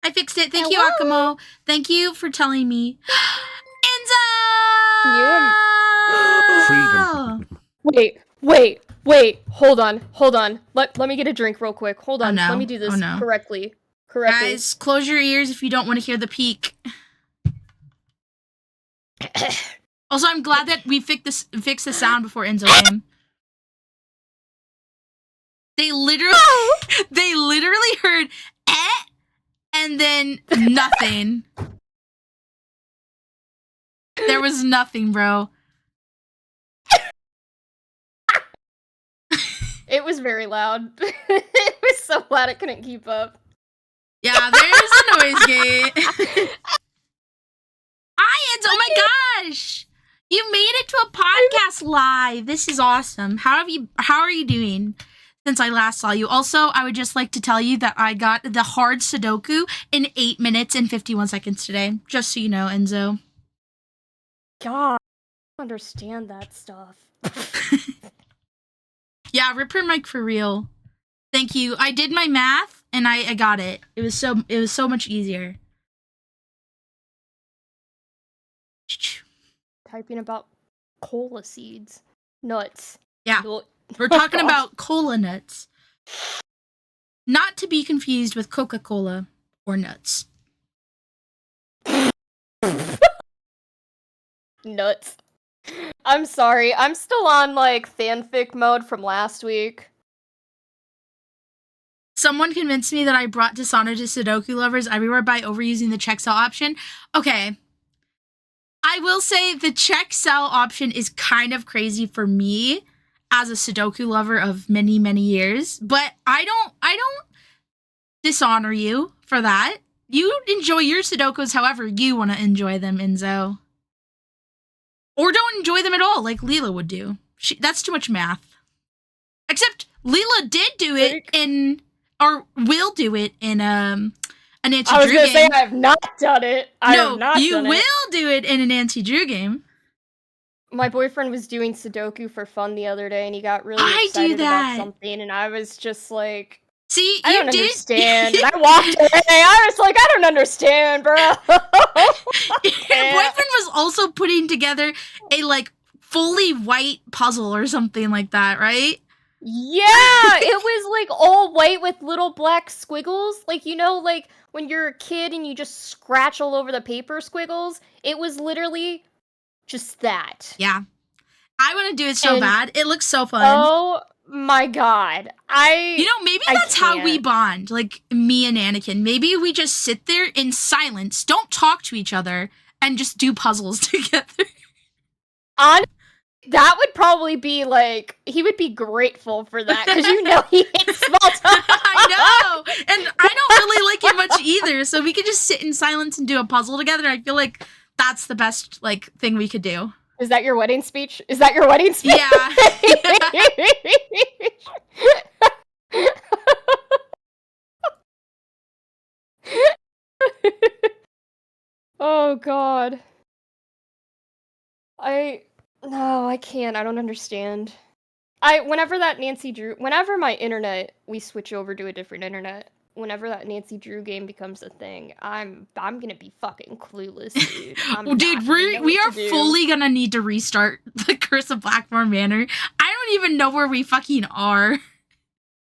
I fixed it. Thank you, Hello? Akamo. Thank you for telling me. Enzo! Wait. Hold on. Let me get a drink real quick. Hold on. no. Let me do this Oh, no. correctly. Guys, close your ears if you don't want to hear the peak. Also, I'm glad that we fixed the sound before Enzo came. They literally heard and then nothing. There was nothing, bro. It was very loud. It was so loud I couldn't keep up. Yeah, there's a noise gate. Hi, Enzo. Oh my gosh. You made it to a podcast live. This is awesome. How are you doing since I last saw you? Also, I would just like to tell you that I got the hard Sudoku in 8 minutes and 51 seconds today. Just so you know, Enzo. God, I don't understand that stuff. Yeah, rip her mic for real. Thank you. I did my math and I got it. It was so much easier. Typing about cola seeds. Nuts. Yeah. We're talking about cola nuts. Not to be confused with Coca-Cola or nuts. Nuts. I'm sorry. I'm still on, like, fanfic mode from last week. Someone convinced me that I brought dishonor to Sudoku lovers everywhere by overusing the check cell option. Okay. I will say the check cell option is kind of crazy for me as a Sudoku lover of many, many years, but I don't dishonor you for that. You enjoy your Sudokus however you want to enjoy them, Enzo. Or don't enjoy them at all, like Lila would do. That's too much math. Except Lila did do it or will do it in an Nancy Drew game. I was gonna say I have not done it. You will do it in a Nancy Drew game. My boyfriend was doing Sudoku for fun the other day, and he got really excited about something, and I was just like, see, I don't understand. And I walked away. I was like, I don't understand, bro. Your boyfriend was also putting together a, like, fully white puzzle or something like that, right? Yeah, it was, like, all white with little black squiggles. Like, you know, like, when you're a kid and you just scratch all over the paper squiggles? It was literally just that. Yeah. I want to do it so bad. It looks so fun. Oh my god. You know, maybe that's how we bond, like, me and Anakin. Maybe we just sit there in silence, don't talk to each other, and just do puzzles together. That would probably be, like, he would be grateful for that, because you know he hates small talk. I know! And I don't really like it much either, so we could just sit in silence and do a puzzle together. I feel like that's the best, like, thing we could do. Is that your wedding speech? Yeah. Oh god. No, I can't. I don't understand. Whenever my internet, we switch over to a different internet. Whenever that Nancy Drew game becomes a thing, I'm gonna be fucking clueless, dude. Dude, we are fully gonna need to restart the Curse of Blackmore Manor. I don't even know where we fucking are.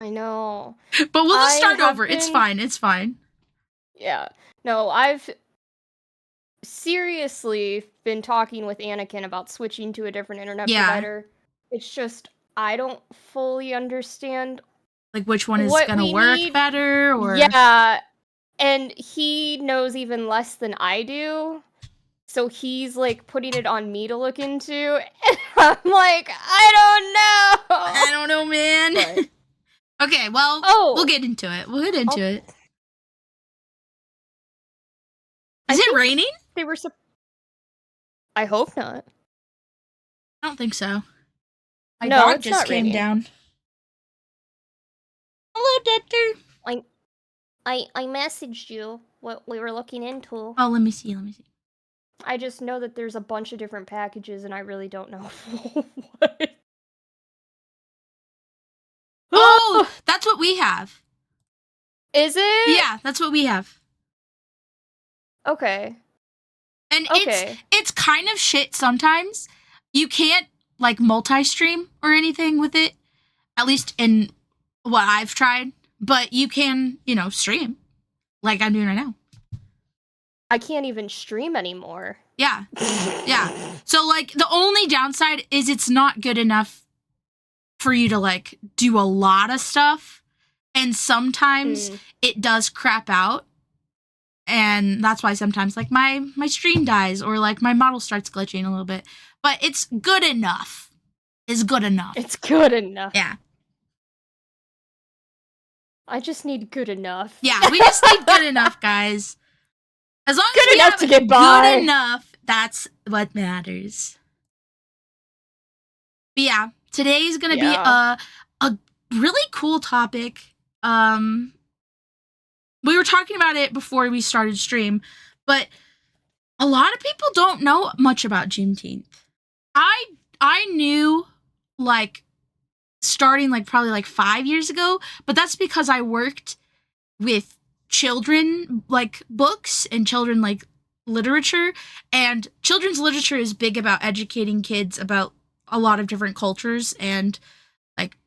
I know. But we'll just start over. It's fine. Yeah. No, I've seriously been talking with Anakin about switching to a different internet provider. It's just, I don't fully understand, like, which one is gonna work better, or... Yeah, and he knows even less than I do, so he's, like, putting it on me to look into, and I'm like, I don't know, man. But... Okay, well, we'll get into it. Is it raining? I hope not. I don't think so. My No, dog it's just not came raining. Down. Hello, Dexter. I messaged you what we were looking into. Oh, let me see. I just know that there's a bunch of different packages, and I really don't know what. Oh, that's what we have. Is it? Yeah, that's what we have. Okay. And Okay. it's kind of shit sometimes. You can't like multi-stream or anything with it, at least in what I've tried, but you can, stream like I'm doing right now. I can't even stream anymore. Yeah. Yeah. So like the only downside is it's not good enough for you to like do a lot of stuff, and sometimes it does crap out. And that's why sometimes like my stream dies or like my model starts glitching a little bit. But it's good enough. It's good enough. It's good enough. Yeah. I just need good enough. Yeah, we just need good enough, guys. As long as we enough have to get by. good enough, that's what matters. But yeah, today's gonna be a really cool topic. We were talking about it before we started stream, but a lot of people don't know much about Juneteenth. I knew like starting like probably like 5 years ago, but that's because I worked with children like books and children like literature, and children's literature is big about educating kids about a lot of different cultures and like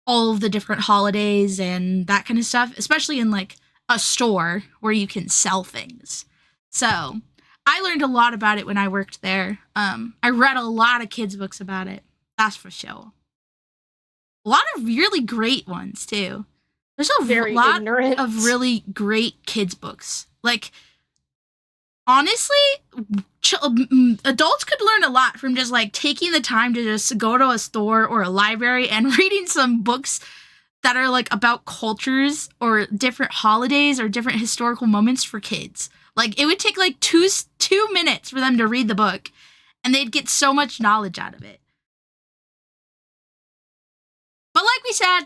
all of the different holidays and that kind of stuff, especially in like a store where you can sell things. So I learned a lot about it when I worked there. I read a lot of kids' books about it. That's for sure. A lot of really great ones too. There's a lot of really great kids' books. Like, honestly, adults could learn a lot from just like taking the time to just go to a store or a library and reading some books that are like about cultures or different holidays or different historical moments for kids. Like, it would take like two minutes for them to read the book, and they'd get so much knowledge out of it. But like we said,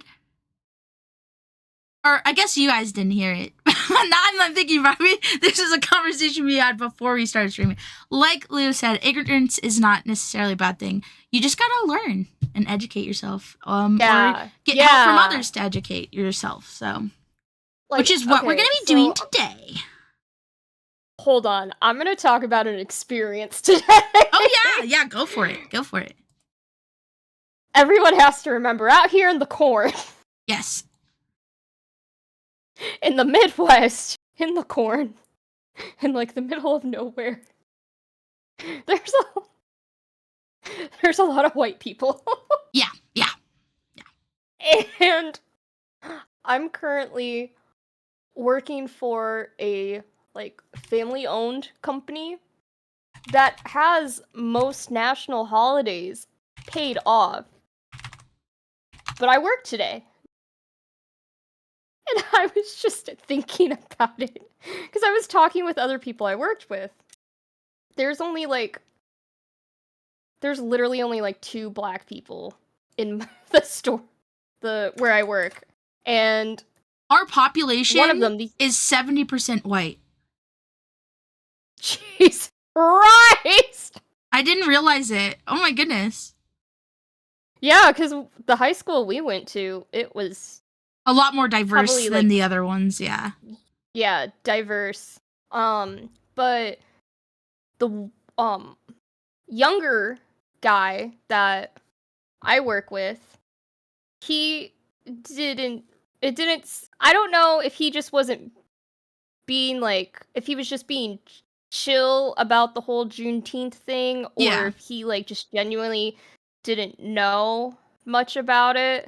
or I guess you guys didn't hear it. Now I'm thinking about it. This is a conversation we had before we started streaming. Like Leo said, ignorance is not necessarily a bad thing. You just gotta learn and educate yourself. Or get help from others to educate yourself. So, like, which is what we're gonna be doing today. Hold on, I'm gonna talk about an experience today. Oh yeah, go for it. Go for it. Everyone has to remember, out here in the corn. Yes. In the Midwest, in the corn, in like the middle of nowhere, there's a lot of white people. Yeah. And I'm currently working for a like family-owned company that has most national holidays paid off. But I work today. And I was just thinking about it, because I was talking with other people I worked with. There's literally only like 2 black people in the store, where I work, and our population one of them is 70% white. Jesus Christ! I didn't realize it. Oh my goodness. Yeah, because the high school we went to, it was a lot more diverse than the other ones, yeah. Yeah, diverse. But the younger guy that I work with, I don't know if he just wasn't being like, if he was just being chill about the whole Juneteenth thing, or if he like just genuinely didn't know much about it.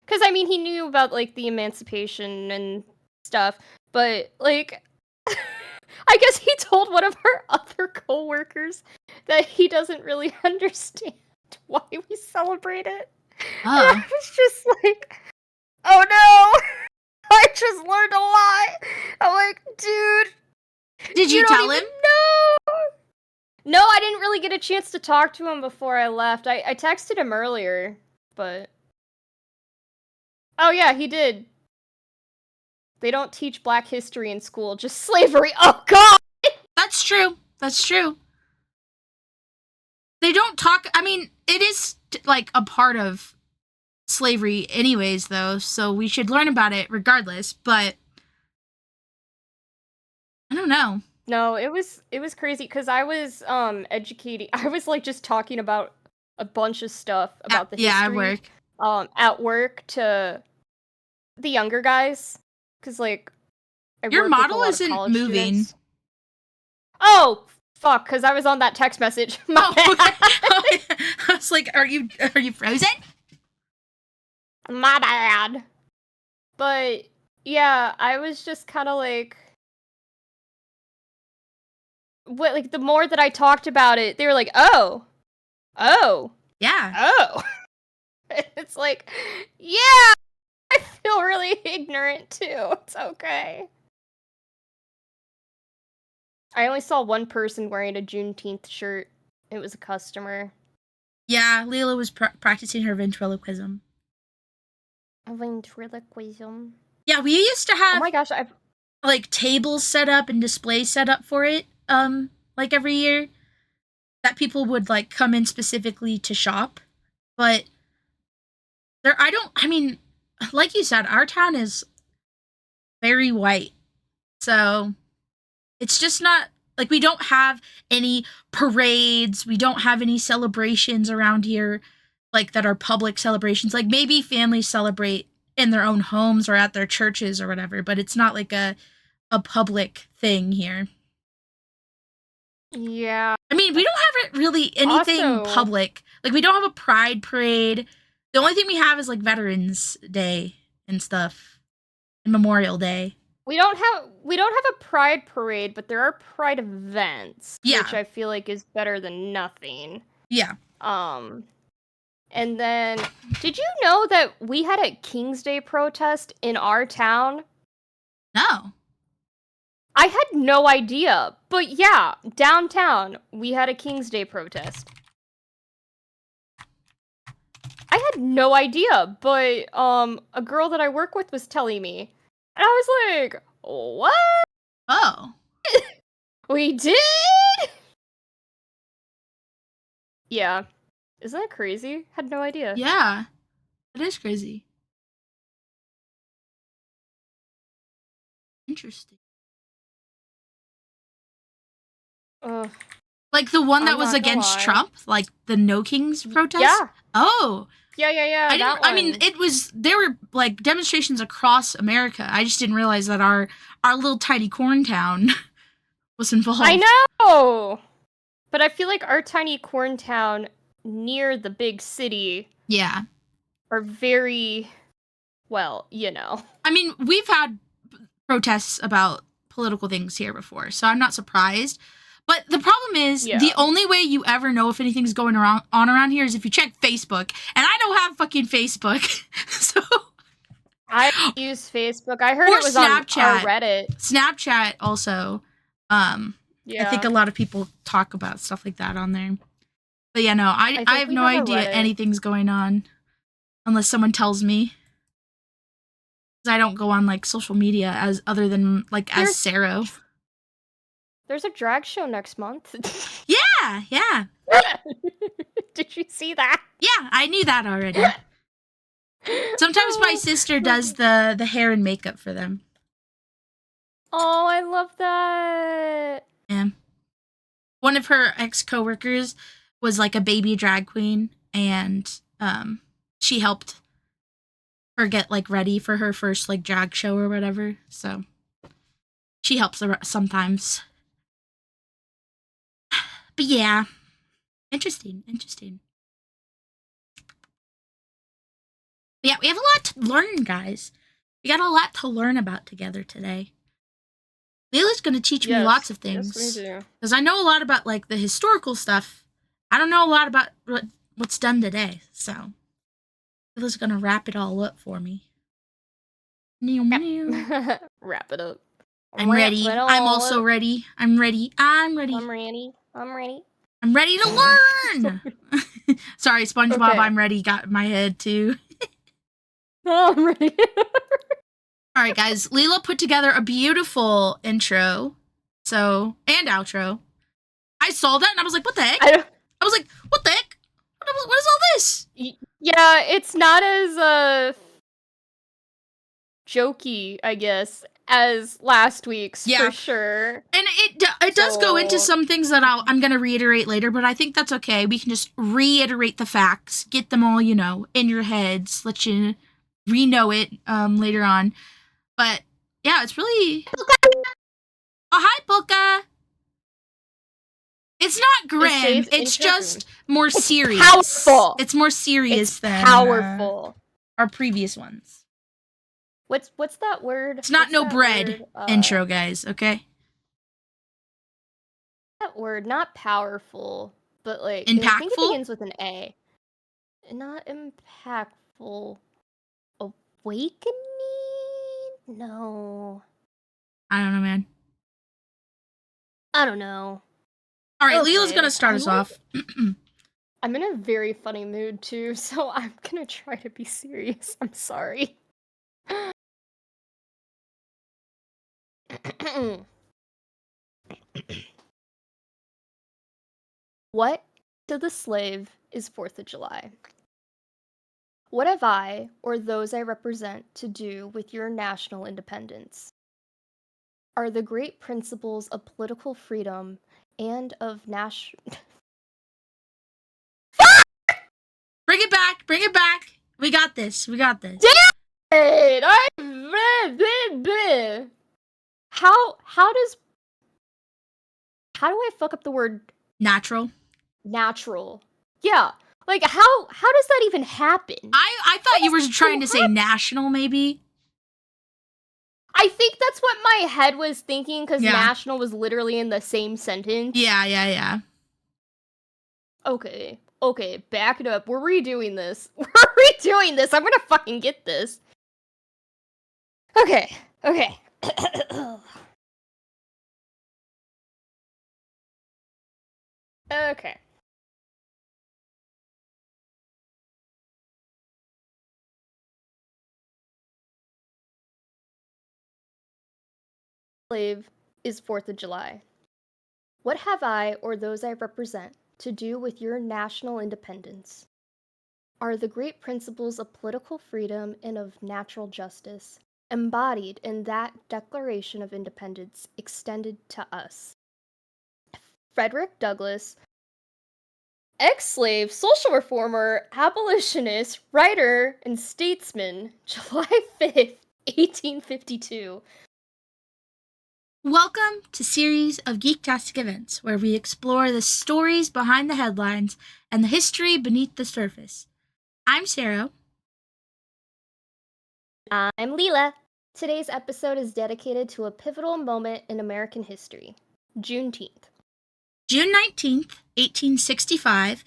Because, I mean, he knew about, like, the emancipation and stuff, but, like, I guess he told one of our other coworkers that he doesn't really understand why we celebrate it. And I was just like, oh no! I just learned a lot! I'm like, dude! Did you tell him? No, I didn't really get a chance to talk to him before I left. I texted him earlier, but... Oh yeah, he did. They don't teach Black history in school, just slavery. Oh god! That's true. That's true. They don't talk, I mean, it is like a part of slavery anyways though, so we should learn about it regardless, but I don't know. No, it was crazy because I was educating. I was like just talking about a bunch of stuff about the Yeah, at history work. at work to the younger guys because like I Your work with a model lot of isn't college moving. students. Oh, fuck, because I was on that text message. My bad. Okay. I was like, are you frozen? My bad. But yeah, I was just kind of like what like the more that I talked about it, they were like, "Oh. Oh. Yeah. Oh." It's like, "Yeah, I feel really ignorant too. It's okay." I only saw one person wearing a Juneteenth shirt. It was a customer. Yeah, Lila was practicing her ventriloquism. A ventriloquism. Yeah, we used to Oh have my gosh, I've like tables set up and displays set up for it like every year that people would like come in specifically to shop. But I mean, like you said, our town is very white. So it's just not like we don't have any parades, we don't have any celebrations around here like that are public celebrations. Like maybe families celebrate in their own homes or at their churches or whatever, but it's not like a public thing here. yeah. I mean, we don't have really anything Also, public. Like we don't have a pride parade. The only thing we have is like Veterans Day and stuff and Memorial Day. we don't have a pride parade, but there are pride events, Yeah. which I feel like is better than nothing. Yeah. And then did you know that we had a King's Day protest in our town? No. I had no idea. But yeah, downtown, we had a King's Day protest. I had no idea, but a girl that I work with was telling me. And I was like, "What? Oh. We did?" Yeah. Isn't that crazy? Had no idea. Yeah. That is crazy. Interesting. Ugh. Like the one that I'm was not gonna against lie. Trump, like the No Kings protest. Yeah. Oh, Yeah. I that didn't. I mean, one. there were like demonstrations across America. I just didn't realize that our little tiny corn town was involved. I know! But I feel like our tiny corn town near the big city Yeah. are very, well, you know. I mean, we've had protests about political things here before, so I'm not surprised. But the problem is, Yeah. the only way you ever know if anything's going on around here is if you check Facebook, and I don't have fucking Facebook, so. I use Facebook. I heard Or it was Snapchat. on Reddit. Snapchat also. Yeah. I think a lot of people talk about stuff like that on there. But yeah, no, I think have we no have a idea Reddit. anything's going on unless someone tells me. 'Cause I don't go on like social media as other than like as Sero. There's a drag show next month. Yeah. Did you see that? Yeah, I knew that already. Sometimes my sister does the hair and makeup for them. Oh, I love that. Yeah. One of her ex-coworkers was like a baby drag queen, and she helped her get like ready for her first like drag show or whatever. So she helps her sometimes. But yeah. Interesting. But yeah, we have a lot to learn, guys. We got a lot to learn about together today. Lila's going to teach me lots of things. Yes, we do. Because I know a lot about like the historical stuff. I don't know a lot about what's done today. So Lila's going to wrap it all up for me. Wrap it up. I'm ready. I'm also ready. I'm ready. I'm ready to learn. Sorry, SpongeBob, Okay. I'm ready. Got in my head too. Oh, I'm ready. All right, guys. Lila put together a beautiful intro, and outro. I saw that and I was like, "What the heck?" I was like, "What the heck? What is all this?" Yeah, it's not as jokey, I guess, as last week's Yeah. for sure. And it does go into So- some things that I'm going to reiterate later, but I think that's okay. We can just reiterate the facts, get them all, in your heads, let you re-know it later on. But yeah, it's really... Oh, hi, Polka! It's not grim. today's It's intro just more serious. powerful. It's more serious It's than powerful. our previous ones. What's that word? It's not What's no that bread word? intro, guys, okay? That word, not powerful, but like I think it Impactful? begins with an A. Not impactful. Awakening? No. I don't know, man. I don't know. All right, Okay, Lila's gonna start us off. I'm in a very funny mood too, so I'm gonna try to be serious. I'm sorry. What to the slave is 4th of July? What have I, or those I represent, to do with your national independence? Are the great principles of political freedom and of national... Bring it back. Bring it back. We got this. We got this. Wait, how do I fuck up the word Natural. natural? Yeah, like how does that even happen? I thought you were trying to say national, maybe. I think that's what my head was thinking, because Yeah. national was literally in the same sentence. Yeah. Okay, back it up. We're redoing this. I'm gonna fucking get this. Okay. Okay. Slave is 4th of July. What have I, or those I represent, to do with your national independence? Are the great principles of political freedom and of natural justice embodied in that Declaration of Independence extended to us? Frederick Douglass, ex-slave, social reformer, abolitionist, writer, and statesman, July 5th, 1852. Welcome to Series of Geektastic Events, where we explore the stories behind the headlines and the history beneath the surface. I'm Sero. I'm Lila. Today's episode is dedicated to a pivotal moment in American history, Juneteenth. June 19th, 1865,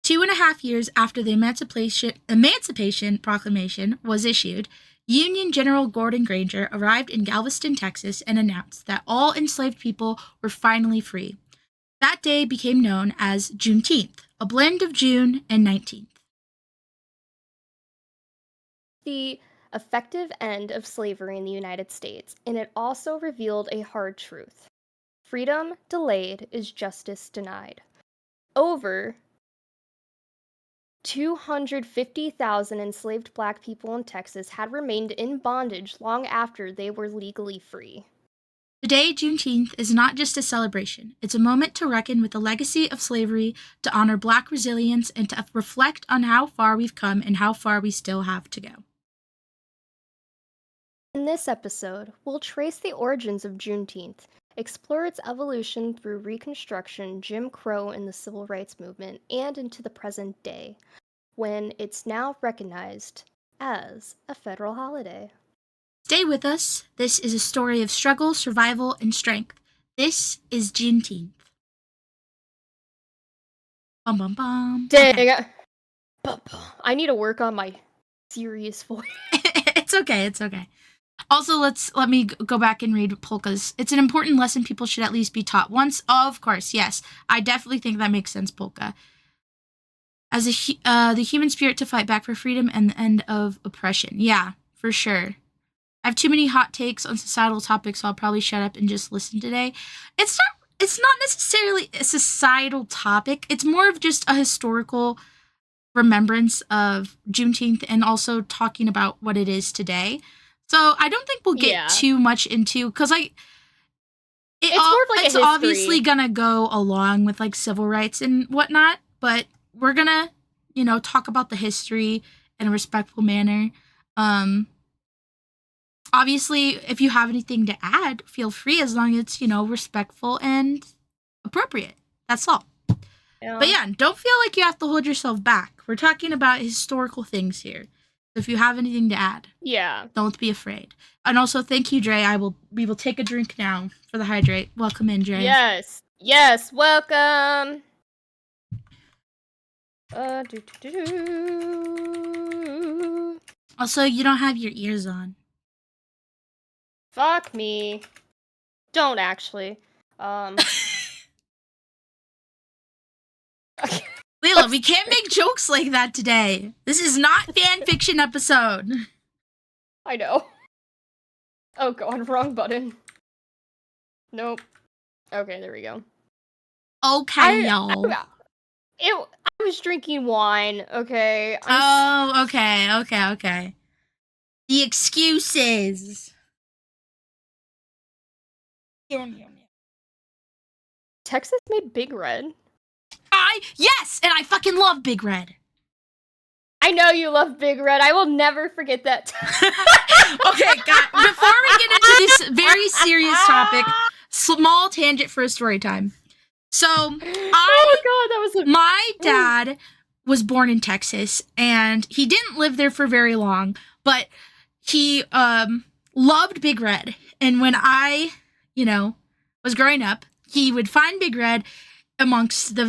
2.5 years after the Emancipation Proclamation was issued, Union General Gordon Granger arrived in Galveston, Texas, and announced that all enslaved people were finally free. That day became known as Juneteenth, a blend of June and 19th. The effective end of slavery in the United States, and it also revealed a hard truth. Freedom delayed is justice denied. Over 250,000 enslaved Black people in Texas had remained in bondage long after they were legally free. Today, Juneteenth is not just a celebration. It's a moment to reckon with the legacy of slavery, to honor Black resilience, and to reflect on how far we've come and how far we still have to go. In this episode, we'll trace the origins of Juneteenth, explore its evolution through Reconstruction, Jim Crow, and the Civil Rights Movement, and into the present day, when it's now recognized as a federal holiday. Stay with us. This is a story of struggle, survival, and strength. This is Juneteenth. Bum bum bum. Dang. Okay. I need to work on my serious voice. It's okay. Also, let me go back and read Polka's. It's an important lesson people should at least be taught once. Oh, of course, yes. I definitely think that makes sense, Polka. As the human spirit to fight back for freedom and the end of oppression. Yeah, for sure. I have too many hot takes on societal topics, so I'll probably shut up and just listen today. It's not necessarily a societal topic. It's more of just a historical remembrance of Juneteenth and also talking about what it is today. So I don't think we'll get Yeah. too much into, because It's more of like a it's history. obviously gonna go along with like civil rights and whatnot, but we're gonna, talk about the history in a respectful manner. Obviously, if you have anything to add, feel free, as long as it's, respectful and appropriate. That's all. Yeah. But yeah, don't feel like you have to hold yourself back. We're talking about historical things here. So if you have anything to add, Yeah. don't be afraid. And also, thank you, Dre. We will take a drink now for the hydrate. Welcome in, Dre. Yes. Yes. Welcome. Also, you don't have your ears on. Fuck me. Don't actually. Lila, we can't make jokes like that today. This is not fan fiction episode. I know. Oh god, wrong button. Nope. Okay, there we go. Okay, y'all. I was drinking wine, okay? Okay. The excuses. Texas made Big Red. Yes, and I fucking love Big Red. I know you love Big Red. I will never forget that. Okay, God. Before we get into this very serious topic, small tangent for a story time. So, oh my god, that was my dad was born in Texas, and he didn't live there for very long, but he loved Big Red. And when I, was growing up, he would find Big Red amongst the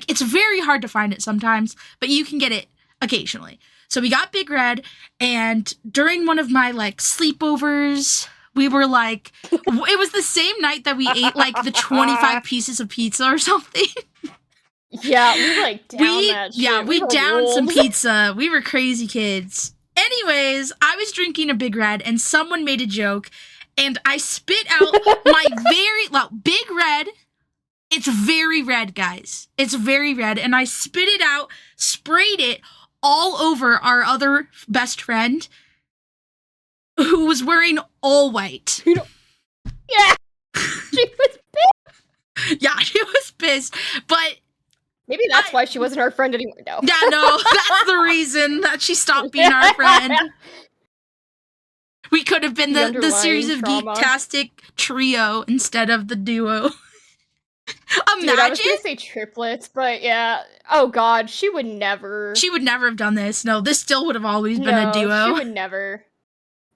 it's very hard to find it sometimes, but you can get it occasionally. So we got Big Red, and during one of my sleepovers, we were it was the same night that we ate the 25 pieces of pizza or something. Yeah, we downed that shit. Yeah, we downed some pizza. We were crazy kids. Anyways, I was drinking a Big Red, and someone made a joke, and I spit out my Big Red. It's very red, guys. It's very red. And I spit it out, sprayed it all over our other best friend, who was wearing all white. Yeah! She was pissed! Yeah, she was pissed. But maybe that's why she wasn't our friend anymore. No. Yeah, no, that's the reason that she stopped being our friend. We could have been the series of geektastic trio instead of the duo. Imagine. Dude, I was gonna say triplets, but yeah. Oh god, she would never. She would never have done this. No, this still would have always been a duo. She would never.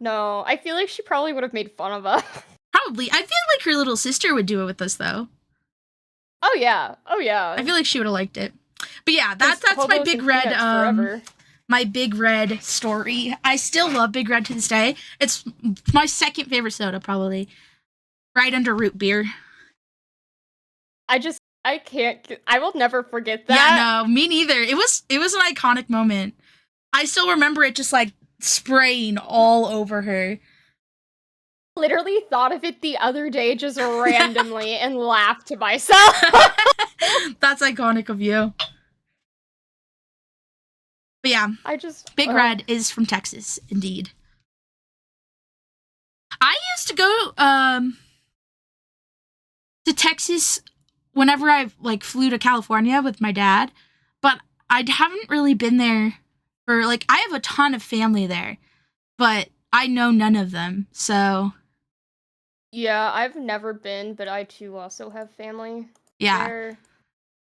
No, I feel like she probably would have made fun of us. Probably. I feel like her little sister would do it with us, though. Oh yeah. I feel like she would have liked it. But yeah, that's my Big Red. My Big Red story. I still love Big Red to this day. It's my second favorite soda, probably, right under root beer. I can't. I will never forget that. Yeah, no, me neither. It was an iconic moment. I still remember it just spraying all over her. Literally thought of it the other day just randomly and laughed to myself. That's iconic of you. But yeah, Big Red is from Texas, indeed. I used to go to Texas whenever I flew to California with my dad, but I haven't really been there for I have a ton of family there, but I know none of them. So yeah, I've never been, but I too also have family. Yeah. There.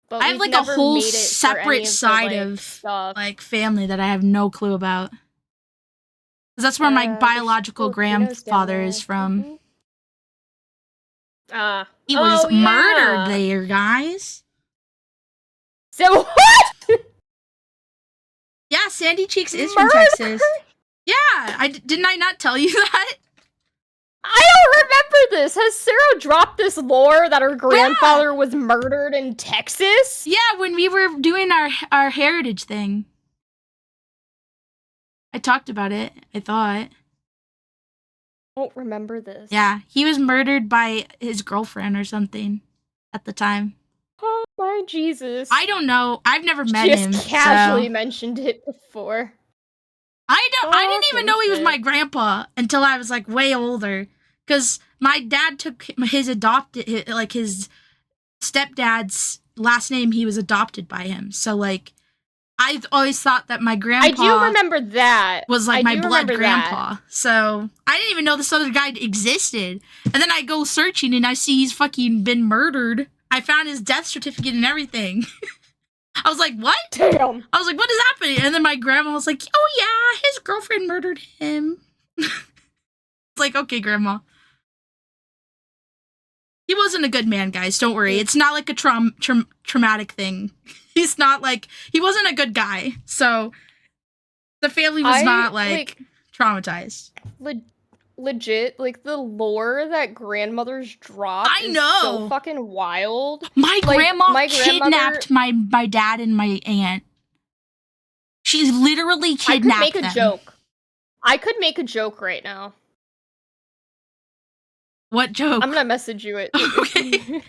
But I have a whole separate side of stuff. Family that I have no clue about. 'Cause that's where my biological grandfather is from. He was murdered there, guys. So what? Yeah, Sandy Cheeks is from Texas. Yeah, didn't I not tell you that? I don't remember this. Has Sero dropped this lore that her grandfather was murdered in Texas? Yeah, when we were doing our heritage thing. I talked about it, I thought. I don't remember this. Yeah, he was murdered by his girlfriend or something at the time. Oh my Jesus. I don't know. I've never met him. Just casually mentioned it before. I didn't even know he was shit. my grandpa until I was like way older, because my dad took his stepdad's last name. He was adopted by him, so like I always thought that my grandpa I do remember that. was like my blood grandpa. That. So I didn't even know this other guy existed. And then I go searching and I see he's fucking been murdered. I found his death certificate and everything. I was like, what? Damn. I was like, what is happening? And then my grandma was like, oh yeah, his girlfriend murdered him. It's like, okay, grandma. He wasn't a good man, guys. Don't worry. It's not like a traumatic thing. He's not like, he wasn't a good guy. So the family was not like traumatized. Legit, like the lore that grandmothers drop is so fucking wild. My grandma kidnapped my dad and my aunt. She's literally kidnapped I could make a joke. I could make a joke right now. What joke? I'm gonna message you it. Okay.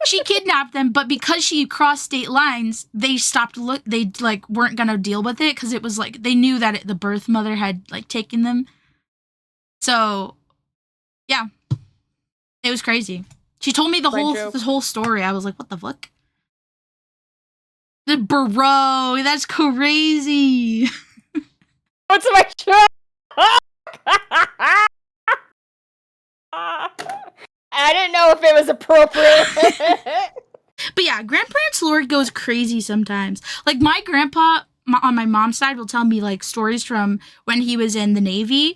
She kidnapped them, but because she crossed state lines, they stopped they like weren't gonna deal with it because it was like they knew that the birth mother had like taken them. So, yeah, it was crazy. She told me the whole story. I was like, what the fuck? Bro, that's crazy. What's my joke? I didn't know if it was appropriate. But yeah, grandparents' lore goes crazy sometimes. Like my grandpa on my mom's side will tell me like stories from when he was in the Navy.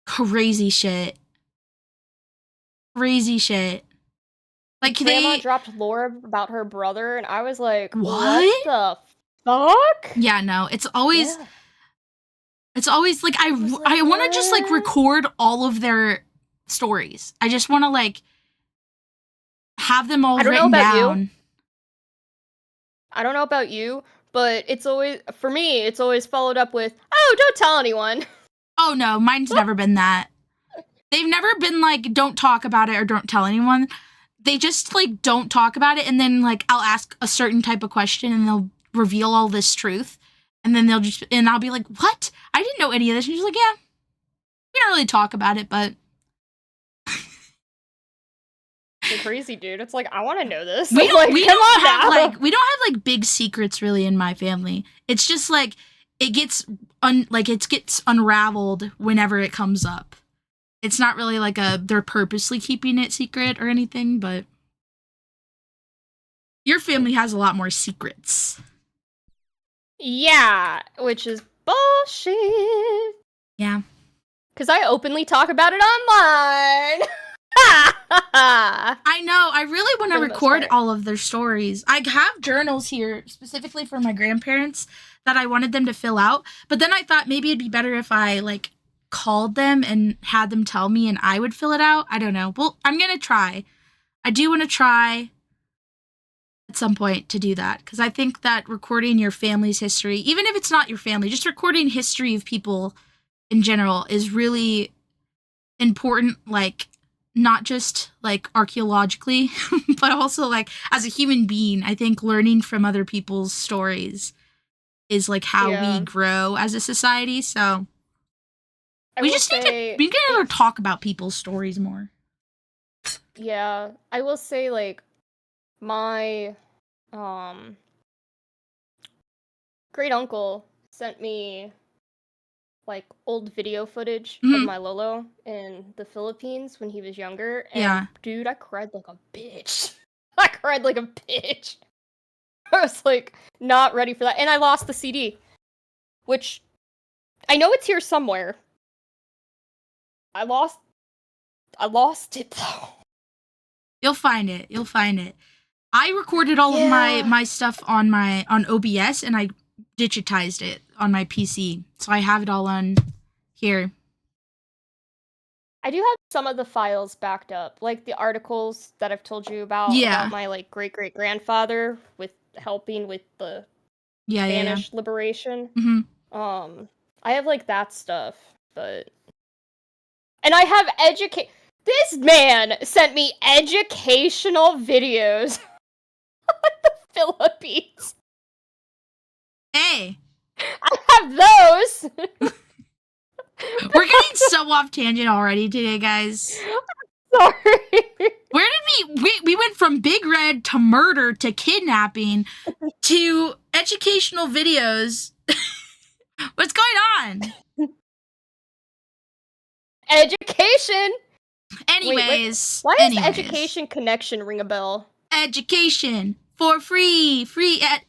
Crazy shit. Crazy shit. Like Grandma dropped lore about her brother, and I was like, what the fuck? Yeah, no, it's always like I want to just like record all of their stories. I just want to like have them all written down. I don't know about you, but it's always, for me, it's always followed up with, oh, don't tell anyone. Oh no, mine's never been that. They've never been like, don't talk about it or don't tell anyone. They just like don't talk about it, and then like I'll ask a certain type of question and they'll reveal all this truth. And then I'll be like, what? I didn't know any of this. And she's like, yeah, we don't really talk about it, but. You're crazy, dude. It's like, I want to know this. We don't have big secrets really in my family. It's just like, it gets unraveled whenever it comes up. It's not really like they're purposely keeping it secret or anything, but your family has a lot more secrets. Yeah, which is bullshit. Yeah. Because I openly talk about it online. I know. I really want to record all of their stories. I have journals here specifically for my grandparents that I wanted them to fill out. But then I thought maybe it'd be better if I like called them and had them tell me and I would fill it out. I don't know. Well, I'm going to try. I do want to try at some point to do that, because I think that recording your family's history, even if it's not your family, just recording history of people in general is really important, like not just like archaeologically, but also like as a human being. I think learning from other people's stories is like how we grow as a society. So we just need to talk about people's stories more. Yeah, I will say like my great uncle sent me like old video footage of my Lolo in the Philippines when he was younger. And dude, I cried like a bitch. I was like not ready for that. And I lost the CD, which I know it's here somewhere. I lost it though. You'll find it. I recorded all of my stuff on OBS and I digitized it on my PC. So I have it all on here. I do have some of the files backed up, like the articles that I've told you about my like great-great-grandfather with helping with the Spanish liberation. Mm-hmm. I have like that stuff, and I have this man sent me educational videos of the Philippines. Hey, I have those. We're getting so off tangent already today, guys. Sorry. Where did we went from Big Red to murder to kidnapping to educational videos. What's going on? Education. Anyways, Why does education connection ring a bell? Education for free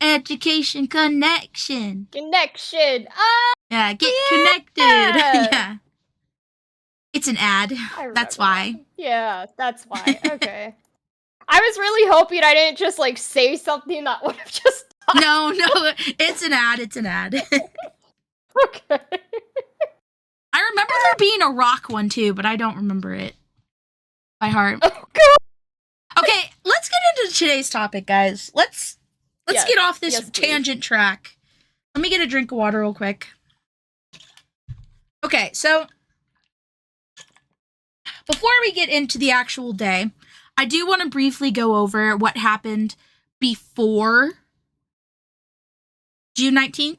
education connection. Connection. Oh, yeah, get connected. Yeah. It's an ad. That's why. That. Yeah, that's why. Okay. I was really hoping I didn't just like say something that would have just died. No, it's an ad. It's an ad. Okay. I remember there being a rock one too, but I don't remember it by heart. Oh god. Okay, let's get into today's topic, guys. Let's get off this tangent track. Let me get a drink of water real quick. Okay, so before we get into the actual day, I do want to briefly go over what happened before June 19th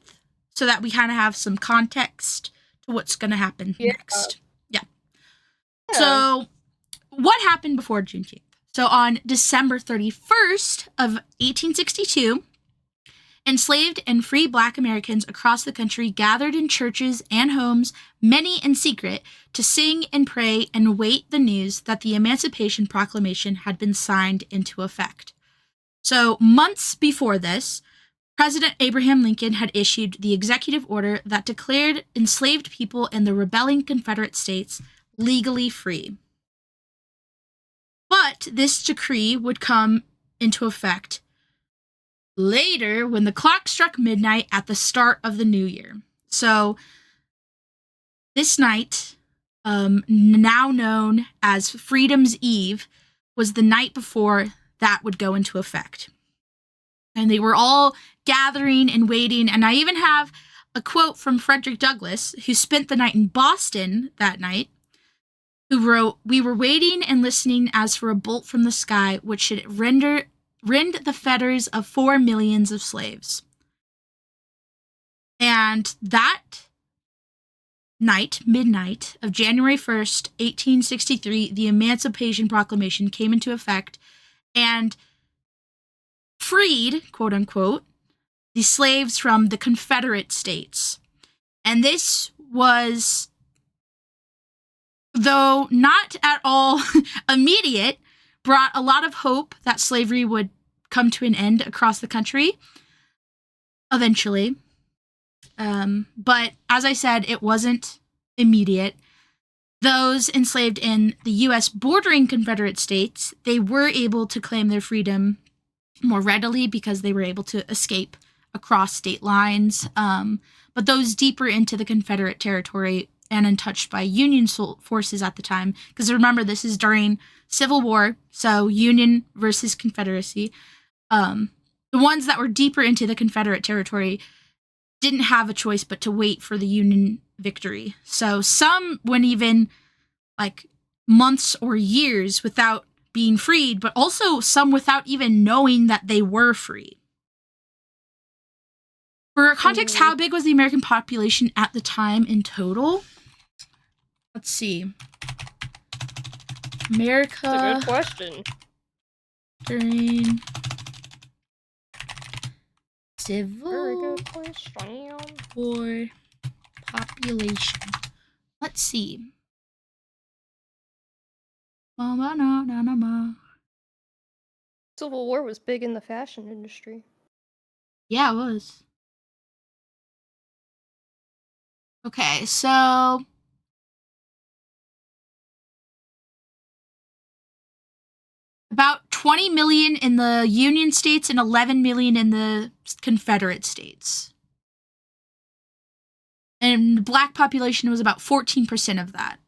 so that we kind of have some context to what's going to happen next. Yeah. So, what happened before Juneteenth? So, on December 31st of 1862, enslaved and free Black Americans across the country gathered in churches and homes, many in secret, to sing and pray and wait the news that the Emancipation Proclamation had been signed into effect. So, months before this, President Abraham Lincoln had issued the executive order that declared enslaved people in the rebelling Confederate States legally free. But this decree would come into effect later when the clock struck midnight at the start of the new year. So this night, now known as Freedom's Eve, was the night before that would go into effect. And they were all gathering and waiting. And I even have a quote from Frederick Douglass, who spent the night in Boston that night, who wrote, "We were waiting and listening as for a bolt from the sky, which should rend the fetters of 4 millions of slaves." And that night, midnight of January 1st, 1863, the Emancipation Proclamation came into effect and freed, quote unquote, the slaves from the Confederate States. And this was, though not at all immediate, brought a lot of hope that slavery would come to an end across the country eventually. But as I said, it wasn't immediate. Those enslaved in the U.S. bordering Confederate states, they were able to claim their freedom more readily because they were able to escape across state lines. But those deeper into the Confederate territory and untouched by Union forces at the time, because remember, this is during Civil War, so Union versus Confederacy. The ones that were deeper into the Confederate territory didn't have a choice but to wait for the Union victory. So some went even like months or years without being freed, but also some without even knowing that they were free. For context, how big was the American population at the time in total? Let's see. America. That's a good question. During Civil War population. Let's see. Civil War was big in the fashion industry. Yeah, it was. Okay, so about 20 million in the Union states and 11 million in the Confederate states. And the Black population was about 14% of that.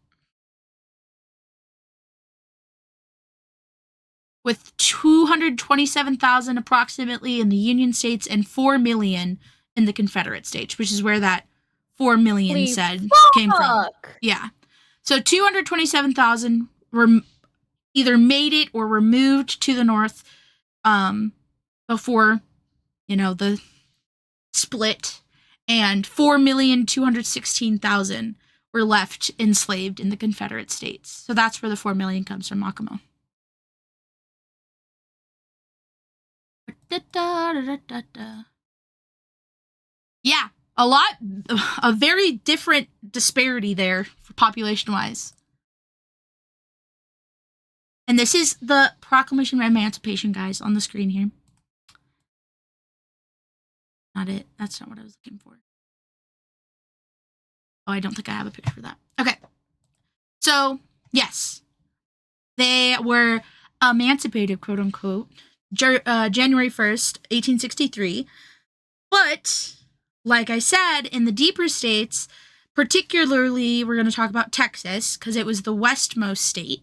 With 227,000 approximately in the Union states and 4 million in the Confederate states, which is where that 4 million came from. Yeah. So 227,000 were either made it or were moved to the North before, the split. and 4,216,000 were left enslaved in the Confederate States. So that's where the 4 million comes from, Makamo. Yeah, a very different disparity there for population-wise. And this is the Proclamation of Emancipation, guys, on the screen here. Not it. That's not what I was looking for. Oh, I don't think I have a picture for that. Okay. So, yes. They were emancipated, quote unquote, January 1st, 1863. But, like I said, in the deeper states, particularly we're going to talk about Texas, because it was the westmost state,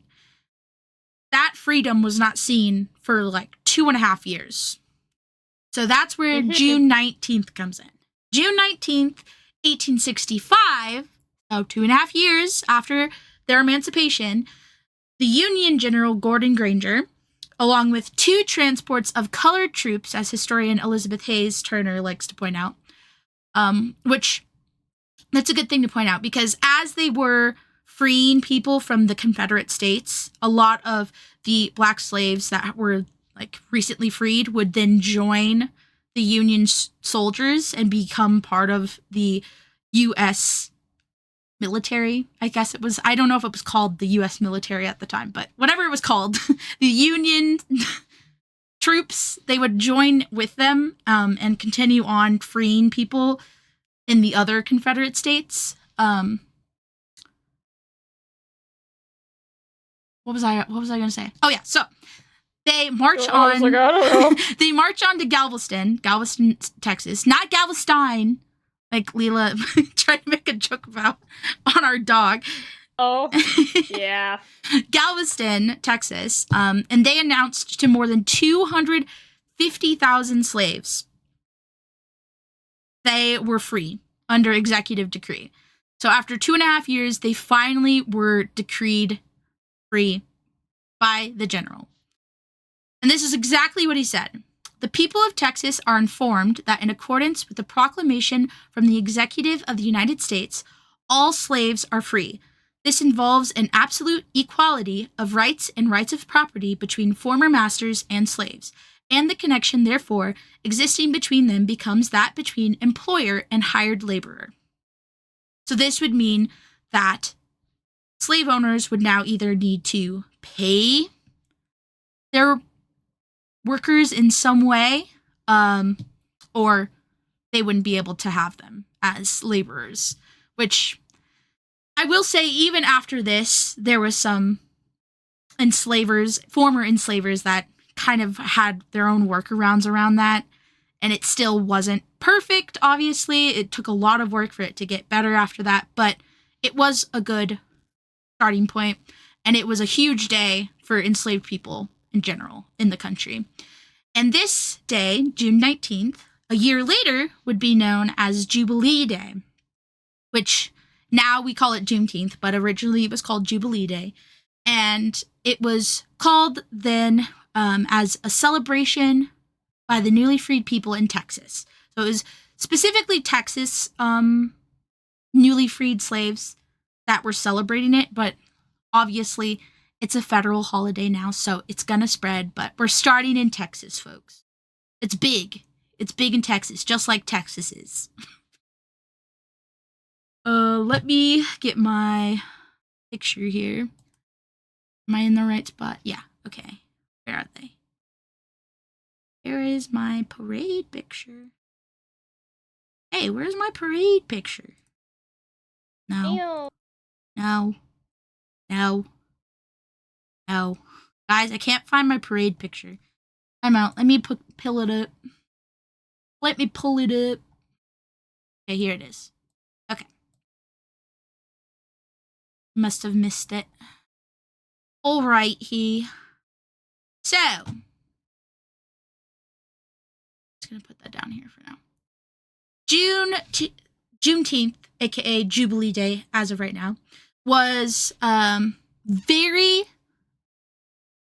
that freedom was not seen for like 2.5 years. So that's where June 19th comes in. June 19th, 1865, so 2.5 years after their emancipation, the Union General Gordon Granger, along with 2 transports of colored troops, as historian Elizabeth Hayes Turner likes to point out, which that's a good thing to point out, because as they were freeing people from the Confederate States, a lot of the black slaves that were like recently freed would then join the Union soldiers and become part of the U.S. military. I guess it was, I don't know if it was called the U.S. military at the time, but whatever it was called, the Union troops, they would join with them and continue on freeing people in the other Confederate states. What was I going to say? Oh yeah, so they march on. Like, I don't know. They march on to Galveston, Texas, not Galveston, like Lila tried to make a joke about on our dog. Oh, yeah. Galveston, Texas, and they announced to more than 250,000 slaves they were free under executive decree. So after 2.5 years, they finally were decreed free by the general. And this is exactly what he said. The people of Texas are informed that in accordance with the proclamation from the executive of the United States, all slaves are free. This involves an absolute equality of rights and rights of property between former masters and slaves, and the connection, therefore, existing between them becomes that between employer and hired laborer. So this would mean that slave owners would now either need to pay their workers in some way, or they wouldn't be able to have them as laborers, which I will say, even after this, there was some former enslavers that kind of had their own workarounds around that, and it still wasn't perfect, obviously. It took a lot of work for it to get better after that, but it was a good starting point, and it was a huge day for enslaved people in general in the country. And this day, June 19th, a year later, would be known as Jubilee Day, which now we call it Juneteenth, but originally it was called Jubilee Day. And it was called then as a celebration by the newly freed people in Texas. So it was specifically Texas newly freed slaves that were celebrating it, but obviously it's a federal holiday now, so it's gonna spread, but we're starting in Texas, folks. It's big. It's big in Texas, just like Texas is. Let me get my picture here. Am I in the right spot? Yeah, okay. Where are they? Where is my parade picture? Hey, where's my parade picture? No. No. No. No. Guys, I can't find my parade picture. I'm out. Let me pull it up. Let me pull it up. Okay, here it is. Okay. Must have missed it. Alrighty. So, just gonna put that down here for now. Juneteenth, aka Jubilee Day, as of right now, was very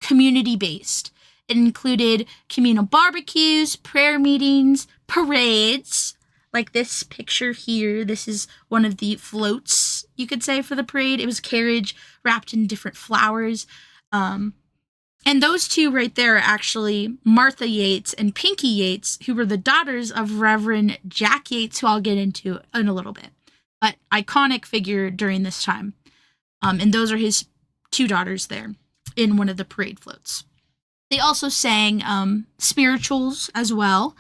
community-based. It included communal barbecues, prayer meetings, parades, like this picture here. This is one of the floats, you could say, for the parade. It was a carriage wrapped in different flowers. And those two right there are actually Martha Yates and Pinky Yates, who were the daughters of Reverend Jack Yates, who I'll get into in a little bit. But iconic figure during this time. And those are his two daughters there in one of the parade floats. They also sang spirituals as well.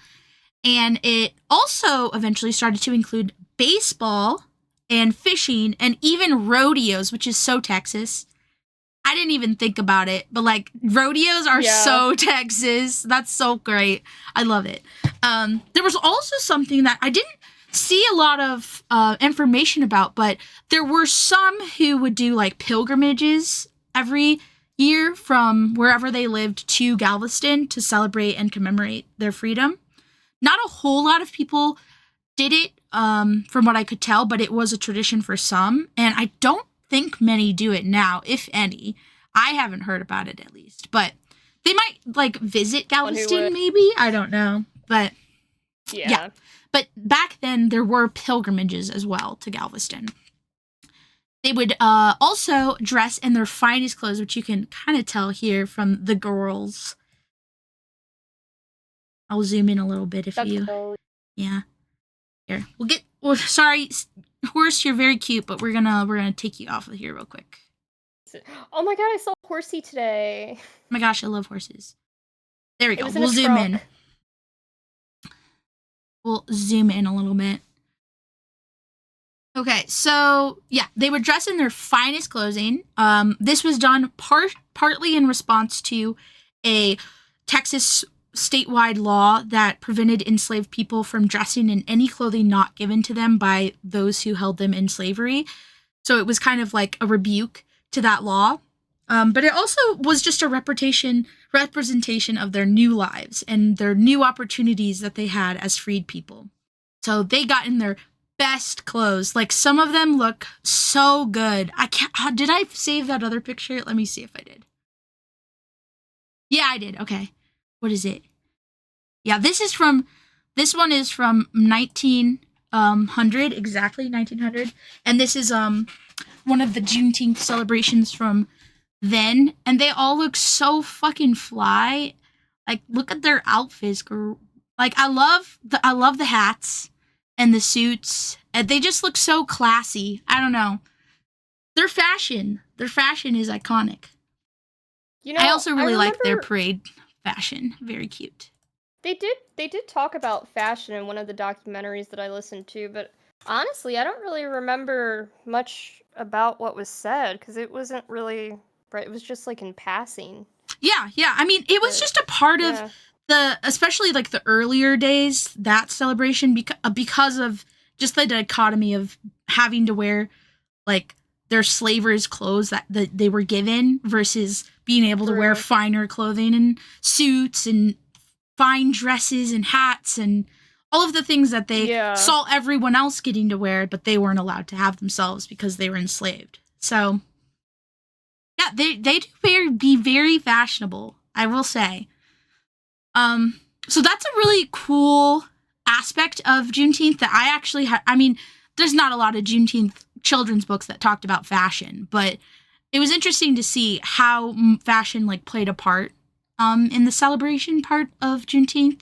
And it also eventually started to include baseball and fishing and even rodeos, which is so Texas. I didn't even think about it, but like rodeos are so Texas. That's so great. I love it. There was also something that I didn't see a lot of information about, but there were some who would do like pilgrimages every year from wherever they lived to Galveston to celebrate and commemorate their freedom. Not a whole lot of people did it, from what I could tell, but it was a tradition for some, and I don't think many do it now, if any. I haven't heard about it, at least, but they might like visit Galveston, maybe. I don't know, but yeah. But back then there were pilgrimages as well to Galveston. They would also dress in their finest clothes, which you can kind of tell here from the girls. I'll zoom in a little bit if yeah. Here, sorry, horse, you're very cute, but we're gonna take you off of here real quick. Oh my god, I saw a horsey today. Oh my gosh, I love horses. There we go. We'll zoom in. We'll zoom in a little bit. Okay, so yeah, they would dress in their finest clothing. This was done partly in response to a Texas statewide law that prevented enslaved people from dressing in any clothing not given to them by those who held them in slavery. So it was kind of like a rebuke to that law. But it also was just a representation of their new lives and their new opportunities that they had as freed people. So they got in their best clothes. Like, some of them look so good. Did I save that other picture? Let me see if I did. Yeah, I did. Okay. What is it? Yeah, this one is from 1900, exactly 1900. And this is one of the Juneteenth celebrations from then. And they all look so fucking fly. Like, look at their outfits, girl. Like, I love the hats and the suits. And they just look so classy. I don't know. Their fashion is iconic. You know, I also really like their parade fashion. Very cute. They did talk about fashion in one of the documentaries that I listened to, but honestly, I don't really remember much about what was said because it wasn't really right. It was just like in passing. Yeah. I mean, it was just a part of especially like the earlier days, that celebration, because of just the dichotomy of having to wear like their slavers' clothes that they were given versus being able to wear finer clothing and suits and fine dresses and hats and all of the things that they saw everyone else getting to wear, but they weren't allowed to have themselves because they were enslaved. So, yeah, they do be very fashionable, I will say. So that's a really cool aspect of Juneteenth that I actually I mean, there's not a lot of Juneteenth children's books that talked about fashion, but it was interesting to see how fashion like played a part in the celebration part of Juneteenth.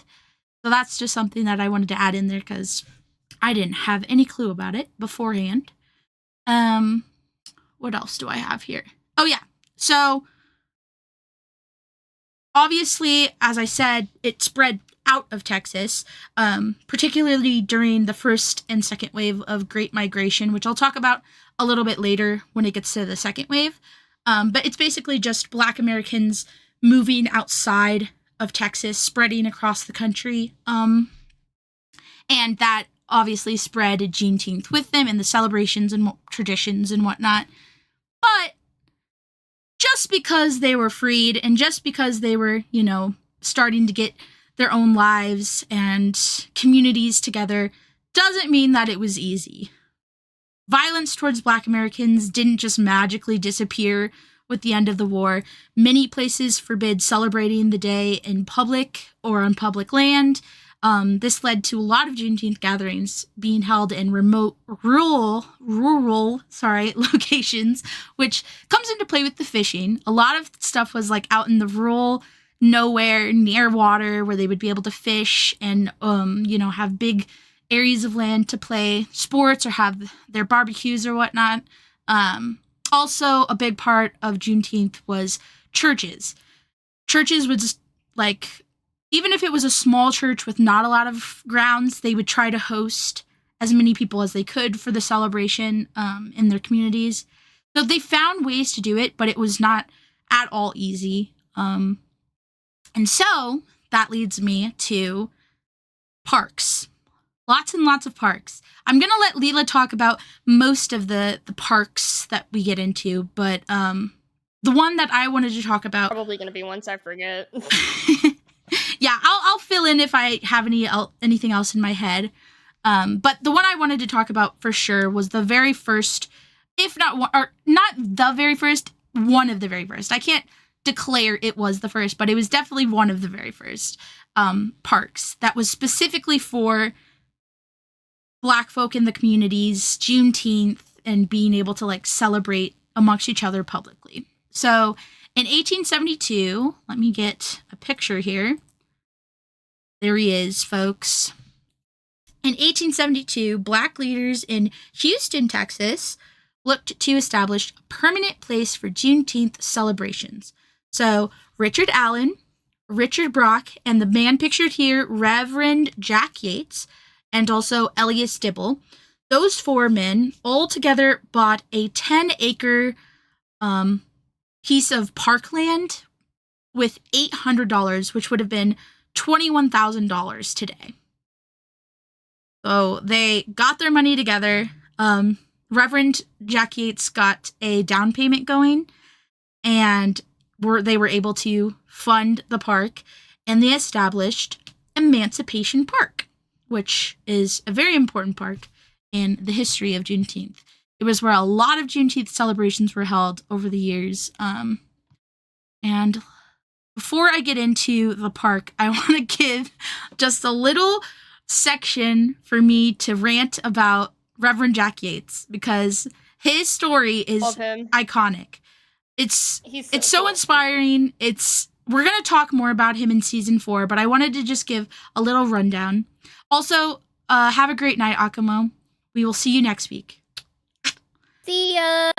So that's just something that I wanted to add in there because I didn't have any clue about it beforehand. What else do I have here? Oh yeah. So obviously, as I said, it spread out of Texas, particularly during the first and second wave of Great Migration, which I'll talk about a little bit later when it gets to the second wave. But it's basically just Black Americans moving outside of Texas, spreading across the country. And that obviously spread Juneteenth with them and the celebrations and traditions and whatnot. But just because they were freed and just because they were, starting to get their own lives and communities together doesn't mean that it was easy. Violence towards Black Americans didn't just magically disappear with the end of the war. Many places forbid celebrating the day in public or on public land. This led to a lot of Juneteenth gatherings being held in remote, rural locations, which comes into play with the fishing. A lot of stuff was like out in the rural, nowhere near water, where they would be able to fish and, have big areas of land to play sports or have their barbecues or whatnot. Also, a big part of Juneteenth was churches. Churches would just, even if it was a small church with not a lot of grounds, they would try to host as many people as they could for the celebration in their communities. So they found ways to do it, but it was not at all easy. And so that leads me to parks. Lots and lots of parks. I'm going to let Lila talk about most of the parks that we get into, but the one that I wanted to talk about... Probably going to be ones I forget. Yeah, I'll fill in if I have anything else in my head. But the one I wanted to talk about for sure was the very first, if not one, or not the very first, one of the very first. I can't declare it was the first, but it was definitely one of the very first parks that was specifically for Black folk in the communities, Juneteenth, and being able to celebrate amongst each other publicly. So in 1872, let me get a picture here. There he is, folks. In 1872, Black leaders in Houston, Texas, looked to establish a permanent place for Juneteenth celebrations. So Richard Allen, Richard Brock, and the man pictured here, Reverend Jack Yates, and also Elias Dibble, those four men all together bought a 10-acre piece of parkland with $800, which would have been $21,000 today. So they got their money together. Reverend Jack Yates got a down payment going, and they were able to fund the park, and they established Emancipation Park, which is a very important park in the history of Juneteenth. It was where a lot of Juneteenth celebrations were held over the years. And before I get into the park, I want to give just a little section for me to rant about Reverend Jack Yates, because his story is iconic. It's so cool. Inspiring. We're going to talk more about him in season 4, but I wanted to just give a little rundown. Also, have a great night, Akamo. We will see you next week. See ya.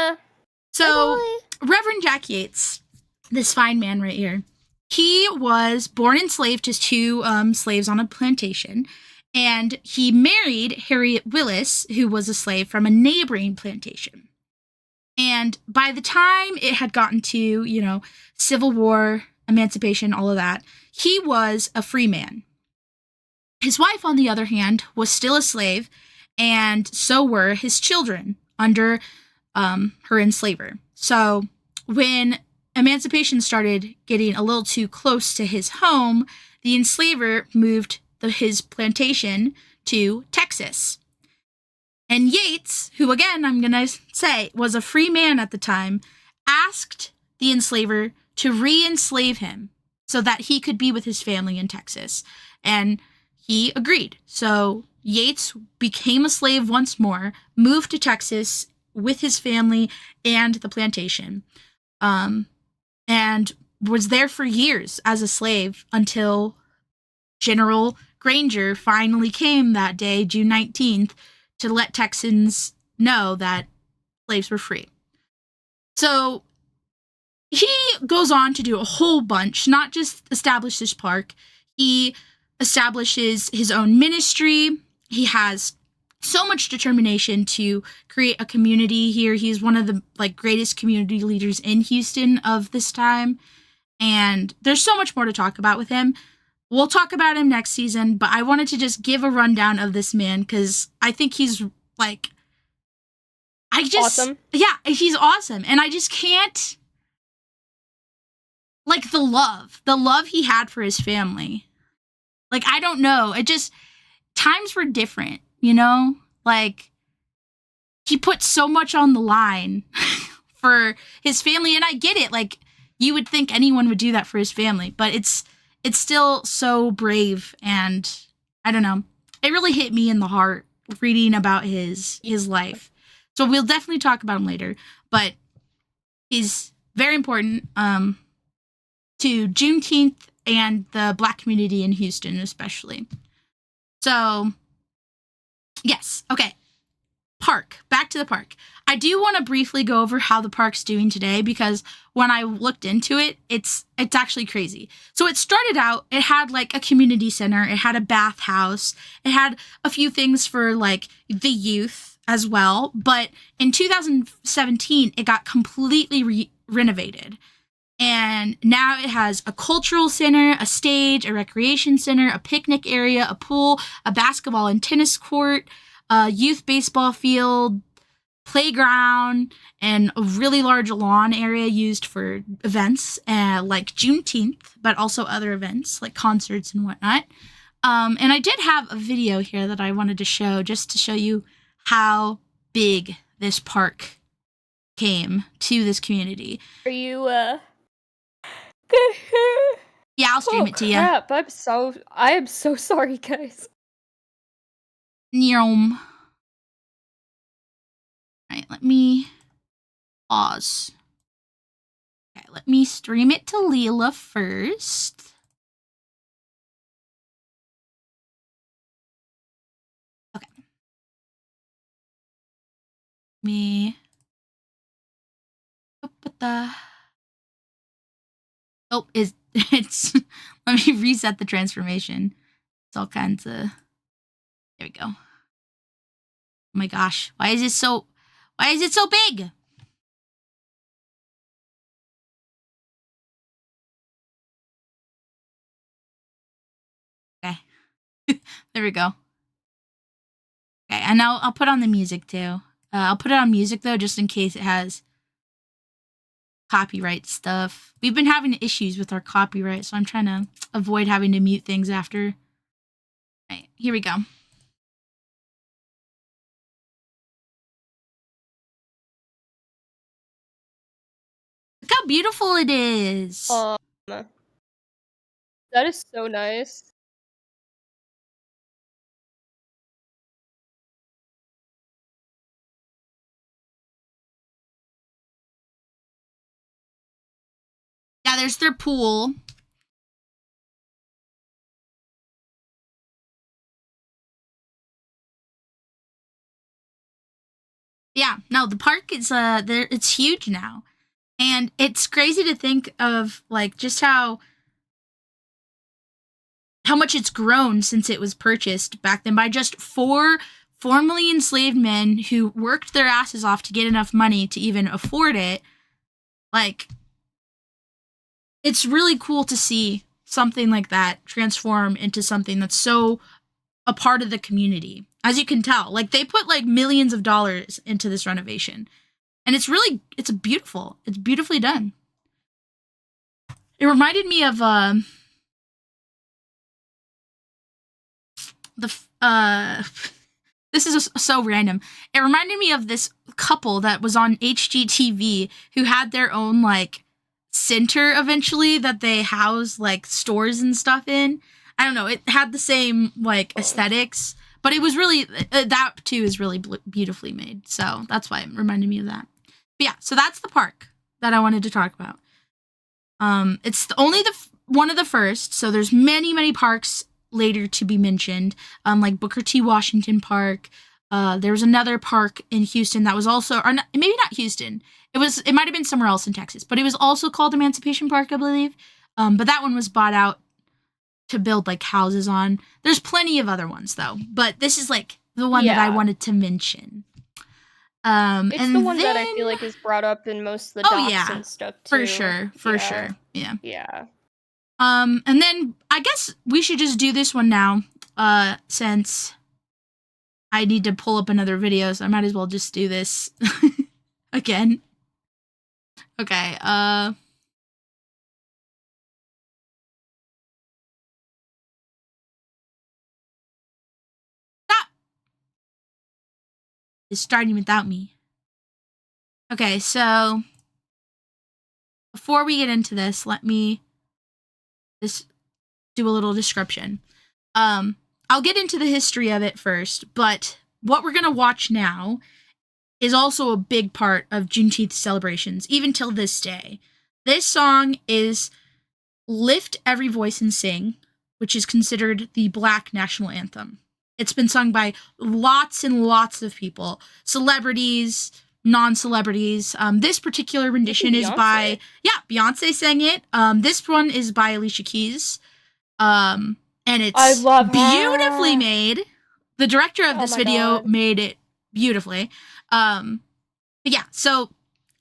So, Bye-bye. Reverend Jack Yates, this fine man right here, he was born enslaved to 2 slaves on a plantation, and he married Harriet Willis, who was a slave from a neighboring plantation. And by the time it had gotten to, Civil War, emancipation, all of that, he was a free man. His wife, on the other hand, was still a slave, and so were his children under her enslaver. So when emancipation started getting a little too close to his home, the enslaver moved his plantation to Texas. And Yates, who again I'm going to say was a free man at the time, asked the enslaver to re-enslave him so that he could be with his family in Texas. And he agreed. So Yates became a slave once more, moved to Texas with his family and the plantation, and was there for years as a slave until General Granger finally came that day, June 19th, to let Texans know that slaves were free. So he goes on to do a whole bunch, not just establish this park. He establishes his own ministry. He has so much determination to create a community here. He's one of the greatest community leaders in Houston of this time. And there's so much more to talk about with him. We'll talk about him next season, but I wanted to just give a rundown of this man because I think he's awesome. Yeah, he's awesome. And I just can't, the love he had for his family. I don't know. Times were different, he put so much on the line for his family. And I get it. You would think anyone would do that for his family, but it's still so brave and I don't know. It really hit me in the heart reading about his life. So we'll definitely talk about him later, but he's very important to Juneteenth and the Black community in Houston, especially. So, yes, okay. Park. Back to the park. I do want to briefly go over how the park's doing today because when I looked into it, it's actually crazy. So it started out, it had like a community center, it had a bathhouse, it had a few things for like the youth as well, but in 2017 it got completely renovated. And now it has a cultural center, a stage, a recreation center, a picnic area, a pool, a basketball and tennis court, a youth baseball field, playground, and a really large lawn area used for events like Juneteenth, but also other events like concerts and whatnot. And I did have a video here that I wanted to show just to show you how big this park came to this community. Are you Yeah, I'll stream it to you. Crap, I am so sorry, guys. Nyom. Alright, let me pause. Okay, let me stream it to Lila first. Okay. Me. Oh, it's let me reset the transformation. It's all kinds of. There we go. Oh my gosh, why is it so big? Okay. There we go. Okay, and now I'll put on the music too. I'll put it on music though, just in case it has copyright stuff. We've been having issues with our copyright, so I'm trying to avoid having to mute things after. All right, here we go. Look how beautiful it is. That is so nice. Yeah, there's their pool. Yeah, no, the park is there. It's huge now, and it's crazy to think of like just how much it's grown since it was purchased back then by just four formerly enslaved men who worked their asses off to get enough money to even afford it. Like, it's really cool to see something like that transform into something that's so a part of the community. As you can tell, like they put like millions of dollars into this renovation. And it's beautiful. It's beautifully done. It reminded me of this is so random. It reminded me of this couple that was on HGTV who had their own like center eventually that they house like stores and stuff in. I don't know. It had the same like aesthetics, but it was really that too is really beautifully made. So that's why it reminded me of that. But yeah, so that's the park that I wanted to talk about. It's only one of the first, so there's many parks later to be mentioned, like Booker T. Washington Park. There was another park in Houston that was also, or not, maybe not Houston. It might have been somewhere else in Texas, but it was also called Emancipation Park, I believe. But that one was bought out to build like houses on. There's plenty of other ones though, but this is like the one that I wanted to mention. It's and the one then, that I feel like is brought up in most of the docs and stuff too. For sure. Yeah. Yeah. And then I guess we should just do this one now, since I need to pull up another video, so I might as well just do this again. Okay, Stop. It's starting without me. Okay, so before we get into this, let me just do a little description. I'll get into the history of it first, but what we're going to watch now is also a big part of Juneteenth celebrations, even till this day. This song is Lift Every Voice and Sing, which is considered the Black national anthem. It's been sung by lots and lots of people, celebrities, non-celebrities. This particular rendition is by, Beyonce sang it. This one is by Alicia Keys. And it's beautifully made. The director of this video made it beautifully. But yeah, so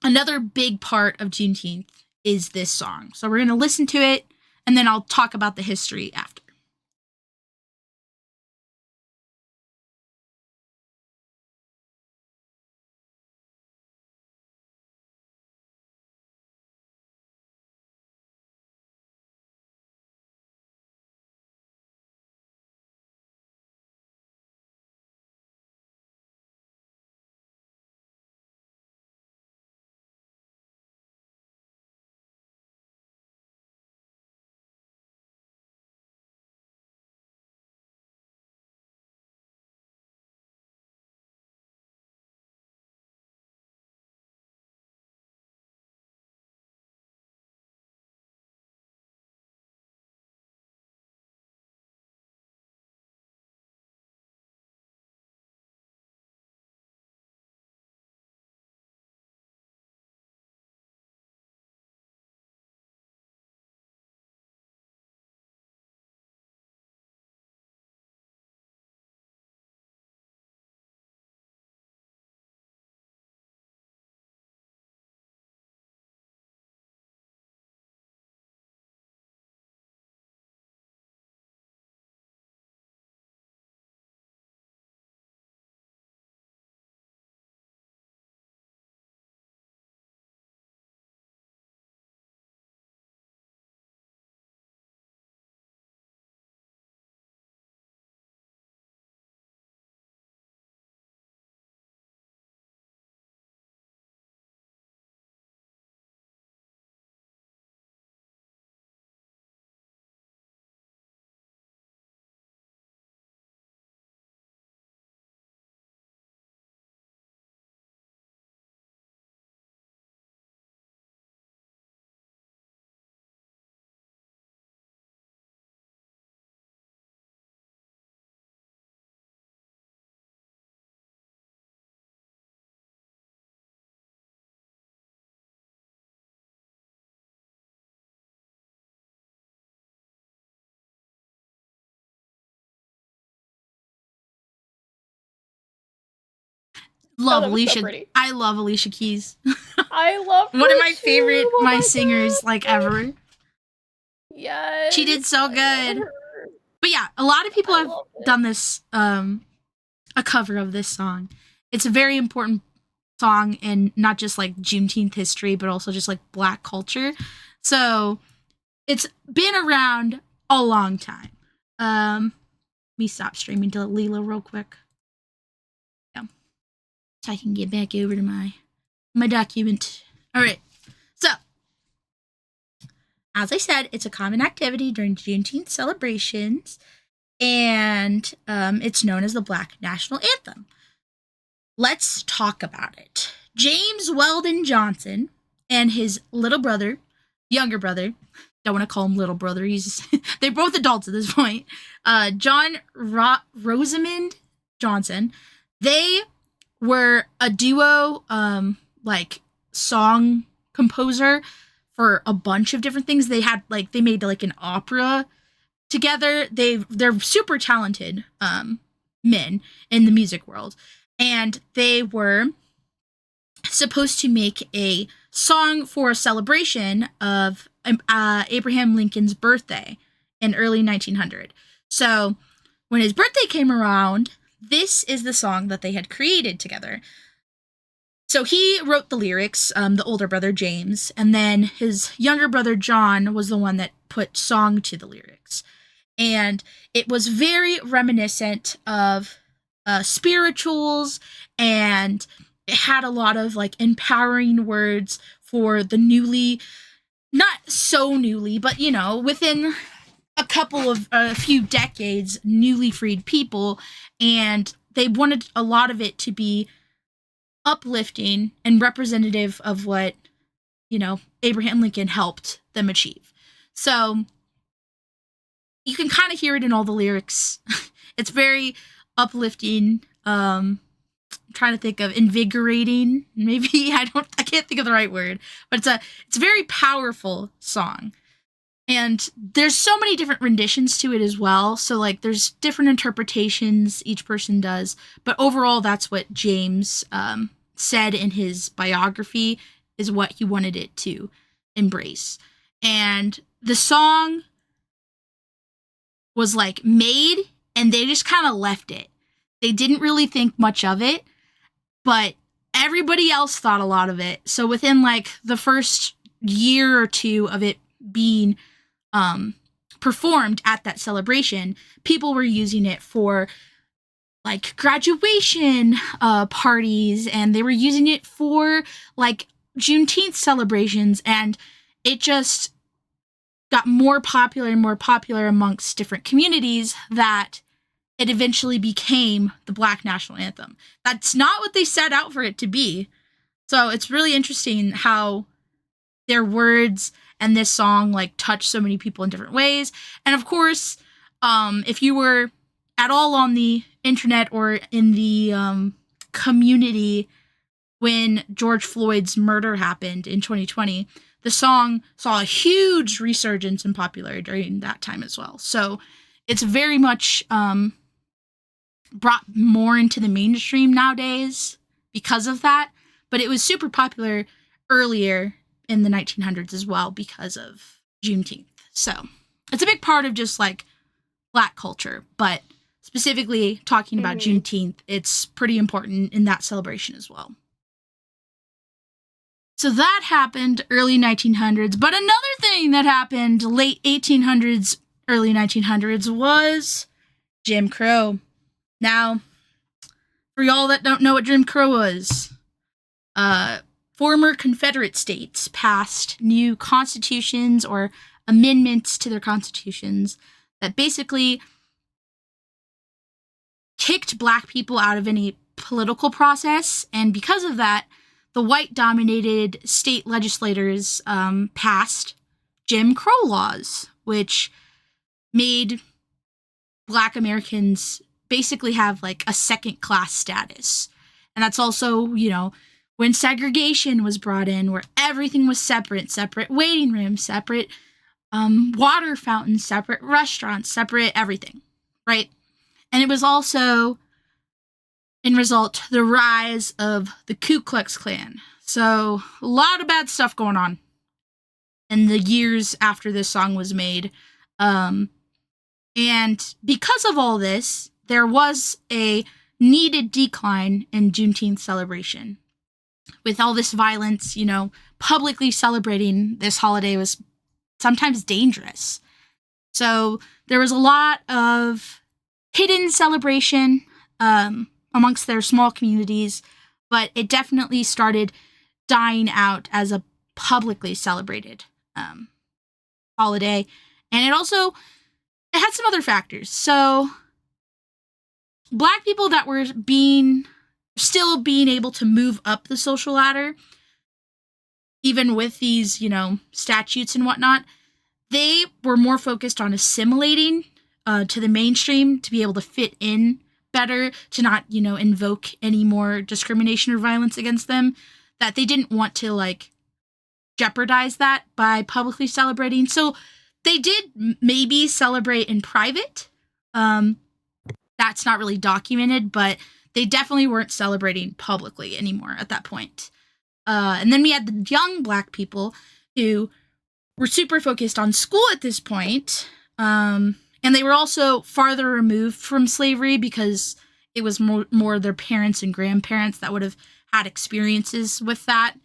another big part of Juneteenth is this song. So we're going to listen to it, and then I'll talk about the history after. Love Alicia. So I love Alicia Keys. I love her one of my favorite my singers God. ever. Yes. She did so good. But yeah, a lot of people have done this a cover of this song. It's a very important song in not just like Juneteenth history, but also just like Black culture. So it's been around a long time. Let me stop streaming to Lila real quick. So I can get back over to my document. All right. So, as I said, it's a common activity during Juneteenth celebrations, and it's known as the Black National Anthem. Let's talk about it. James Weldon Johnson and his younger brother, don't want to call him little brother, they're both adults at this point, John Rosamond Johnson, they were a duo, song composer for a bunch of different things. They made an opera together. They're super talented men in the music world, and they were supposed to make a song for a celebration of Abraham Lincoln's birthday in early 1900. So when his birthday came around, this is the song that they had created together. So he wrote the lyrics, the older brother James, and then his younger brother John was the one that put song to the lyrics. And it was very reminiscent of spirituals, and it had a lot of empowering words for the not so newly, but within a a few decades, newly freed people, and they wanted a lot of it to be uplifting and representative of what, Abraham Lincoln helped them achieve. So you can kind of hear it in all the lyrics. It's very uplifting. I'm trying to think of invigorating. Maybe I can't think of the right word, but it's a very powerful song. And there's so many different renditions to it as well. So like there's different interpretations each person does, but overall that's what James said in his biography is what he wanted it to embrace. And the song was like made and they just kind of left it. They didn't really think much of it, but everybody else thought a lot of it. So within like the first year or two of it being performed at that celebration, people were using it for like graduation parties, and they were using it for like Juneteenth celebrations, and it just got more popular and more popular amongst different communities that it eventually became the Black National Anthem. That's not what they set out for it to be. So it's really interesting how their words and this song like touch so many people in different ways. And of course, if you were at all on the internet or in the community when George Floyd's murder happened in 2020, the song saw a huge resurgence in popularity during that time as well. So it's very much brought more into the mainstream nowadays because of that. But it was super popular earlier in the 1900s as well because of Juneteenth. So it's a big part of just like Black culture, but specifically talking about Juneteenth, it's pretty important in that celebration as well. So that happened early 1900s, but another thing that happened late 1800s, early 1900s was Jim Crow. Now, for y'all that don't know what Jim Crow was, former Confederate states passed new constitutions or amendments to their constitutions that basically kicked Black people out of any political process, and because of that, the white-dominated state legislators passed Jim Crow laws, which made Black Americans basically have like a second-class status. And that's also, when segregation was brought in, where everything was separate waiting rooms, separate water fountains, separate restaurants, separate everything, right? And it was also, in result, the rise of the Ku Klux Klan. So a lot of bad stuff going on in the years after this song was made. And because of all this, there was a needed decline in Juneteenth celebration. With all this violence, publicly celebrating this holiday was sometimes dangerous. So there was a lot of hidden celebration amongst their small communities, but it definitely started dying out as a publicly celebrated holiday. And it had some other factors. So Black people that were still being able to move up the social ladder, even with these, statutes and whatnot, they were more focused on assimilating to the mainstream to be able to fit in better, to not, invoke any more discrimination or violence against them, that they didn't want to, jeopardize that by publicly celebrating. So they did maybe celebrate in private. That's not really documented, but they definitely weren't celebrating publicly anymore at that point. And then we had the young Black people who were super focused on school at this point. And they were also farther removed from slavery because it was more their parents and grandparents that would have had experiences with that.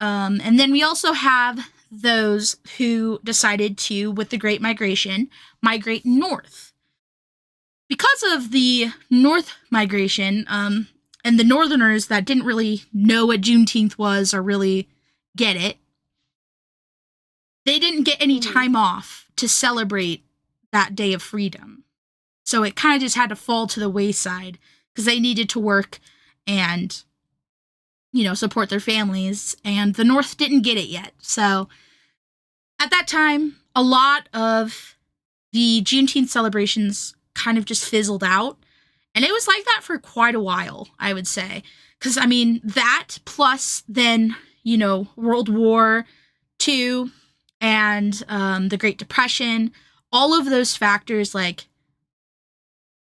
And then we also have those who decided to, with the Great Migration, migrate north. Because of the North Migration, and the Northerners that didn't really know what Juneteenth was or really get it, they didn't get any time off to celebrate that day of freedom. So it kind of just had to fall to the wayside because they needed to work and, support their families. And the North didn't get it yet. So at that time, a lot of the Juneteenth celebrations kind of just fizzled out. And it was like that for quite a while, I would say. Because, that plus then, World War II and the Great Depression, all of those factors,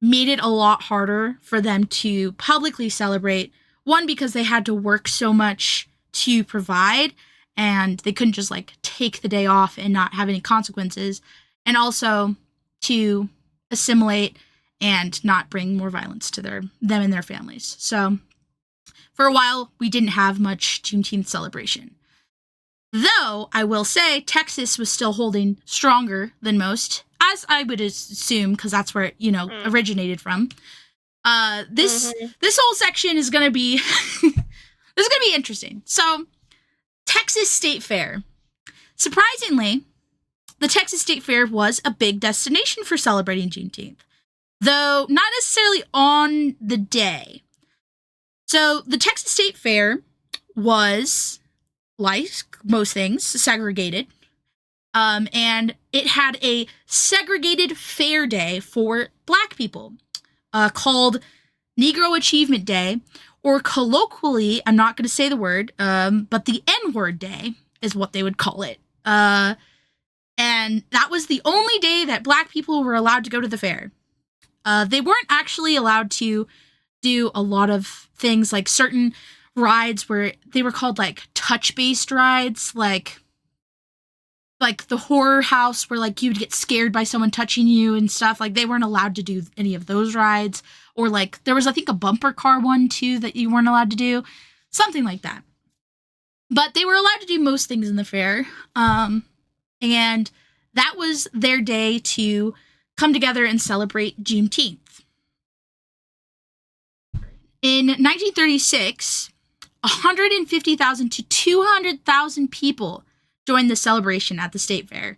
made it a lot harder for them to publicly celebrate. One, because they had to work so much to provide, and they couldn't just, take the day off and not have any consequences. And also to assimilate and not bring more violence to them and their families. So for a while, we didn't have much Juneteenth celebration. Though, I will say, Texas was still holding stronger than most, as I would assume, because that's where it, originated from. This whole section is going to be, this is going to be interesting. So, Texas State Fair. Surprisingly, the Texas State Fair was a big destination for celebrating Juneteenth, though not necessarily on the day. So the Texas State Fair was, like most things, segregated. And it had a segregated fair day for Black people called Negro Achievement Day, or colloquially, I'm not going to say the word, but the N-word day is what they would call it. And that was the only day that Black people were allowed to go to the fair. They weren't actually allowed to do a lot of things, like certain rides where they were called touch-based rides, like the horror house where you'd get scared by someone touching you and stuff. They weren't allowed to do any of those rides. Or there was, I think, a bumper car one too that you weren't allowed to do. Something like that. But they were allowed to do most things in the fair. And that was their day to come together and celebrate Juneteenth. In 1936, 150,000 to 200,000 people joined the celebration at the State Fair.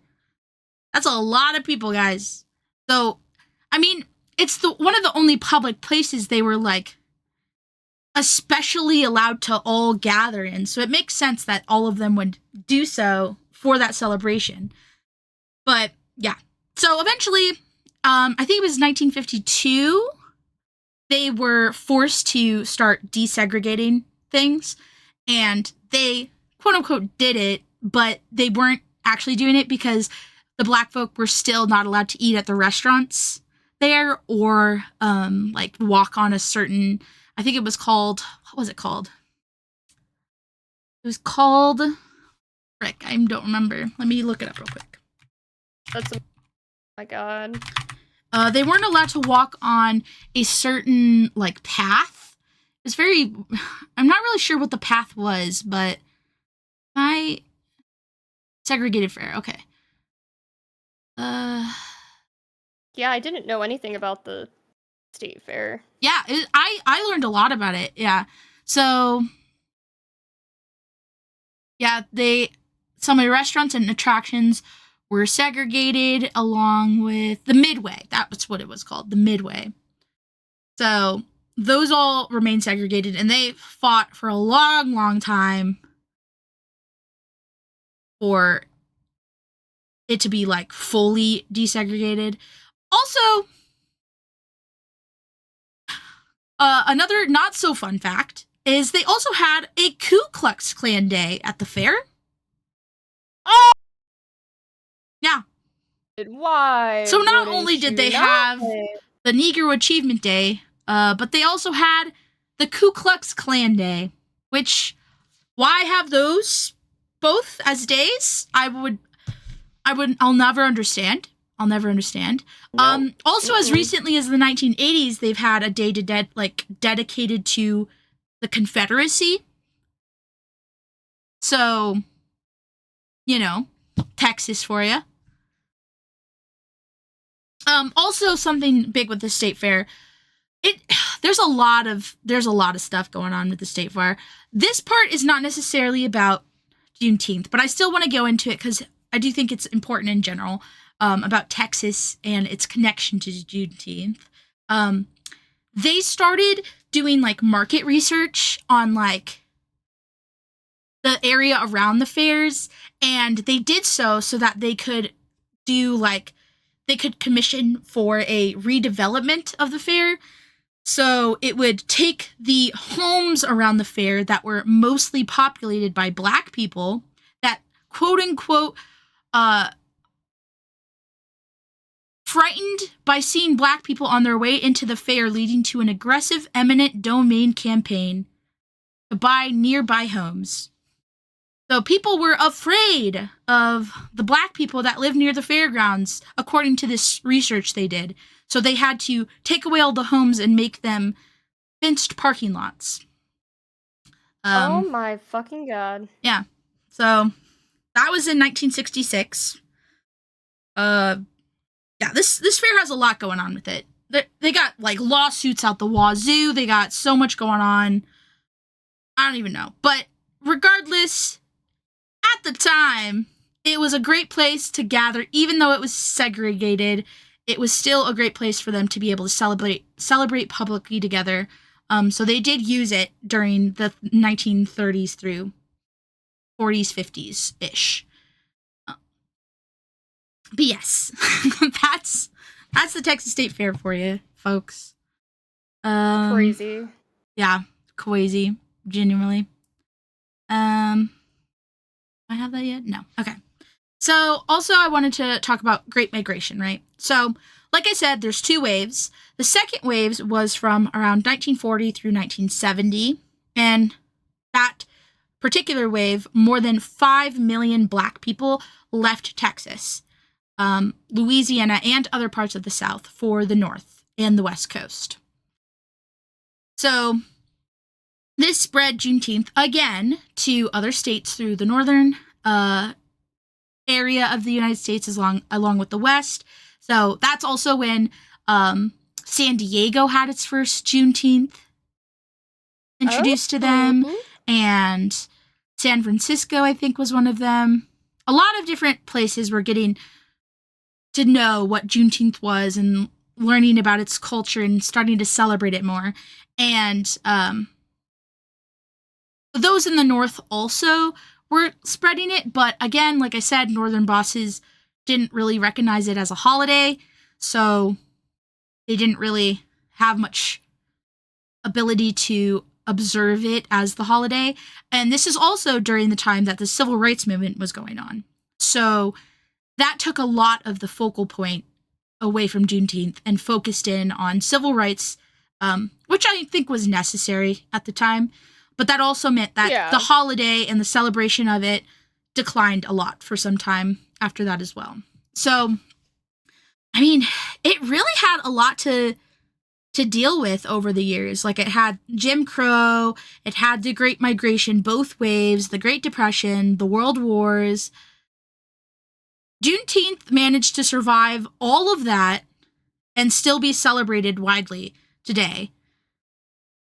That's a lot of people, guys. So, it's one of the only public places they were, especially allowed to all gather in. So it makes sense that all of them would do so for that celebration. But, yeah. So eventually, I think it was 1952, they were forced to start desegregating things. And they, quote-unquote, did it, but they weren't actually doing it because the Black folk were still not allowed to eat at the restaurants there or, walk on a certain, I think it was called, what was it called? It was called, frick, I don't remember. Let me look it up real quick. Oh my God. They weren't allowed to walk on a certain, path. It was I'm not really sure what the path was, but segregated fair, okay. Yeah, I didn't know anything about the State Fair. Yeah, I learned a lot about it, yeah. So, yeah, some of the restaurants and attractions were segregated along with the Midway. That's what it was called, the Midway. So, those all remained segregated, and they fought for a long, long time for it to be, fully desegregated. Also, another not-so-fun fact is they also had a Ku Klux Klan Day at the fair. Oh! Yeah. Why? So not only did they have the Negro Achievement Day, but they also had the Ku Klux Klan Day, which, why have those both as days? I'll never understand. I'll never understand. No. Also, as recently as the 1980s, they've had a day dedicated to the Confederacy. So, Texas for you. Also, something big with the State Fair. There's a lot of stuff going on with the State Fair. This part is not necessarily about Juneteenth, but I still want to go into it because I do think it's important in general. about Texas and its connection to Juneteenth. They started doing like market research on like the area around the fairs, and they did so that they could do like they could commission for a redevelopment of the fair. So it would take the homes around the fair that were mostly populated by Black people that quote unquote frightened by seeing Black people on their way into the fair, leading to an aggressive eminent domain campaign to buy nearby homes. So people were afraid of the Black people that lived near the fairgrounds, according to this research they did. So they had to take away all the homes and make them fenced parking lots. Oh my fucking god. Yeah. So that was in 1966. Yeah, this fair has a lot going on with it. They got like lawsuits out the wazoo. They got so much going on. I don't even know. But regardless, at the time, it was a great place to gather. Even though it was segregated, it was still a great place for them to be able to celebrate publicly together. So they did use it during the 1930s through 40s, 50s-ish. But yes, that's the Texas State Fair for you, folks. Crazy. Yeah, crazy, genuinely. I have that yet? No. Okay. So also I wanted to talk about Great Migration, right? So like I said, there's two waves. The second wave was from around 1940 through 1970. And that particular wave, more than 5 million Black people left Texas, Louisiana, and other parts of the South for the North and the West Coast. So this spread Juneteenth again to other states through the northern area of the United States along with the West. So that's also when San Diego had its first Juneteenth introduced to them, and San Francisco, I think, was one of them. A lot of different places were getting to know what Juneteenth was and learning about its culture and starting to celebrate it more. And those in the North also were spreading it, but again, like I said, Northern bosses didn't really recognize it as a holiday, so they didn't really have much ability to observe it as the holiday. And this is also during the time that the Civil Rights Movement was going on. So that took a lot of the focal point away from Juneteenth and focused in on civil rights, which I think was necessary at the time. But that also meant that the holiday and the celebration of it declined a lot for some time after that as well. So, I mean, it really had a lot to deal with over the years. Like, it had Jim Crow, it had the Great Migration, both waves, the Great Depression, the World Wars. Juneteenth managed to survive all of that and still be celebrated widely today.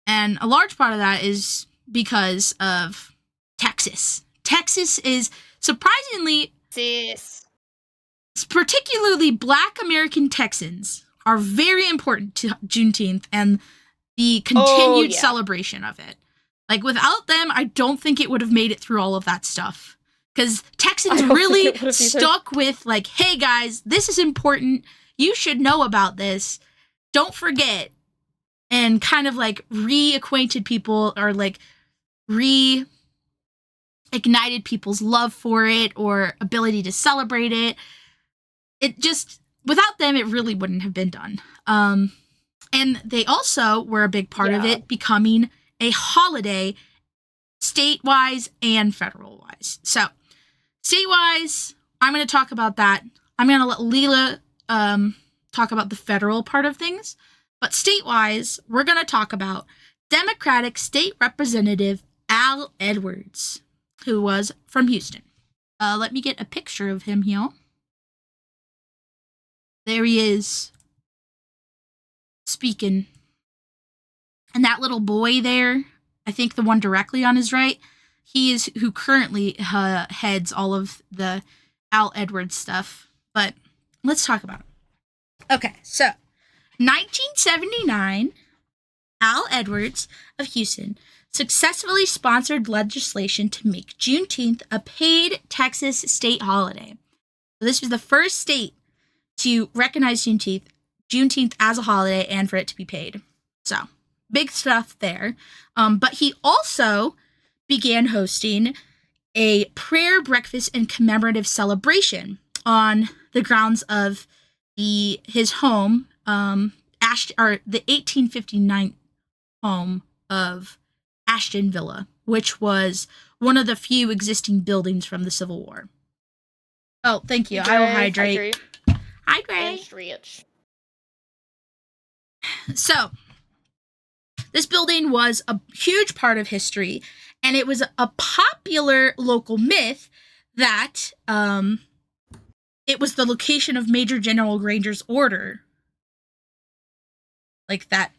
And a large part of that is because of Texas. Texas is surprisingly, particularly Black American Texans are very important to Juneteenth and the continued celebration of it. Like, without them, I don't think it would have made it through all of that stuff. Because Texans really stuck with, like, hey guys, this is important. You should know about this. Don't forget. And kind of like reacquainted people, or like reignited people's love for it or ability to celebrate it. It just, without them, it really wouldn't have been done. And they also were a big part of it becoming a holiday state-wise and federal-wise. So, state-wise, I'm going to talk about that. I'm going to let Lila talk about the federal part of things. But state-wise, we're going to talk about Democratic State Representative Al Edwards, who was from Houston. Let me get a picture of him here. There he is, speaking. And that little boy there, I think the one directly on his right, he is who currently heads all of the Al Edwards stuff. But let's talk about it. Okay, so 1979, Al Edwards of Houston successfully sponsored legislation to make Juneteenth a paid Texas state holiday. So this was the first state to recognize Juneteenth as a holiday and for it to be paid. So, big stuff there. But he also began hosting a prayer breakfast and commemorative celebration on the grounds of his home, the 1859 home of Ashton Villa, which was one of the few existing buildings from the Civil War. Oh, thank you. I will hydrate. Hydrate. So, this building was a huge part of history, and it was a popular local myth that it was the location of Major General Granger's order, like that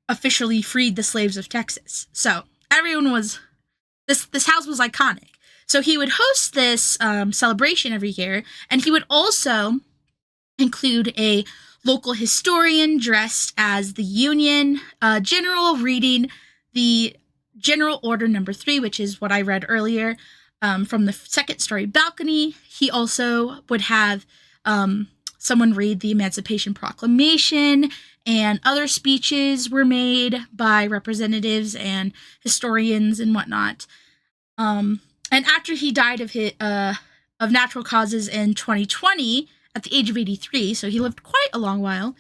officially freed the slaves of Texas. So everyone was, this house was iconic. So he would host this celebration every year, and he would also include a local historian dressed as the Union general reading the General Order Number 3, which is what I read earlier, from the second-story balcony. He also would have someone read the Emancipation Proclamation, and other speeches were made by representatives and historians and whatnot. And after he died of natural causes in 2020, at the age of 83, so he lived quite a long while,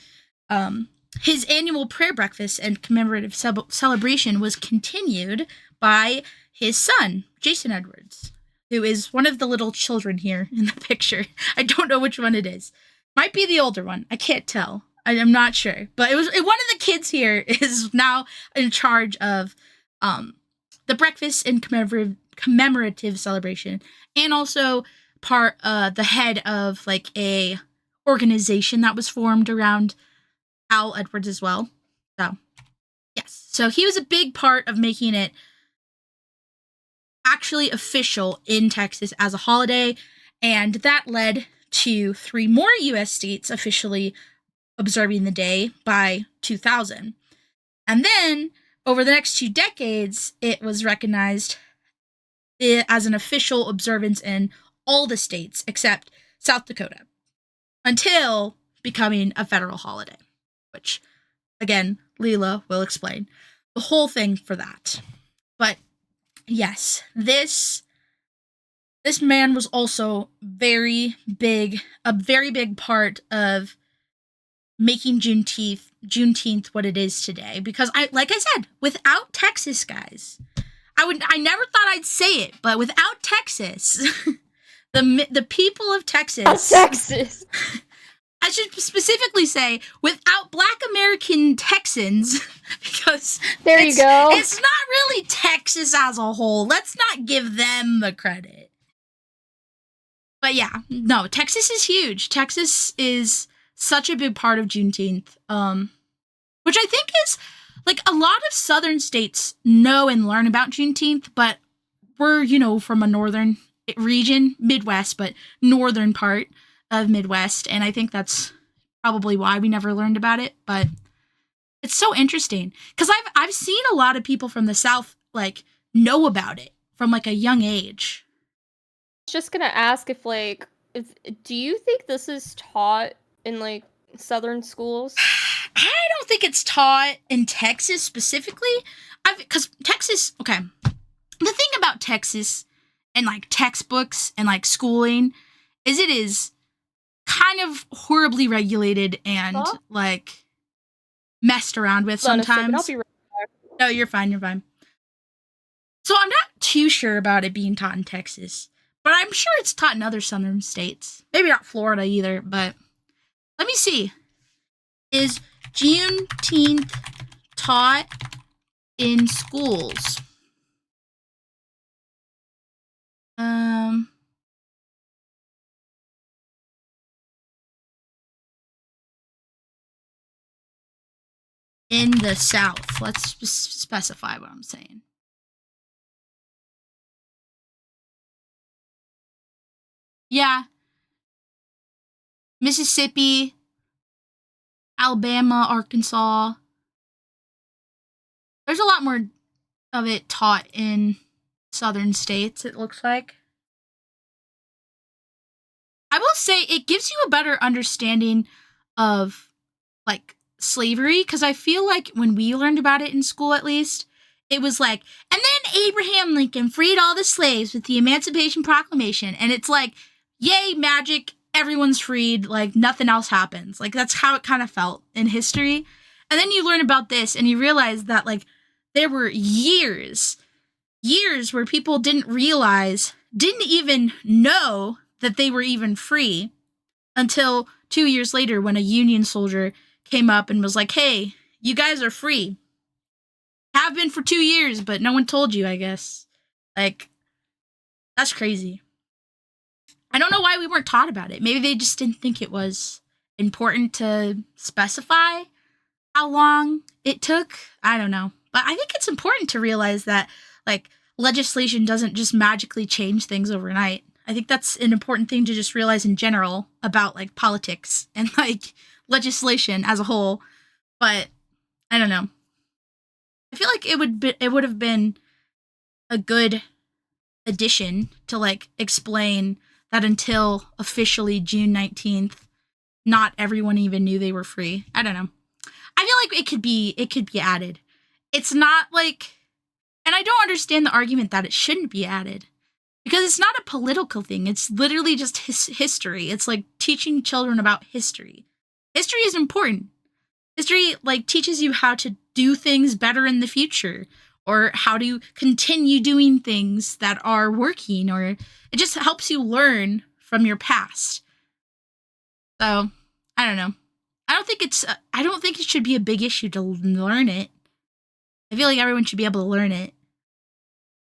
his annual prayer breakfast and commemorative celebration was continued by his son, Jason Edwards, who is one of the little children here in the picture. I don't know which one it is. Might be the older one. I can't tell. I'm not sure. But one of the kids here is now in charge of the breakfast and commemorative celebration, and also the head of like a organization that was formed around Al Edwards as well. So yes, so he was a big part of making it actually official in Texas as a holiday, and that led to 3 more U.S. states officially observing the day by 2000. And then over the next 2 decades, it was recognized as an official observance in all the states except South Dakota, until becoming a federal holiday, which, again, Lila will explain the whole thing for that. But yes, this man was also a very big part of making Juneteenth what it is today. Because like I said, without Texas, guys, I never thought I'd say it, but without Texas, the people of Texas, I should specifically say without Black American Texans, because you go. It's not really Texas as a whole. Let's not give them the credit. But yeah, no, Texas is huge. Texas is such a big part of Juneteenth, which I think is, like, a lot of southern states know and learn about Juneteenth, but we're, from a northern region, Midwest, but northern part of Midwest, and I think that's probably why we never learned about it. But it's so interesting because I've seen a lot of people from the South like know about it from like a young age. Just gonna ask if do you think this is taught in like southern schools? I don't think it's taught in Texas specifically. Because Texas, okay. The thing about Texas and like textbooks and like schooling is it is kind of horribly regulated and like messed around with sometimes. I'll be right back. No, you're fine. So I'm not too sure about it being taught in Texas, but I'm sure it's taught in other southern states. Maybe not Florida either, but let me see. Is Juneteenth taught in schools? In the South. Let's specify what I'm saying. Yeah. Mississippi, Alabama, Arkansas. There's a lot more of it taught in southern states, it looks like. I will say it gives you a better understanding of like slavery, because I feel like when we learned about it in school, at least, it was like, and then Abraham Lincoln freed all the slaves with the Emancipation Proclamation, and it's like, yay, magic, everyone's freed, like nothing else happens. Like that's how it kind of felt in history. And then you learn about this and you realize that like there were years where people didn't even know that they were even free until 2 years later when a Union soldier came up and was like, hey, you guys are free. Have been for 2 years, but no one told you, I guess. Like, that's crazy. I don't know why we weren't taught about it. Maybe they just didn't think it was important to specify how long it took. I don't know. But I think it's important to realize that, like, legislation doesn't just magically change things overnight. I think that's an important thing to just realize in general about, like, politics and, like, legislation as a whole. But I don't know. I feel like it would have been a good addition to, like, explain that until officially June 19th, not everyone even knew they were free. I don't know. I feel like it could be added. It's not like, and I don't understand the argument that it shouldn't be added, because it's not a political thing. It's literally just history. It's like teaching children about history. History is important. History like teaches you how to do things better in the future, or how to continue doing things that are working, or it just helps you learn from your past. So, I don't know. I don't think it should be a big issue to learn it. I feel like everyone should be able to learn it.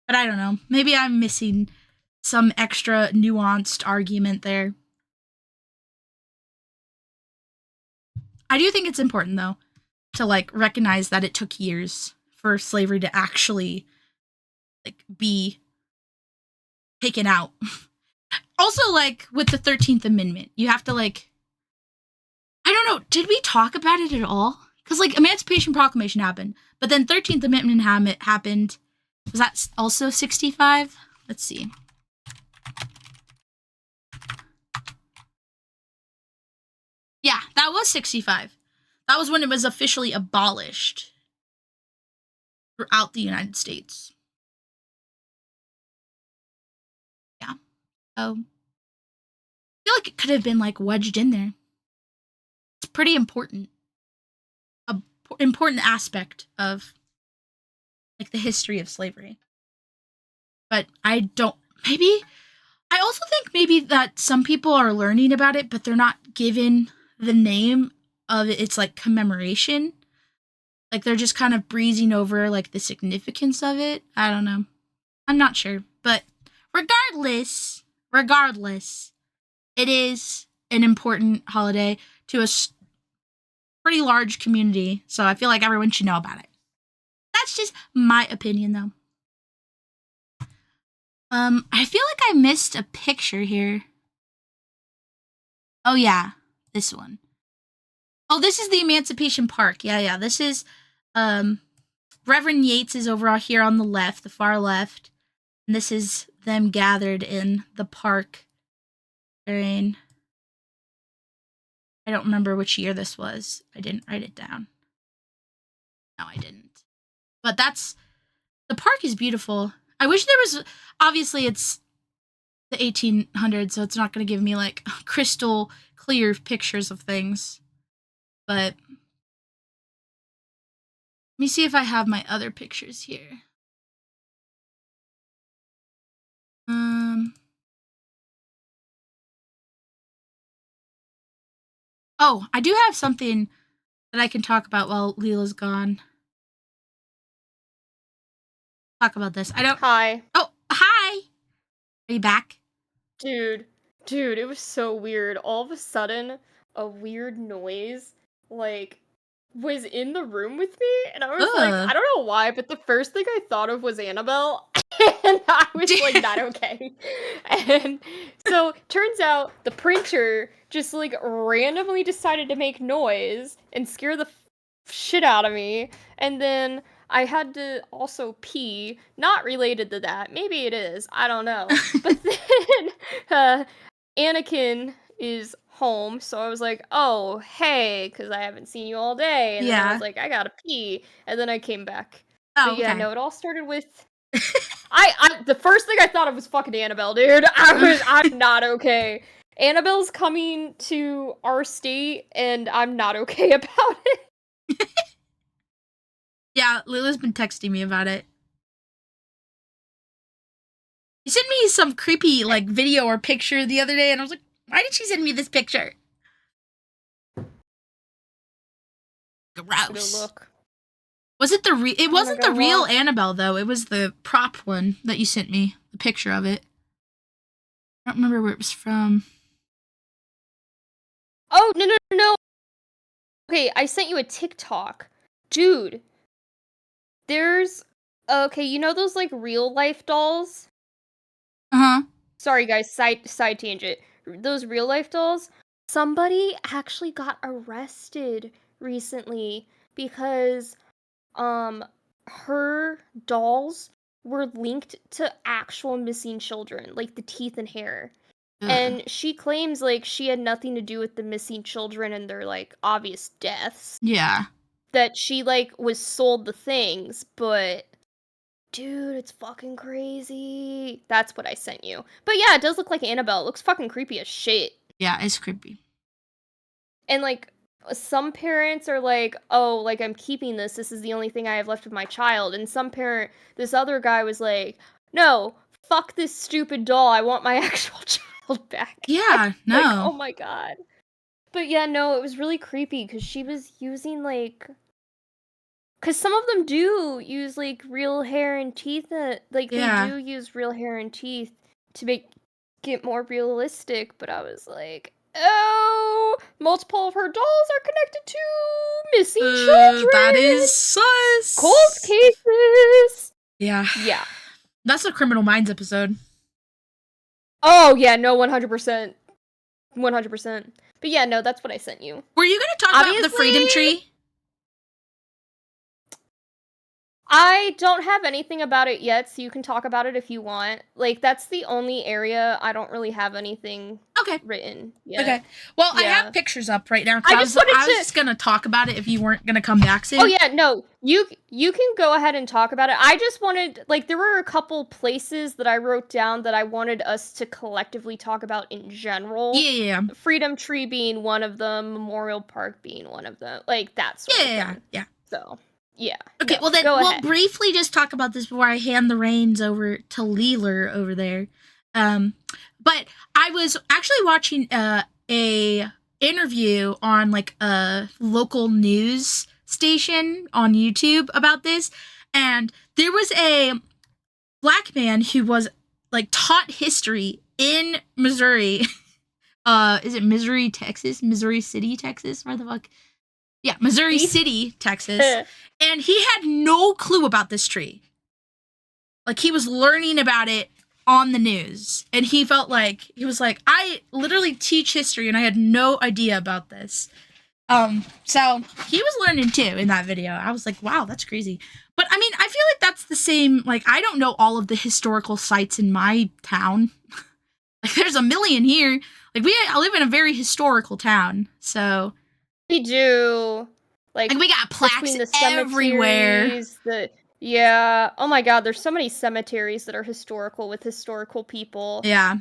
But I don't know. Maybe I'm missing some extra nuanced argument there. I do think it's important, though, to, like, recognize that it took years for slavery to actually, like, be taken out. Also, like, with the 13th Amendment, you have to, like, I don't know, did we talk about it at all? Because, like, Emancipation Proclamation happened, but then 13th Amendment happened. Was that also 65? Let's see. Yeah, that was 65. That was when it was officially abolished throughout the United States. Yeah. So, I feel like it could have been, like, wedged in there. It's pretty important. An important aspect of, like, the history of slavery. But I also think maybe that some people are learning about it, but they're not given the name of its, like, commemoration. Like, they're just kind of breezing over, like, the significance of it. I don't know. I'm not sure. But regardless, it is an important holiday to a pretty large community, so I feel like everyone should know about it. That's just my opinion, though. I feel like I missed a picture here. Oh, yeah, this one. Oh, this is the Emancipation Park. Yeah, this is, Reverend Yates is over here on the left, the far left. And this is them gathered in the park during, I don't remember which year this was. I didn't write it down. No, I didn't. But the park is beautiful. I wish there was, obviously it's the 1800s, so it's not going to give me, like, crystal clear pictures of things. But let me see if I have my other pictures here. Oh, I do have something that I can talk about while Lila's gone. Talk about this. Hi. Oh, hi! Are you back? Dude, it was so weird. All of a sudden, a weird noise, like, was in the room with me, and I was like, Ugh. I don't know why, but the first thing I thought of was Annabelle. And I was like, not okay. And so turns out the printer just like randomly decided to make noise and scare the shit out of me. And then I had to also pee, not related to that. Maybe it is. I don't know. But then Anakin is home, so I was like, "Oh, hey," because I haven't seen you all day. And then I Yeah. was like, "I gotta pee," and then I came back. Oh, But yeah, okay. no, it all started with I the first thing I thought of was fucking Annabelle, dude. I'm not okay. Annabelle's coming to our state, and I'm not okay about it. Yeah, Lila's been texting me about it. She sent me some creepy like video or picture the other day, and I was like, "Why did she send me this picture?" Gross. Go look. Was it the it wasn't the go real look. Annabelle though. It was the prop one that you sent me. The picture of it. I don't remember where it was from. Oh, no. Okay, I sent you a TikTok. Dude, there's okay, you know those like real life dolls? Uh-huh. Sorry guys, side tangent. Those real life dolls, somebody actually got arrested recently because her dolls were linked to actual missing children, like the teeth and hair. Ugh. And she claims like she had nothing to do with the missing children and their like obvious deaths. Yeah. That she like was sold the things, but dude, it's fucking crazy. That's what I sent you. But yeah, it does look like Annabelle. It looks fucking creepy as shit. Yeah, it's creepy. And like some parents are like, "Oh, like I'm keeping this. This is the only thing I have left of my child." And this other guy was like, "No, fuck this stupid doll. I want my actual child back." Yeah, no. Like, oh my god. But yeah, no, it was really creepy because she was using like, because some of them do use like real hair and teeth. Like Yeah. they do use real hair and teeth to make it more realistic. But I was like, oh, multiple of her dolls are connected to missing children. That is sus. Cold cases. Yeah. Yeah. That's a Criminal Minds episode. Oh yeah, no, 100%. 100%. But yeah, no, that's what I sent you. Were you gonna talk about the Freedom Tree? I don't have anything about it yet, so you can talk about it if you want. Like, that's the only area I don't really have anything written yet. Okay. Well, I have pictures up right now. I was just gonna talk about it if you weren't gonna come back soon. Oh yeah, no. You can go ahead and talk about it. I just wanted, like, there were a couple places that I wrote down that I wanted us to collectively talk about in general. Yeah. Freedom Tree being one of them, Memorial Park being one of them. Like, that sort of thing. Yeah. So, yeah. Okay, well then we'll briefly just talk about this before I hand the reins over to Lila over there. But I was actually watching a interview on like a local news station on YouTube about this, and there was a black man who was like taught history in Missouri. Is it Missouri, Texas? Missouri City, Texas? Where the fuck? Yeah, Missouri City, Texas. And he had no clue about this tree. Like, he was learning about it on the news. And he felt like, he was like, I literally teach history and I had no idea about this. So he was learning too in that video. I was like, wow, that's crazy. But I mean, I feel like that's the same, like, I don't know all of the historical sites in my town. Like, there's a million here. Like, I live in a very historical town, so... We do. Like we got plaques everywhere. Yeah. Oh my god, there's so many cemeteries that are historical with historical people. Yeah.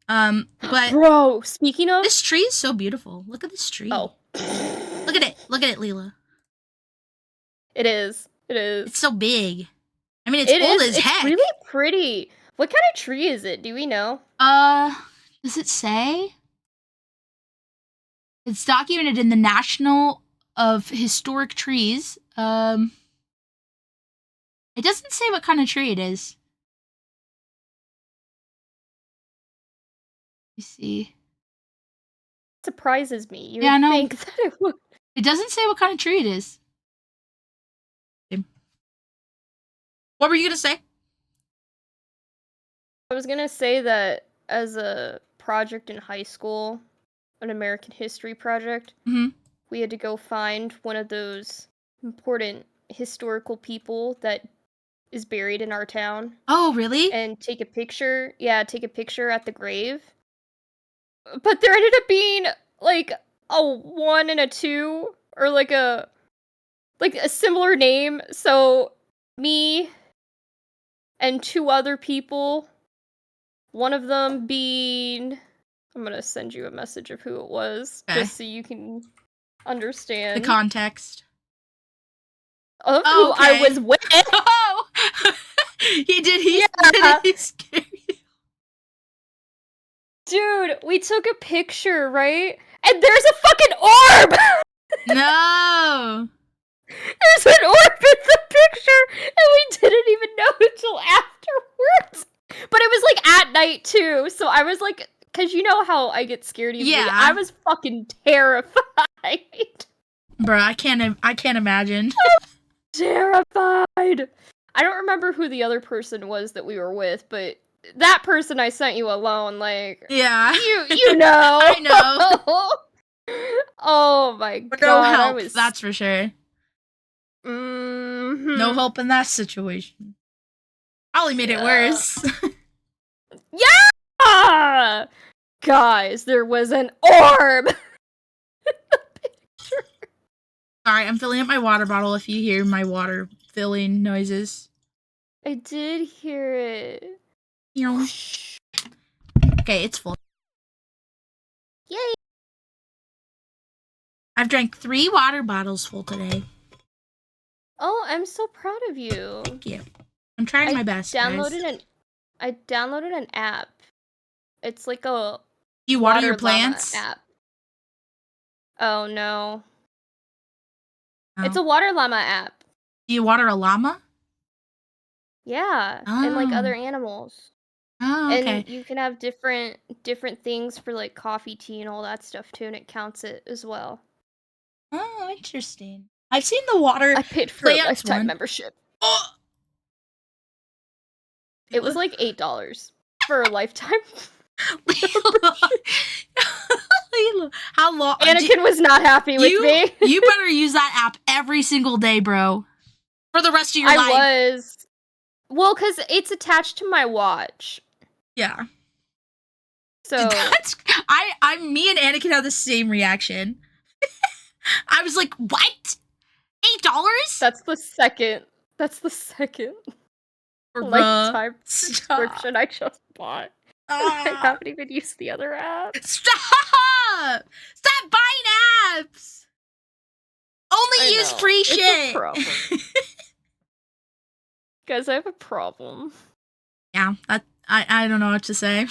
But bro, speaking of, this tree is so beautiful. Look at this tree. Oh. Look at it. Look at it, Lila. It is. It's so big. I mean, it's old as heck. It's really pretty. What kind of tree is it? Do we know? Does it say? It's documented in the National of Historic Trees. It doesn't say what kind of tree it is. You see. It surprises me. You would think that it would. It doesn't say what kind of tree it is. What were you gonna say? I was gonna say that as a project in high school, an American history project, Mhm. we had to go find one of those important historical people that is buried in our town Oh, really? and take a picture. Yeah, take a picture at the grave. But there ended up being like a 1 and a 2 or like a similar name. So me and 2 other people, one of them being, I'm going to send you a message of who it was Okay. just so you can The understand context. of Oh, who okay. I was with. Oh! Did Yeah. he scare you? Dude, we took a picture, right? And there's a fucking orb! No. There's an orb in the picture, and we didn't even know until afterwards. But it was like at night too, so I was like, cause you know how I get scared easily. Yeah. I was fucking terrified. Bro, I can't imagine. Terrified. I don't remember who the other person was that we were with, but that person I sent you alone, like, Yeah. you know. I know. Oh my god. No help, I was... that's for sure. Mm-hmm. No help in that situation. Probably made it worse. Yeah! Guys, there was an orb! Sorry, I'm filling up my water bottle if you hear my water filling noises. I did hear it. You know. Okay, it's full. Yay! I've drank 3 water bottles full today. Oh, I'm so proud of you. Thank you. I'm trying my best, I guys. downloaded an app. It's like a You water your water llama plants? app. Oh no. Oh. It's a water llama app. Do you water a llama? Yeah, and like Oh. other animals. Oh, okay. And you can have different things for like coffee, tea, and all that stuff too, and it counts it as well. Oh, interesting. I've seen the water I paid for a plants lifetime one. membership. Oh! It was like $8 for a lifetime. Lila, how long? Anakin was not happy with me. You better use that app every single day, bro. For the rest of your life. I was. Well, because it's attached to my watch. Yeah. So me and Anakin had the same reaction. I was like, what? $8? That's the second lifetime subscription I just bought. I haven't even used the other app. Stop! Stop buying apps! Only use free shit! It's a problem. Guys, I have a problem. Yeah, I don't know what to say.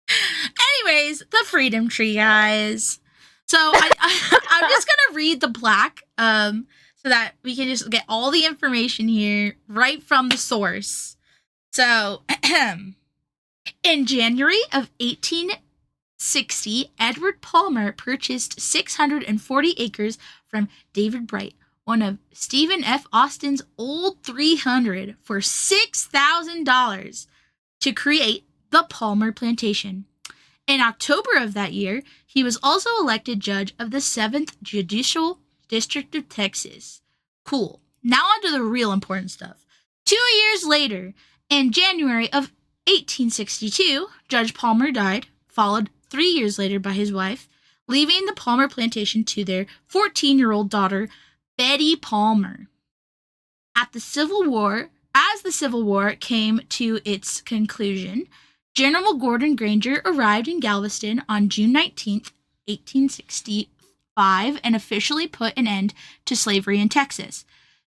Anyways, the Freedom Tree, guys. So I'm just gonna read the plaque, so that we can just get all the information here right from the source. So, in January of 1860, Edward Palmer purchased 640 acres from David Bright, one of Stephen F. Austin's old 300, for $6,000 to create the Palmer Plantation. In October of that year, he was also elected judge of the 7th Judicial District of Texas. Cool. Now on to the real important stuff. 2 years later, in January of 1862, Judge Palmer died, followed 3 years later by his wife, leaving the Palmer Plantation to their 14-year-old daughter, Betty Palmer. As the Civil War came to its conclusion, General Gordon Granger arrived in Galveston on June 19th, 1865, and officially put an end to slavery in Texas.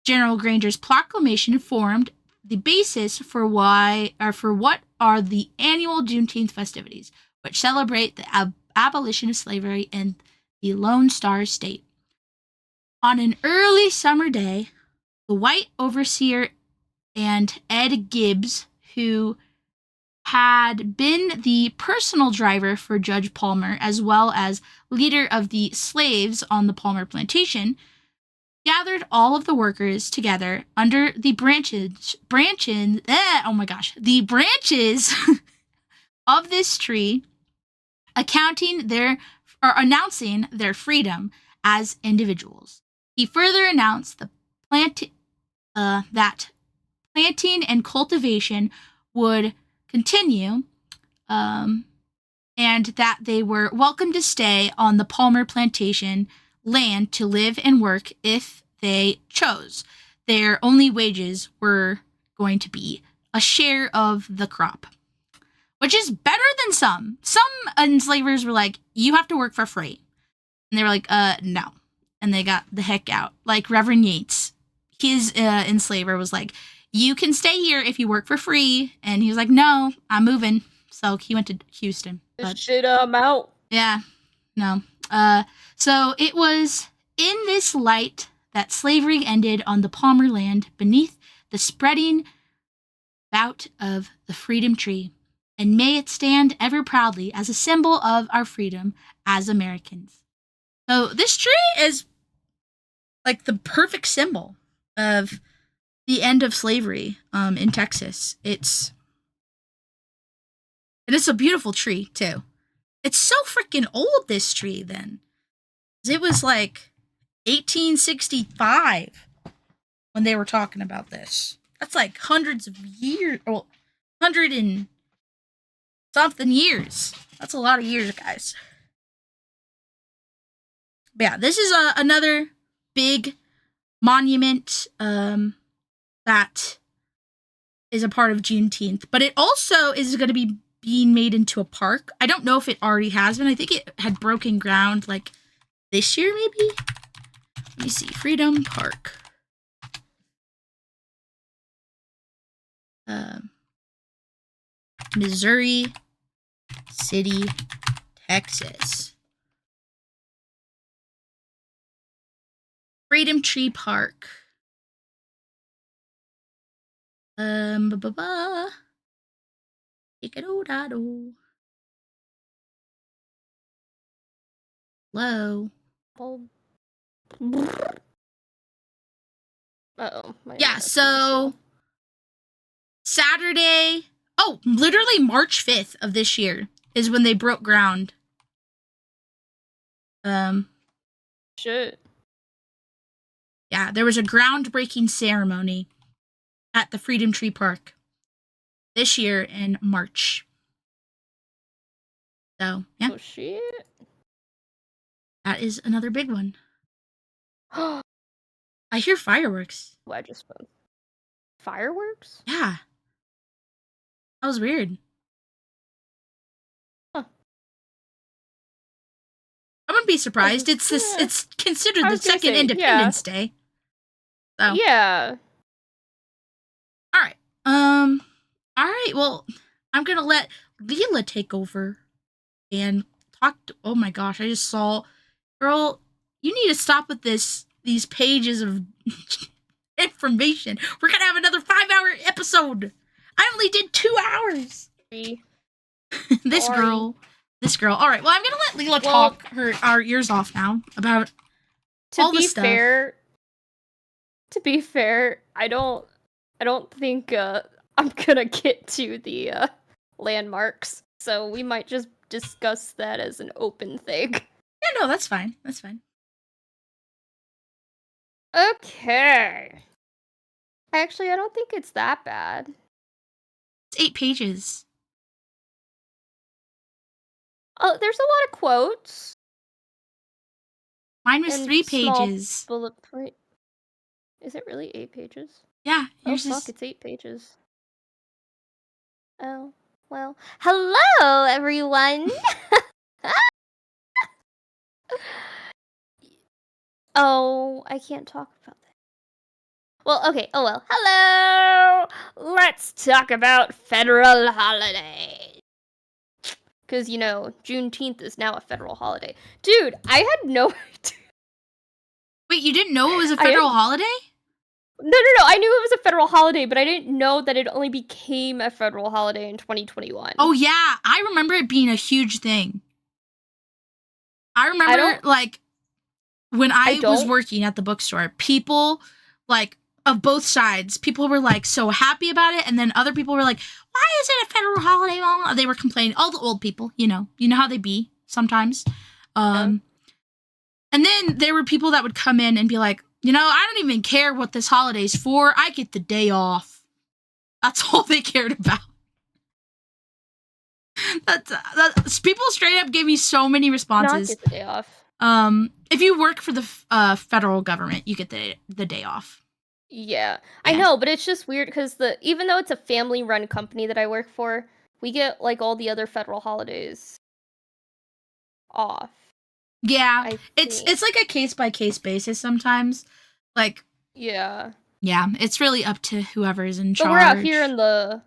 General Granger's proclamation formed the basis for what are the annual Juneteenth festivities, which celebrate the abolition of slavery in the Lone Star State. On an early summer day, the white overseer and Ed Gibbs, who had been the personal driver for Judge Palmer as well as leader of the slaves on the Palmer Plantation, gathered all of the workers together under the the branches of this tree, announcing their freedom as individuals. He further announced that planting and cultivation would continue, and that they were welcome to stay on the Palmer plantation land to live and work if they chose. Their only wages were going to be a share of the crop, which is better than some. Some enslavers were like, you have to work for free. And they were like, no. And they got the heck out. Like Reverend Yates, his enslaver was like, you can stay here if you work for free. And he was like, no, I'm moving. So he went to Houston. But, shit, I'm out. Yeah, no. So it was in this light that slavery ended on the Palmer land beneath the spreading bout of the freedom tree. And may it stand ever proudly as a symbol of our freedom as Americans. So this tree is like the perfect symbol of the end of slavery in Texas. It's a beautiful tree too. It's so freaking old, this tree then. It was like 1865 when they were talking about this. That's like hundreds of years, well, 100 and something years. That's a lot of years, guys. But yeah, this is another big monument that is a part of Juneteenth. But it also is going to be being made into a park. I don't know if it already has been. I think it had broken ground like this year, maybe. Let me see. Freedom Park. Missouri City, Texas. Freedom Tree Park. Hello. Uh-oh. Yeah, so Saturday, literally March 5th of this year is when they broke ground. Shit. Yeah, there was a groundbreaking ceremony at the Freedom Tree Park this year in March. So, yeah. Oh, shit. That is another big one. I hear fireworks. I just found fireworks? Yeah. That was weird. Huh. I wouldn't be surprised. It's considered the second Independence Day. So. Yeah. All right. Well, I'm gonna let Lila take over and talk. Oh my gosh! I just saw, girl. You need to stop with these pages of information. We're gonna have another 5-hour episode. I only did 2 hours. This girl. All right. Well, I'm gonna let Lila talk our ears off now about all the stuff. To be fair, I don't think I'm gonna get to the landmarks, so we might just discuss that as an open thing. Yeah, no, that's fine. That's fine. Okay. Actually, I don't think it's that bad. It's 8 pages. Oh, there's a lot of quotes. Mine was 3 pages. Bullet point. Is it really 8 pages? Yeah. Oh, fuck, it's 8 pages. Oh, well. Hello, everyone! Oh, I can't talk about that. Well, okay. Oh, well. Hello! Let's talk about federal holidays. Because, Juneteenth is now a federal holiday. Dude, I had no idea. Wait, you didn't know it was a federal holiday? No. I knew it was a federal holiday, but I didn't know that it only became a federal holiday in 2021. Oh, yeah. I remember it being a huge thing. I remember, when I was don't. working at the bookstore, people like of both sides, people were like so happy about it, and then other people were like, "Why is it a federal holiday, Mama?" They were complaining. All the old people, you know how they be sometimes. Yeah. And then there were people that would come in and be like, I don't even care what this holiday's for. I get the day off. That's all they cared about. That's people straight up gave me so many responses. Not get the day off. If you work for the federal government, you get the day off. Yeah, I know, but it's just weird because even though it's a family-run company that I work for, we get like all the other federal holidays off. Yeah, it's like a case by case basis sometimes. Like, yeah, it's really up to whoever's in charge. But we're out here in the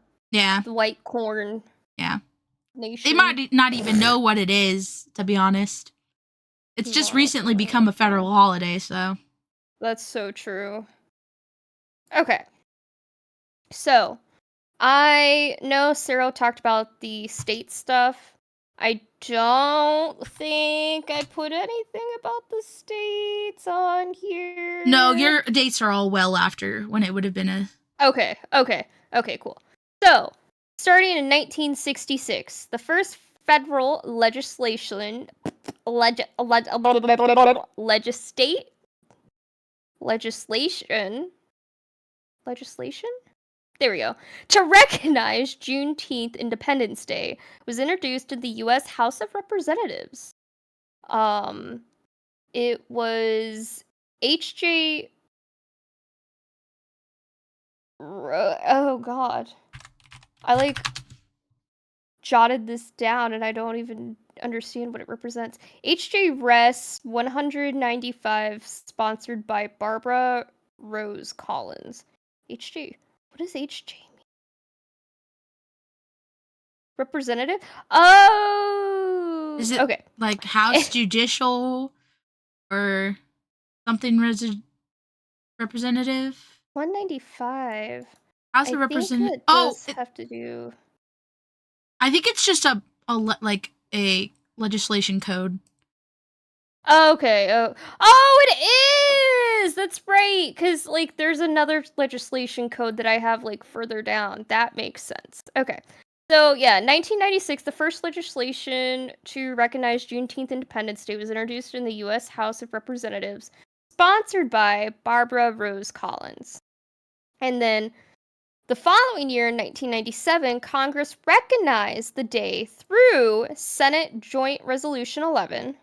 white corn. Yeah, nation. They might not even know what it is, to be honest. It's just recently become a federal holiday, so. That's so true. Okay. So, I know Sero talked about the state stuff. I don't think I put anything about the states on here. No, your dates are all well after when it would have been a... Okay, cool. So, starting in 1966, the first federal legislation there we go, to recognize Juneteenth Independence Day was introduced in the U.S. House of Representatives. It was H.J. Oh god. I jotted this down and I don't even understand what it represents. H.J. Res 195, sponsored by Barbara Rose Collins. H.J. What does H.J. mean? Representative? Oh! Is it okay. like House Judicial or something representative? 195. House of Representatives. Have to do. I think it's just a legislation code. Okay. Oh, it is. That's right. Because there's another legislation code that I have further down. That makes sense. Okay. So yeah, 1996, the first legislation to recognize Juneteenth Independence Day was introduced in the U.S. House of Representatives, sponsored by Barbara Rose Collins. And then the following year, in 1997, Congress recognized the day through Senate Joint Resolution 11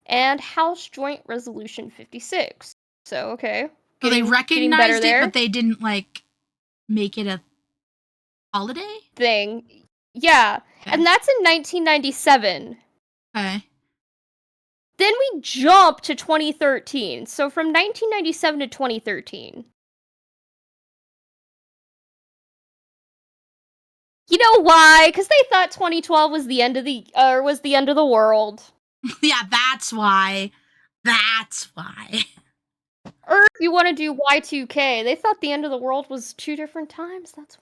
and House Joint Resolution 56. So, okay. So they recognized it, but they didn't, make it a holiday? Thing. Yeah. Okay. And that's in 1997. Okay. Then we jump to 2013. So from 1997 to 2013. You know why? Because they thought 2012 was the end of the world. Yeah, that's why. That's why. Or if you want to do Y2K, they thought the end of the world was 2 different times. That's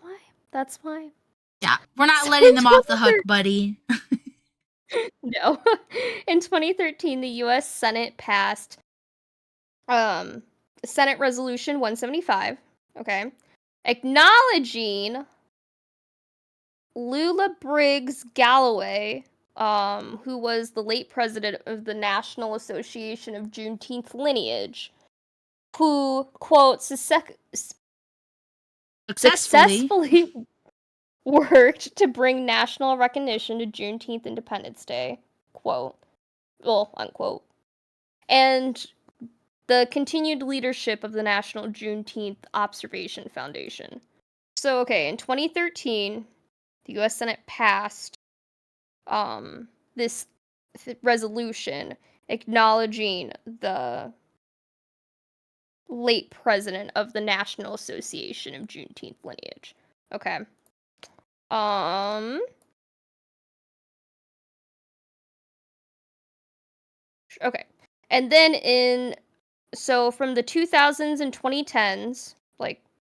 why. Yeah, we're not letting them off the hook, buddy. No. In 2013, the U.S. Senate passed Senate Resolution 175, okay, acknowledging Lila Briggs Galloway, who was the late president of the National Association of Juneteenth Lineage, who, quote, successfully worked to bring national recognition to Juneteenth Independence Day, quote, well, unquote, and the continued leadership of the National Juneteenth Observation Foundation. So, okay, in 2013, the U.S. Senate passed this resolution acknowledging the late president of the National Association of Juneteenth Lineage. Okay. Okay. And then so from the 2000s and 2010s,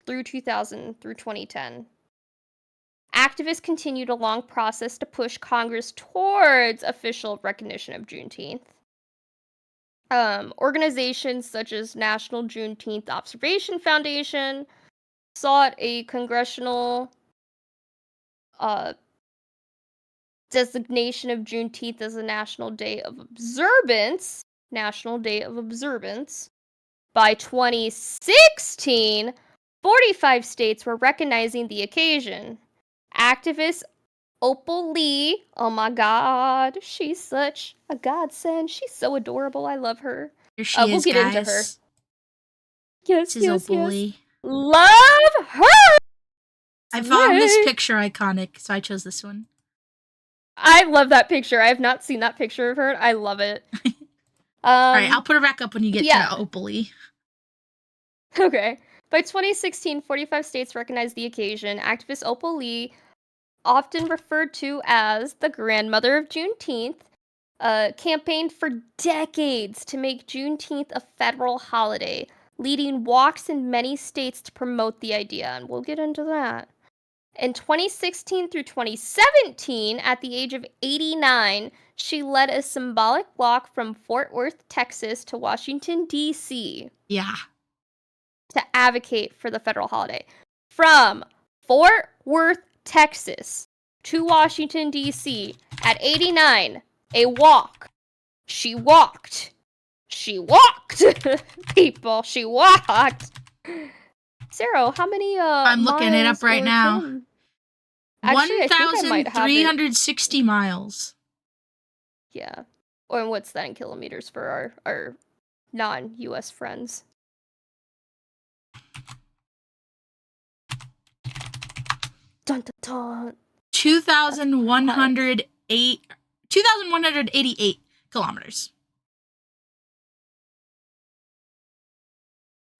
through 2000 through 2010, activists continued a long process to push Congress towards official recognition of Juneteenth. Organizations such as National Juneteenth Observation Foundation sought a congressional designation of Juneteenth as a national day of observance. By 2016, 45 states were recognizing the occasion. Activist Opal Lee, oh my god, she's such a godsend. She's so adorable. I love her. Here she We'll is, get guys. into her. Yes, This is yes, Opal yes. Lee. Love her! I found this Slay. picture iconic, so I chose this one. I love that picture. I have not seen that picture of her. I love it. Alright, I'll put her back up when you get yeah. to Opal Lee. Okay. By 2016, 45 states recognized the occasion. Activist Opal Lee, often referred to as the grandmother of Juneteenth, campaigned for decades to make Juneteenth a federal holiday, leading walks in many states to promote the idea, and we'll get into that. In 2016 through 2017, at the age of 89, she led a symbolic walk from Fort Worth, Texas to Washington, D.C. Yeah. to advocate for the federal holiday. From Fort Worth, Texas to Washington, D.C. at 89, a walk. She walked. People, she walked. Sero, how many I'm looking it up right now. Actually, I think I might have it. 1,360 miles. Yeah. Or what's that in kilometers for our non-US friends? Dun dun dun. 2,188 kilometers.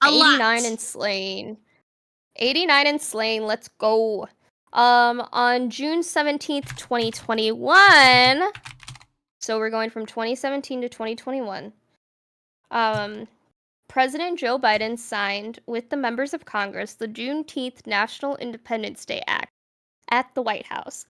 A 89 lot. and slain. 89 and slain. Let's go. On June 17th, 2021. So we're going from 2017 to 2021. President Joe Biden signed with the members of Congress the Juneteenth National Independence Day Act at the White House.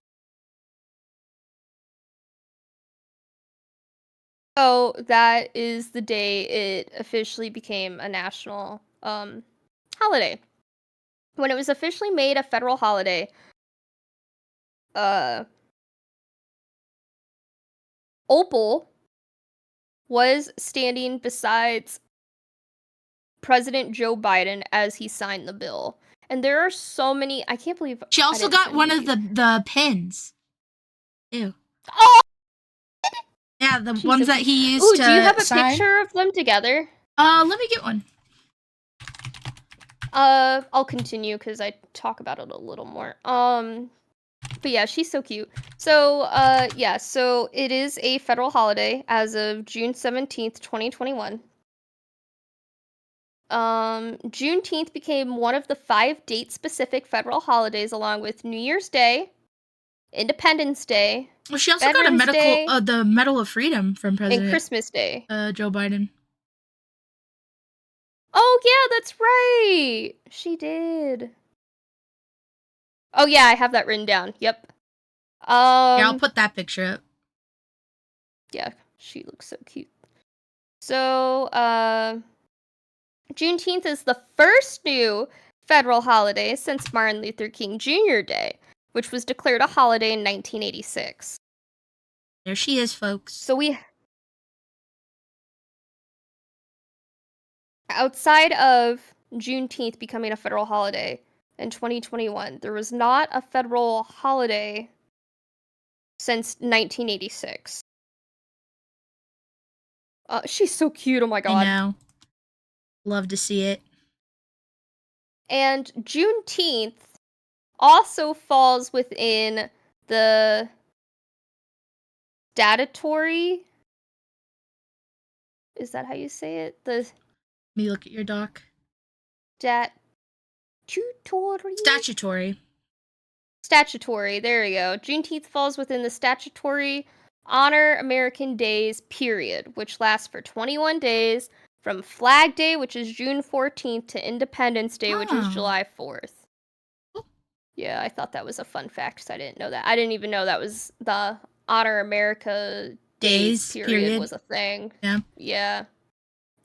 So that is the day it officially became a national holiday. When it was officially made a federal holiday, Opal was standing besides President Joe Biden as he signed the bill. And there are so many, I can't believe She also got one of the pins. Ew. Oh! Yeah, the She's ones so that he used Ooh, to do you have a sign. picture of them together? Let me get one. I'll continue because I talk about it a little more. But yeah, she's so cute. So, yeah, so it is a federal holiday as of June 17th, 2021. Juneteenth became one of the 5 date-specific federal holidays along with New Year's Day, Independence Day, Well, she also got the Medal of Freedom from President and Christmas Day. Joe Biden. Oh, yeah, that's right. She did. Oh, yeah, I have that written down. Yep. Yeah, I'll put that picture up. Yeah, she looks so cute. So, Juneteenth is the first new federal holiday since Martin Luther King Jr. Day, which was declared a holiday in 1986. There she is, folks. So outside of Juneteenth becoming a federal holiday in 2021, there was not a federal holiday since 1986. She's so cute, oh my god. I know. Love to see it. And Juneteenth also falls within the statutory. Is that how you say it? The Let me look at your doc. Statutory. Statutory. There you go. Juneteenth falls within the statutory Honor American Days period, which lasts for 21 days from Flag Day, which is June 14th, to Independence Day, which is July 4th. Yeah, I thought that was a fun fact because I didn't know that. I didn't even know that was the Honor America Days period was a thing. Yeah. Yeah.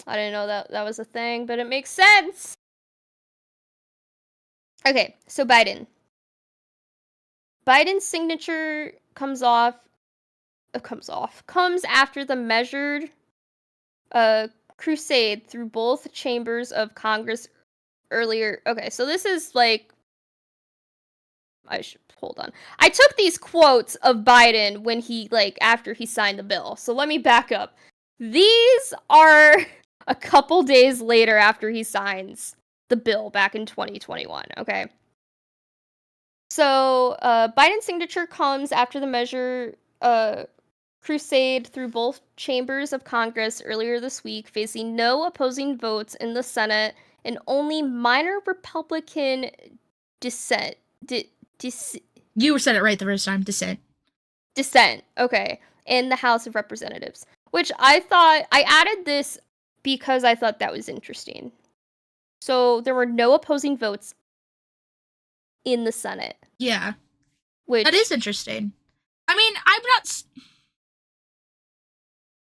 I didn't know that was a thing, but it makes sense. Okay, so Biden. Biden's signature comes after the measured crusade through both chambers of Congress earlier. Okay, so this is like, I should hold on. I took these quotes of Biden when he, like, after he signed the bill. So let me back up. These are a couple days later after he signs the bill back in 2021, okay? So, Biden's signature comes after the measure crusade through both chambers of Congress earlier this week, facing no opposing votes in the Senate and only minor Republican dissent. You said it right the first time. Dissent, okay, in the House of Representatives. Which I added this because I thought that was interesting. So there were no opposing votes in the Senate. Yeah. Which, that is interesting. I mean,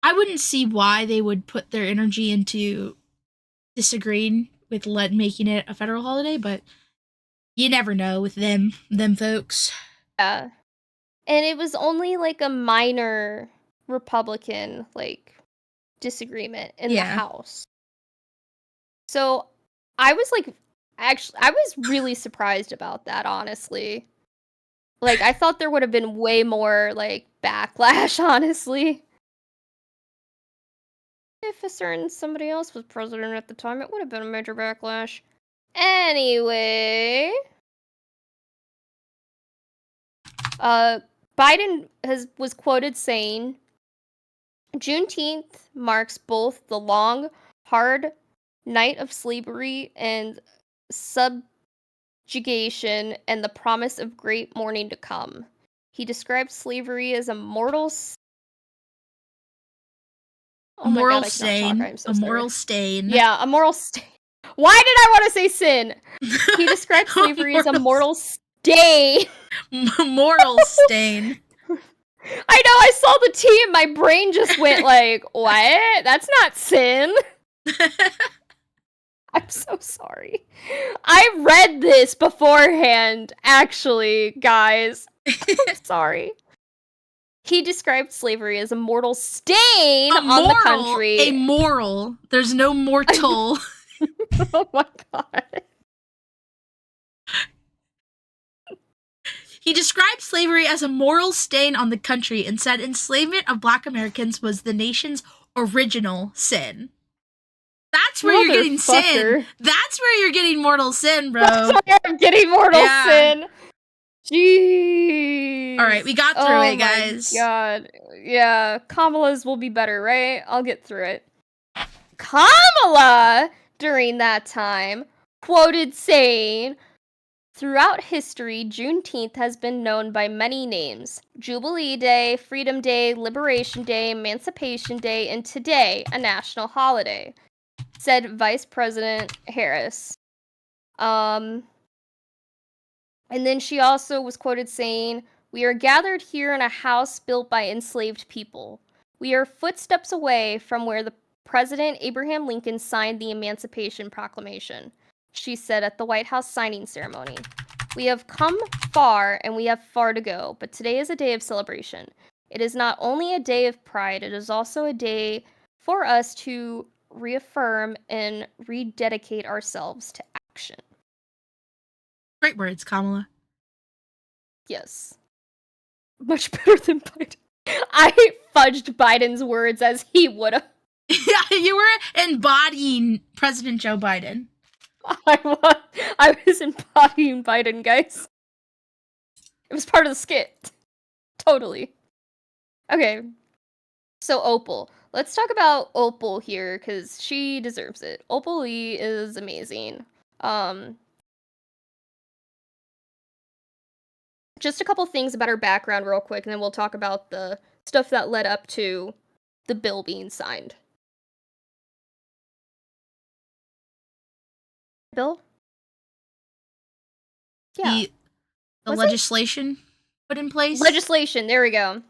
I wouldn't see why they would put their energy into disagreeing with making it a federal holiday, but you never know with them folks. yeah. And it was only like a minor Republican like disagreement in the House. So I was like, actually, I was really surprised about that, honestly. Like, I thought there would have been way more like backlash, honestly. If a certain somebody else was president at the time, it would have been a major backlash. Anyway, Biden was quoted saying, Juneteenth marks both the long, hard night of slavery and subjugation and the promise of great morning to come. He described slavery as a mortal stain. A moral stain. Yeah, a moral stain. Why did I want to say sin? He described slavery as a mortal stain. Moral stain. I know, I saw the T and my brain just went like, what? That's not sin. I'm so sorry. I read this beforehand, actually, guys. I'm sorry. He described slavery as a mortal stain on the country. A moral. There's no mortal. Oh my god. He described slavery as a moral stain on the country and said enslavement of Black Americans was the nation's original sin. That's where you're getting sin. That's where you're getting mortal sin, bro. That's where I'm getting mortal sin. Jeez. All right, we got through it, guys. Oh my god. Yeah, Kamala's will be better, right? I'll get through it. Kamala, during that time, quoted saying, throughout history, Juneteenth has been known by many names. Jubilee Day, Freedom Day, Liberation Day, Emancipation Day, and today, a national holiday, said Vice President Harris. And then she also was quoted saying, we are gathered here in a house built by enslaved people. We are footsteps away from where the President Abraham Lincoln signed the Emancipation Proclamation, she said at the White House signing ceremony. We have come far and we have far to go, but today is a day of celebration. It is not only a day of pride, it is also a day for us to reaffirm and rededicate ourselves to action. Great words, Kamala. Yes. Much better than Biden. I fudged Biden's words as he would have. Yeah, you were embodying President Joe Biden. I was embodying Biden, guys. It was part of the skit. Totally. Okay. So Opal. Let's talk about Opal here, because she deserves it. Opal Lee is amazing. Just a couple things about her background real quick, and then we'll talk about the stuff that led up to the bill being signed. Bill? Yeah. The legislation put in place? Legislation, there we go.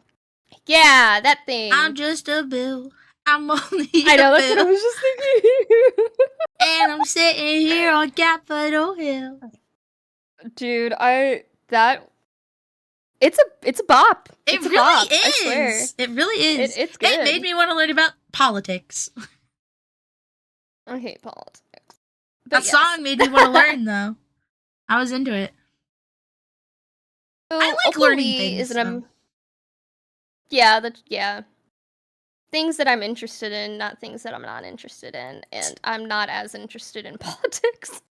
Yeah, that thing. I'm just a bill. I'm only I know, a that's what I bill, was just thinking. and I'm sitting here on Capitol Hill. Dude, it's a bop. It It's a really bop, I swear. is. It really is. It's It made good. me want to learn about politics. I hate politics. That But yes. song made me want to learn, though. I was into it. So, I like learning things, though. Yeah. Things that I'm interested in, not things that I'm not interested in. And I'm not as interested in politics.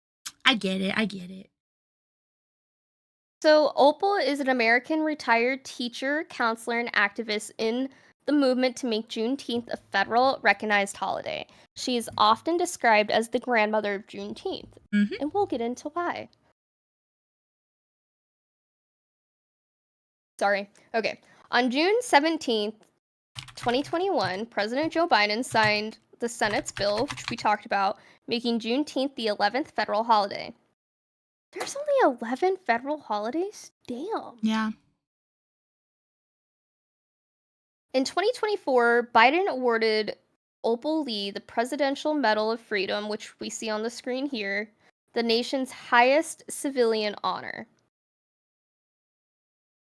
I get it. So, Opal is an American retired teacher, counselor, and activist in the movement to make Juneteenth a federal recognized holiday. She is often described as the grandmother of Juneteenth, and we'll get into why. Sorry. Okay. On June 17th, 2021, President Joe Biden signed the Senate's bill, which we talked about, making Juneteenth the 11th federal holiday. There's only 11 federal holidays? Damn. Yeah. In 2024, Biden awarded Opal Lee the Presidential Medal of Freedom, which we see on the screen here, the nation's highest civilian honor.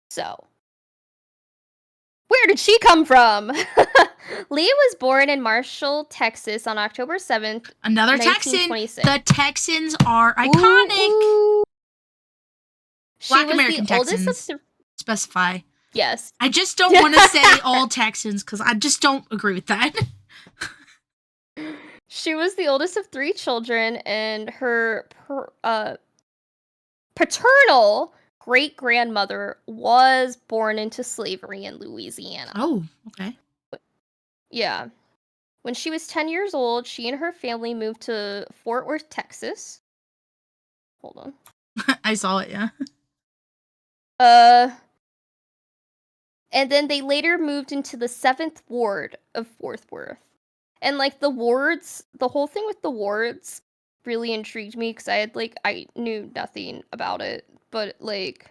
So, where did she come from? Lee was born in Marshall, Texas on October 7th, Another Texan. 1926. The Texans are iconic. Ooh. Black American Texans. Specify. Yes. I just don't want to say all Texans because I just don't agree with that. She was the oldest of 3 children, and her paternal great-grandmother was born into slavery in Louisiana. Oh, okay. Yeah. When she was 10 years old, she and her family moved to Fort Worth, Texas. Hold on. I saw it, yeah. And then they later moved into the 7th ward of Fort Worth. And, like, the wards, the whole thing with the wards really intrigued me because I knew nothing about it. But, like,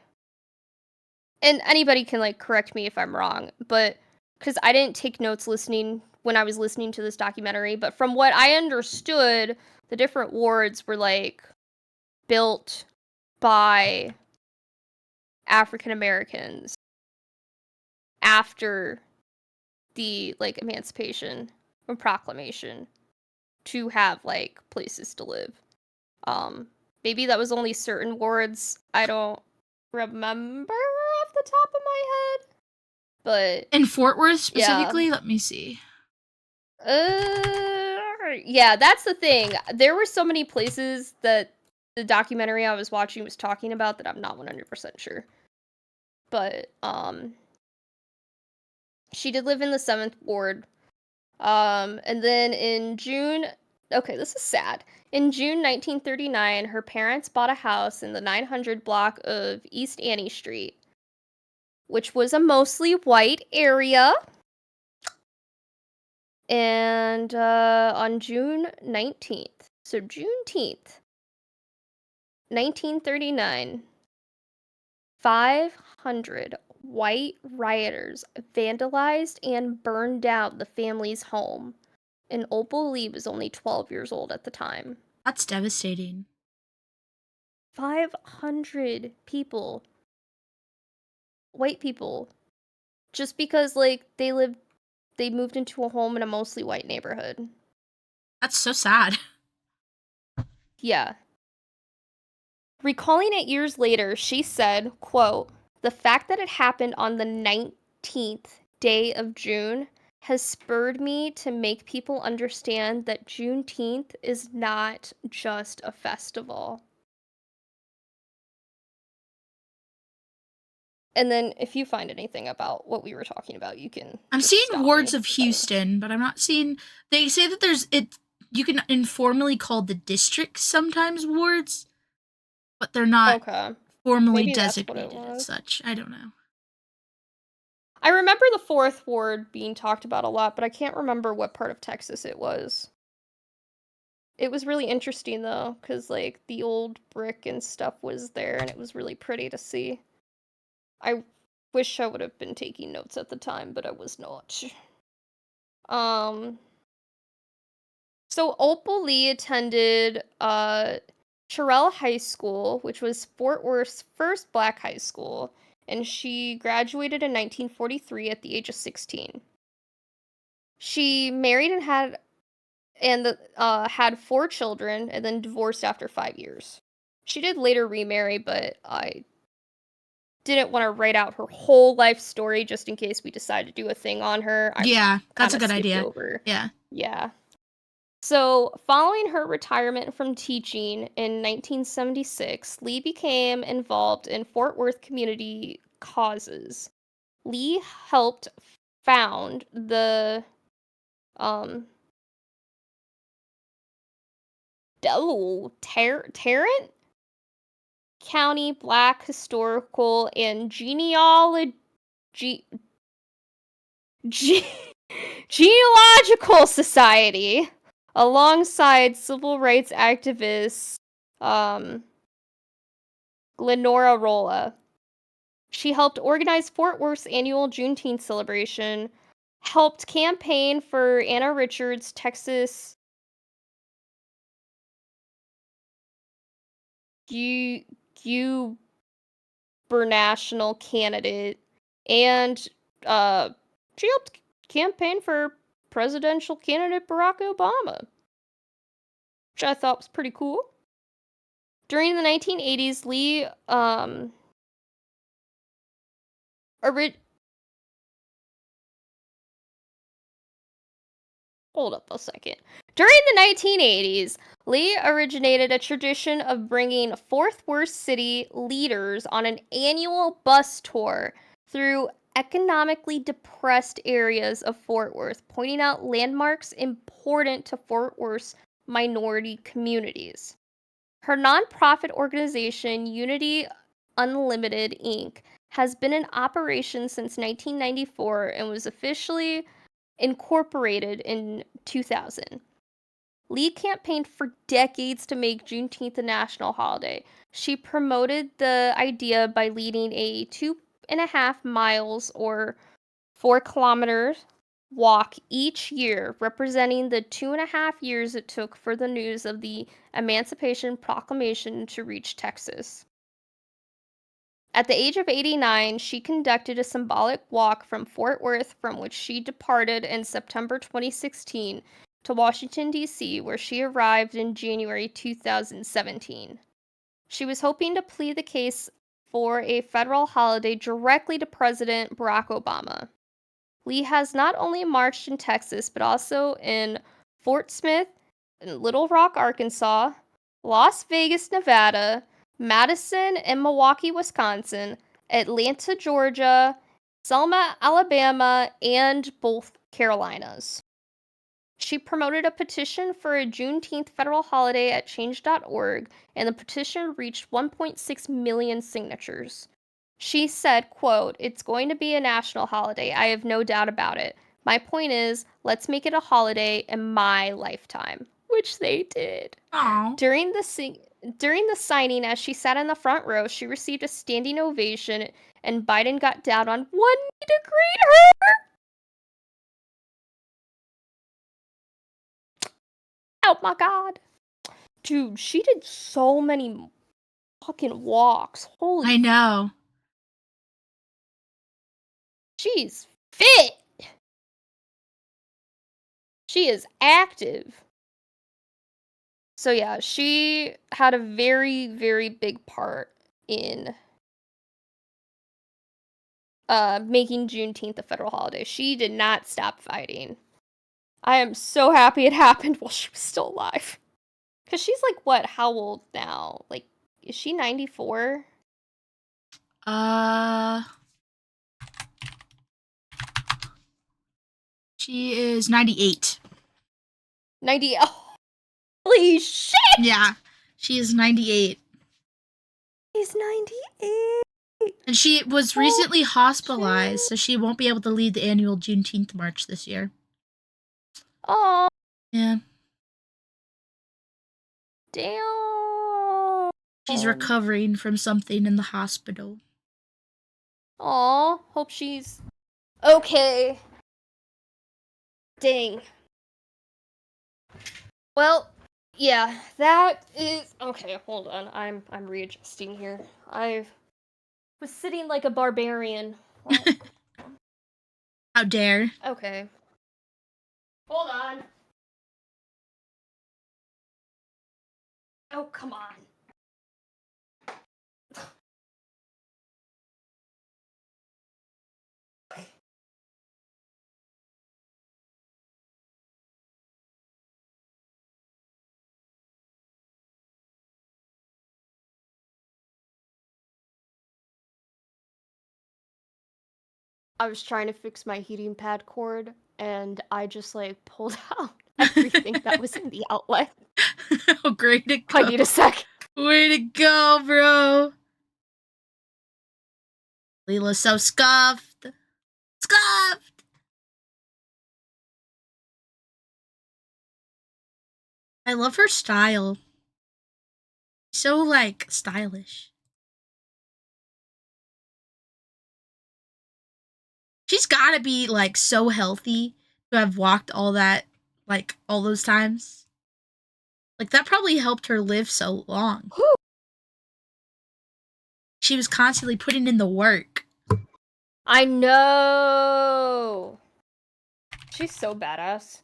and anybody can, like, correct me if I'm wrong, but because I didn't take notes when I was listening to this documentary, but from what I understood, the different wards were, like, built by African Americans after the, like, Emancipation or Proclamation to have, like, places to live. Maybe that was only certain wards. I don't remember off the top of my head. But in Fort Worth specifically, let me see. Yeah, that's the thing. There were so many places that the documentary I was watching was talking about that I'm not 100% sure. But she did live in the 7th ward. And then in June, okay, this is sad. In June 1939, her parents bought a house in the 900 block of East Annie Street, which was a mostly white area. And on June 19th, so Juneteenth, 1939, 500 white rioters vandalized and burned down the family's home. And Opal Lee was only 12 years old at the time. That's devastating. 500 people. White people. Just because, like, they moved into a home in a mostly white neighborhood. That's so sad. Yeah. Recalling it years later, she said, quote, "The fact that it happened on the 19th day of June has spurred me to make people understand that Juneteenth is not just a festival." And then if you find anything about what we were talking about, you can. I'm seeing wards of Houston, but I'm not seeing. They say that there's it. You can informally call the districts sometimes wards, but they're not formally Maybe designated as such. I don't know. I remember the 4th ward being talked about a lot, but I can't remember what part of Texas it was. It was really interesting though, because, like, the old brick and stuff was there, and it was really pretty to see. I wish I would have been taking notes at the time, but I was not. So Opal Lee attended Terrell High School, which was Fort Worth's first black high school, and she graduated in 1943 at the age of 16. She married and had 4 children and then divorced after 5 years. She did later remarry, but I didn't want to write out her whole life story just in case we decide to do a thing on her. Yeah, that's a kinda good skipped idea. over. Yeah. Yeah. So, following her retirement from teaching in 1976, Lee became involved in Fort Worth community causes. Lee helped found the um Tarrant County Black Historical and Ge- Genealogical Society alongside civil rights activist Glenora Rolla. She helped organize Fort Worth's annual Juneteenth celebration, helped campaign for Anna Richards' Texas gubernatorial candidate, and she helped campaign for presidential candidate Barack Obama, which I thought was pretty cool. During the 1980s, Lee hold up a second. During the 1980s, Lee originated a tradition of bringing Fort Worth City leaders on an annual bus tour through economically depressed areas of Fort Worth, pointing out landmarks important to Fort Worth's minority communities. Her nonprofit organization, Unity Unlimited Inc., has been in operation since 1994 and was officially incorporated in 2000. Lee campaigned for decades to make Juneteenth a national holiday. She promoted the idea by leading a 2.5 miles or 4 kilometers walk each year, representing the 2.5 years it took for the news of the Emancipation Proclamation to reach Texas. At the age of 89, she conducted a symbolic walk from Fort Worth, from which she departed in September 2016, to Washington, D.C., where she arrived in January 2017. She was hoping to plead the case for a federal holiday directly to President Barack Obama. Lee has not only marched in Texas, but also in Fort Smith, in Little Rock, Arkansas, Las Vegas, Nevada, Madison and Milwaukee, Wisconsin, Atlanta, Georgia, Selma, Alabama, and both Carolinas. She promoted a petition for a Juneteenth federal holiday at change.org, and the petition reached 1.6 million signatures. She said, quote, "It's going to be a national holiday, I have no doubt about it. My point is, let's make it a holiday in my lifetime," which they did. Aww. During the signing, as she sat in the front row, she received a standing ovation, and Biden got down on one knee to greet her. Oh my god. Dude, she did so many fucking walks. Holy, I know. she's fit. She is active. So yeah, she had a very, very big part in making Juneteenth a federal holiday. She did not stop fighting. I am so happy it happened while she was still alive. Because she's like, what, how old now? Like, is she 94? She is 98. 90. Oh, holy shit! Yeah, she is 98. She's 98. And she was recently hospitalized, so she won't be able to lead the annual Juneteenth march this year. Oh. Yeah. Damn. She's recovering from something in the hospital. Aw, hope she's okay. Dang. Well, yeah, that is okay. Hold on, I'm readjusting here. I was sitting like a barbarian. How dare. Okay. Hold on. Oh, come on. I was trying to fix my heating pad cord, and I just like pulled out everything that was in the outlet. Oh, great to go. I need a sec. Way to go, bro. Lila's so scuffed. Scuffed. I love her style. So, like, stylish. She's gotta be, like, so healthy to have walked all that, like, all those times. Like, that probably helped her live so long. She was constantly putting in the work. I know. She's so badass.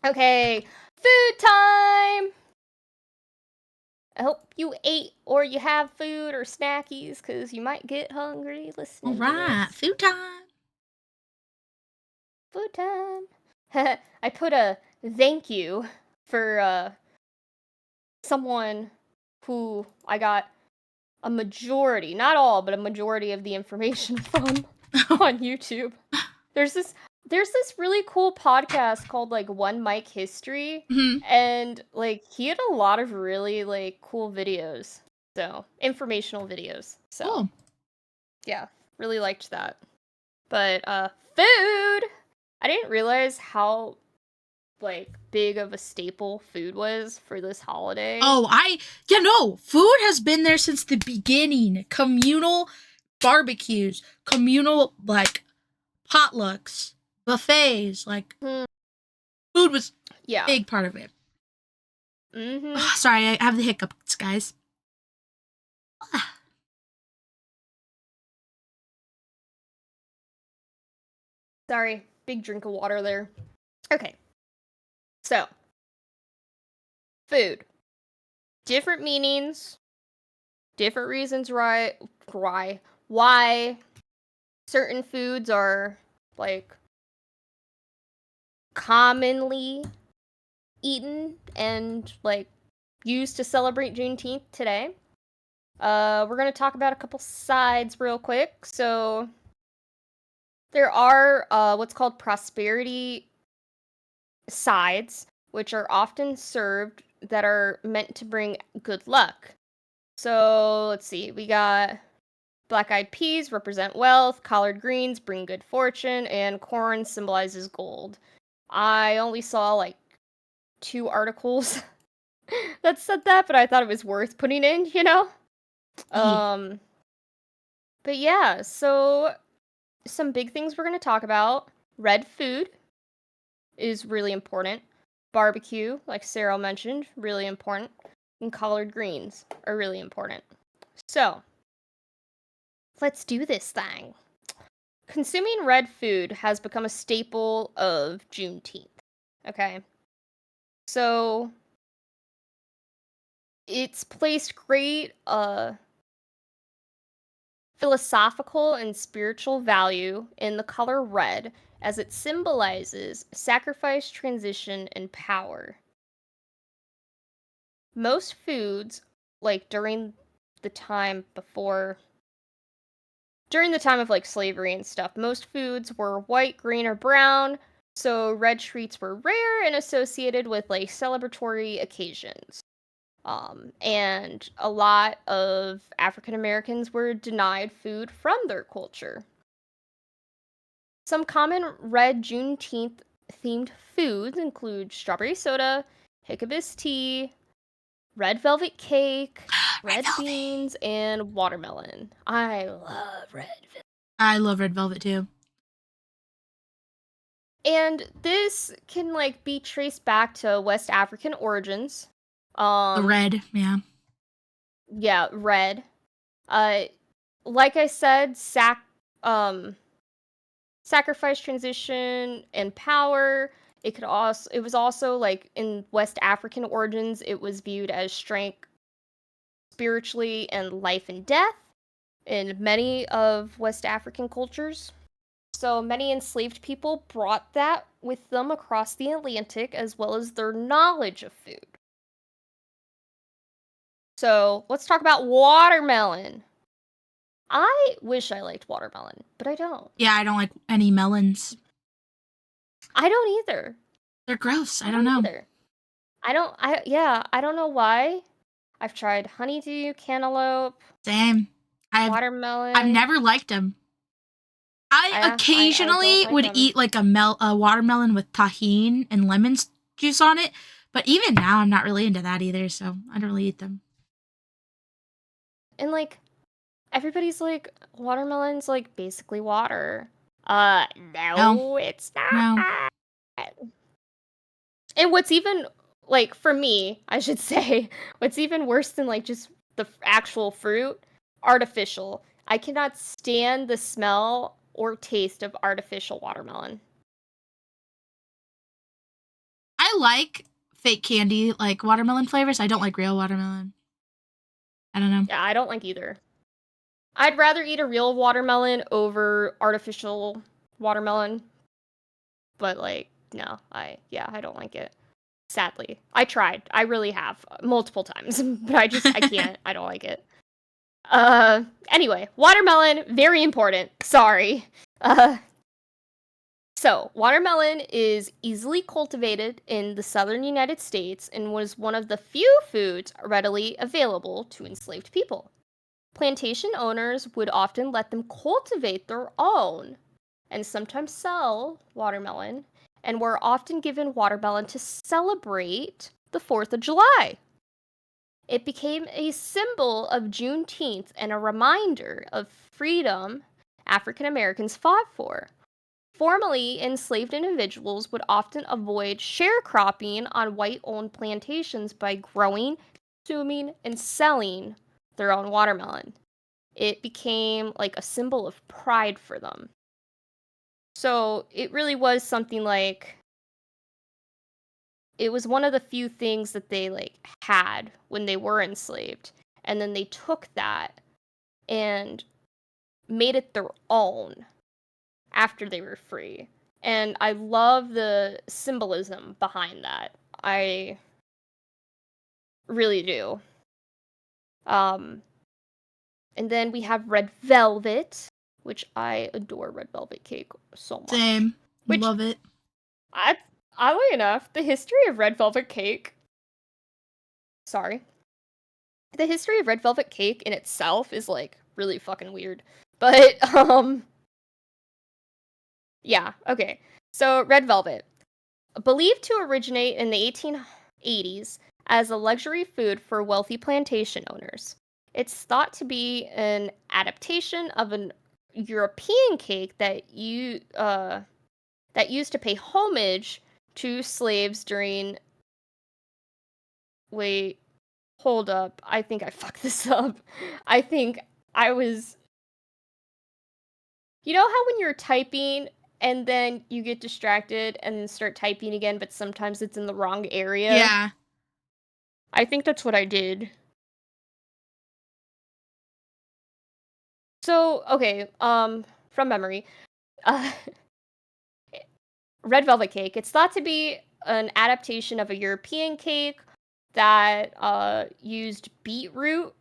Okay, food time! I hope you ate or you have food or snackies, because you might get hungry listening to Alright, this. food time. Food time. I put a thank you for someone who I got a majority, not all, but a majority of the information from on YouTube. There's this really cool podcast called like One Mic History, Mhm. and like he had a lot of really like cool videos. So, informational videos. So, Cool. yeah, really liked that. But food. I didn't realize how like big of a staple food was for this holiday. Oh, food has been there since the beginning. Communal barbecues, communal, like, potlucks, buffets, like, food was a Yeah. big part of it. Mm-hmm. Oh, sorry, I have the hiccups, guys. Sorry, big drink of water there. Okay. So, food. Different meanings, different reasons why certain foods are like commonly eaten and like used to celebrate Juneteenth today. We're gonna talk about a couple sides real quick. So there are what's called prosperity sides, which are often served that are meant to bring good luck. So let's see, we got black-eyed peas represent wealth, collard greens bring good fortune, and corn symbolizes gold. I only saw like 2 articles that said that, but I thought it was worth putting in, you know? Yeah. But yeah, so some big things we're going to talk about. Red food is really important. Barbecue, like Sero mentioned, really important. And collard greens are really important. So, let's do this thing. Consuming red food has become a staple of Juneteenth. Okay. So, it's placed great philosophical and spiritual value in the color red as it symbolizes sacrifice, transition, and power. Most foods, like during the time of like slavery and stuff, most foods were white, green, or brown, so red treats were rare and associated with like celebratory occasions. And a lot of African Americans were denied food from their culture. Some common red Juneteenth themed foods include strawberry soda, Hickabis tea, red velvet cake, red velvet. beans, and watermelon. I love red velvet. I love red velvet too. And this can like be traced back to West African origins. The red, yeah. Yeah, red. Like I said, sacrifice, transition, and power. It was also like in West African origins, it was viewed as strength spiritually and life and death in many of West African cultures. So many enslaved people brought that with them across the Atlantic, as well as their knowledge of food. So let's talk about watermelon. I wish I liked watermelon, but I don't. Yeah, I don't like any melons. I don't either. They're gross. I don't know. Either. I don't know why. I've tried honeydew, cantaloupe, Same. watermelon. I've never liked them. I occasionally would eat like a watermelon with tahini and lemon juice on it, but even now I'm not really into that either, so I don't really eat them. And like everybody's like watermelon's like basically water. No, it's not. No. And what's even like for me, I should say, what's even worse than like just the actual fruit, artificial. I cannot stand the smell or taste of artificial watermelon. I like fake candy, like watermelon flavors. I don't like real watermelon. I don't know. Yeah, I don't like either. I'd rather eat a real watermelon over artificial watermelon. But like, no, I don't like it. Sadly. I tried. I really have multiple times, but I can't. I don't like it. Anyway, watermelon, very important. Sorry. So, watermelon is easily cultivated in the southern United States and was one of the few foods readily available to enslaved people. Plantation owners would often let them cultivate their own and sometimes sell watermelon, and were often given watermelon to celebrate the 4th of July. It became a symbol of Juneteenth and a reminder of freedom African Americans fought for. Formerly enslaved individuals would often avoid sharecropping on white-owned plantations by growing, consuming, and selling their own watermelon. It became like a symbol of pride for them. So it really was something like it was one of the few things that they like had when they were enslaved, and then they took that and made it their own after they were free. And I love the symbolism behind that. I really do. And then we have red velvet, which I adore red velvet cake so much. Same. Love it. Oddly enough, the history of red velvet cake. Sorry. The history of red velvet cake in itself is like really fucking weird. But yeah, okay. So red velvet, believed to originate in the 1880s as a luxury food for wealthy plantation owners. It's thought to be an adaptation of an European cake that used to pay homage to slaves during. Wait, hold up. I think I fucked this up. I think I was. You know how when you're typing and then you get distracted and then start typing again, but sometimes it's in the wrong area? Yeah. I think that's what I did. So, okay, from memory, uh, red velvet cake. It's thought to be an adaptation of a European cake that used beetroot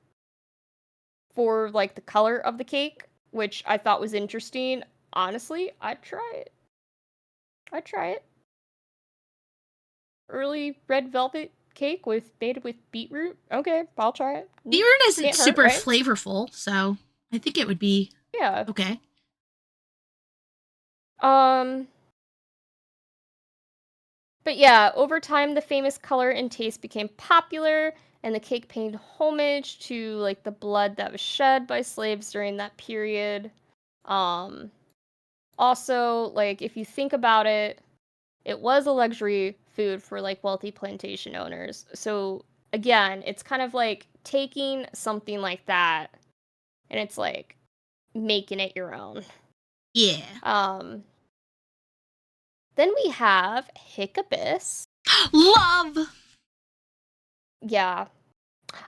for like the color of the cake, which I thought was interesting. Honestly, I'd try it. Early red velvet cake made with beetroot. Okay, I'll try it. Beetroot isn't Can't hurt, super right? flavorful, so I think it would be okay. But yeah, over time the famous color and taste became popular, and the cake paid homage to like the blood that was shed by slaves during that period. Also, like if you think about it, It was a luxury food for like wealthy plantation owners. So again, it's kind of like taking something like that and it's like making it your own. Yeah. Then we have Hiccabis. Love. Yeah.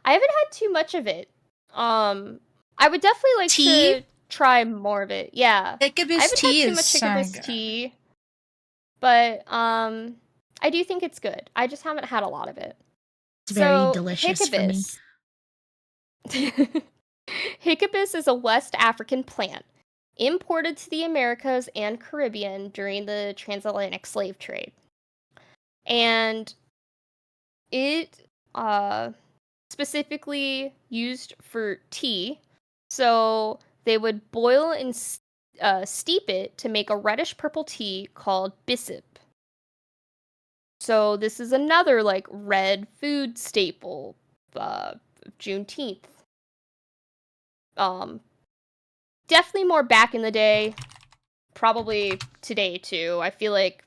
I haven't had too much of it. I would definitely like Tea? to try more of it. Yeah. I Hiccabis haven't tea had too is much so Hiccabis good. tea. But I do think it's good. I just haven't had a lot of it. It's very delicious for me. Hiccabis is a West African plant imported to the Americas and Caribbean during the transatlantic slave trade. And it specifically used for tea. So they would boil and steep it to make a reddish purple tea called bissap. So this is another like red food staple of Juneteenth. Definitely more back in the day, probably today too. I feel like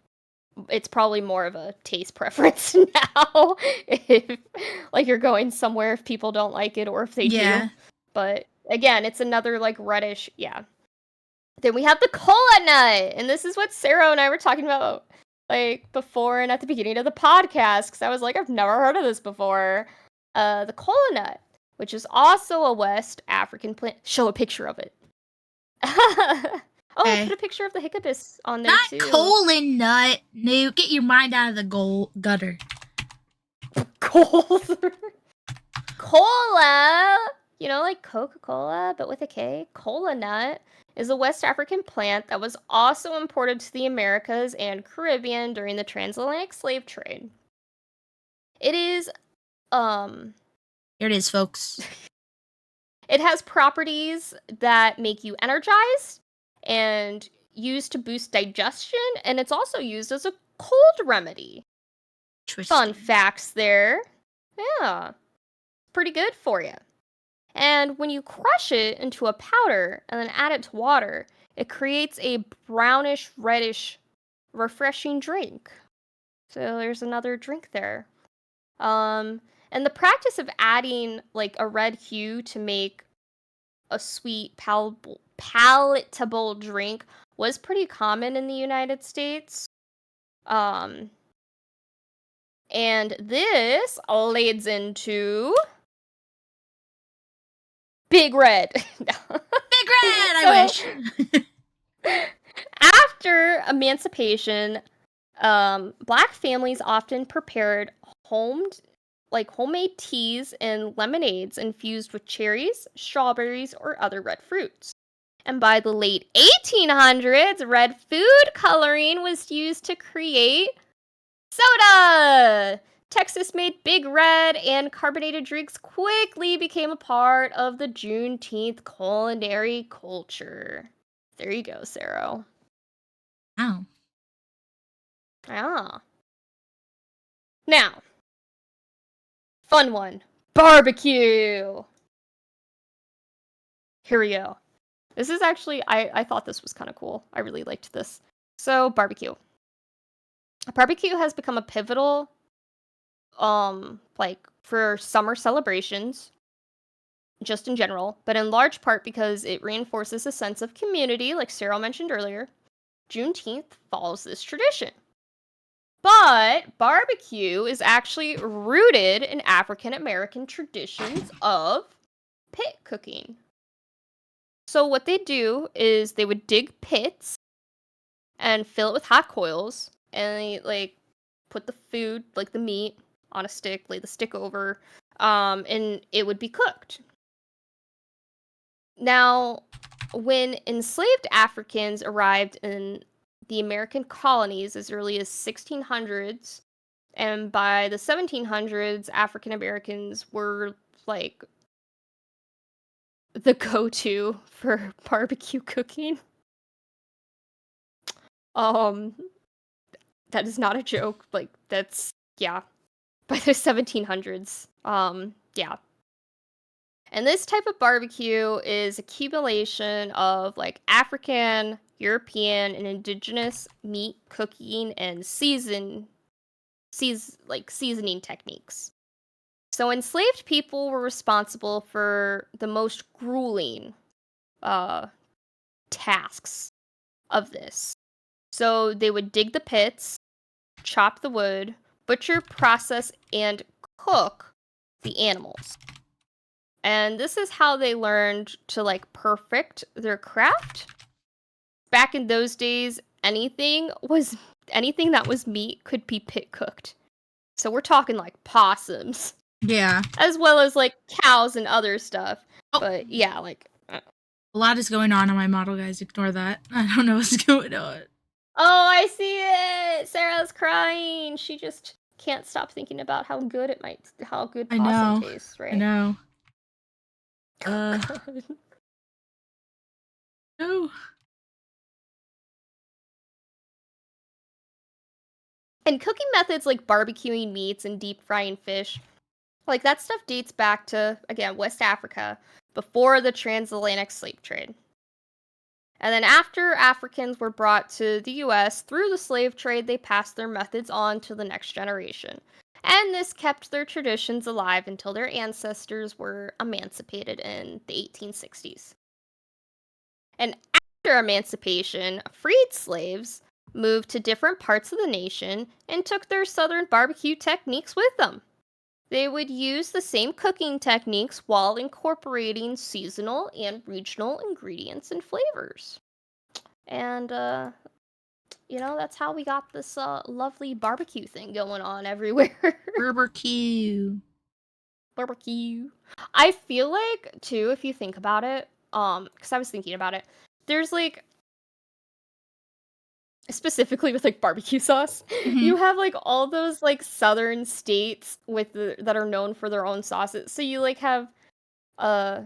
it's probably more of a taste preference now. If like you're going somewhere if people don't like it or if they do. But again, it's another like reddish, yeah. Then we have the cola nut, and this is what Sero and I were talking about like before and at the beginning of the podcast because I was like, I've never heard of this before. The cola nut, which is also a West African plant. Show a picture of it. Okay. Put a picture of the Hiccabis on there Not too. colon nut. No, get your mind out of the gutter. Cola. You know, like Coca-Cola, but with a K. Cola nut is a West African plant that was also imported to the Americas and Caribbean during the transatlantic slave trade. It is, Here it is, folks. It has properties that make you energized and used to boost digestion, and it's also used as a cold remedy. Fun facts there. Yeah. Pretty good for you. And when you crush it into a powder and then add it to water, it creates a brownish, reddish, refreshing drink. So there's another drink there. And the practice of adding like a red hue to make a sweet, palatable drink was pretty common in the United States. And this leads into Big Red. Big Red, I wish. After emancipation, Black families often prepared homemade teas and lemonades infused with cherries, strawberries, or other red fruits. And by the late 1800s, red food coloring was used to create soda. Texas-made Big Red and carbonated drinks quickly became a part of the Juneteenth culinary culture. There you go, Sero. Wow. Ah. Now, fun one. Barbecue. Here we go. This is actually, I thought this was kind of cool. I really liked this. So, barbecue. Barbecue has become a pivotal, like, for summer celebrations, just in general, but in large part because it reinforces a sense of community, like Sero mentioned earlier. Juneteenth follows this tradition. But barbecue is actually rooted in African American traditions of pit cooking. So what they do is they would dig pits and fill it with hot coals, and they like put the food, like the meat, on a stick, lay the stick over, and it would be cooked. Now, when enslaved Africans arrived in the American colonies as early as 1600s, and by the 1700s, African Americans were like the go-to for barbecue cooking. That is not a joke. Like, that's, yeah. By the 1700s. Yeah. And this type of barbecue is accumulation of like African, European, and indigenous meat cooking and seasoning techniques. So enslaved people were responsible for the most grueling tasks of this. So they would dig the pits, chop the wood, butcher, process, and cook the animals. And this is how they learned to like perfect their craft. Back in those days, anything that was meat could be pit cooked. So we're talking like possums. Yeah. As well as like cows and other stuff. Oh. But yeah, like a lot is going on my model, guys. Ignore that. I don't know what's going on. Oh, I see it. Sarah's crying. She just can't stop thinking about how good possum tastes, right? I know. No. And cooking methods like barbecuing meats and deep frying fish, like that stuff dates back to, again, West Africa, before the transatlantic slave trade. And then after Africans were brought to the US through the slave trade, they passed their methods on to the next generation. And this kept their traditions alive until their ancestors were emancipated in the 1860s. And after emancipation, freed slaves moved to different parts of the nation and took their southern barbecue techniques with them. They would use the same cooking techniques while incorporating seasonal and regional ingredients and flavors. And, that's how we got this lovely barbecue thing going on everywhere. Barbecue. I feel like, too, if you think about it, because I was thinking about it, there's like, specifically with like barbecue sauce, you have like all those like southern states that are known for their own sauces. So you like have I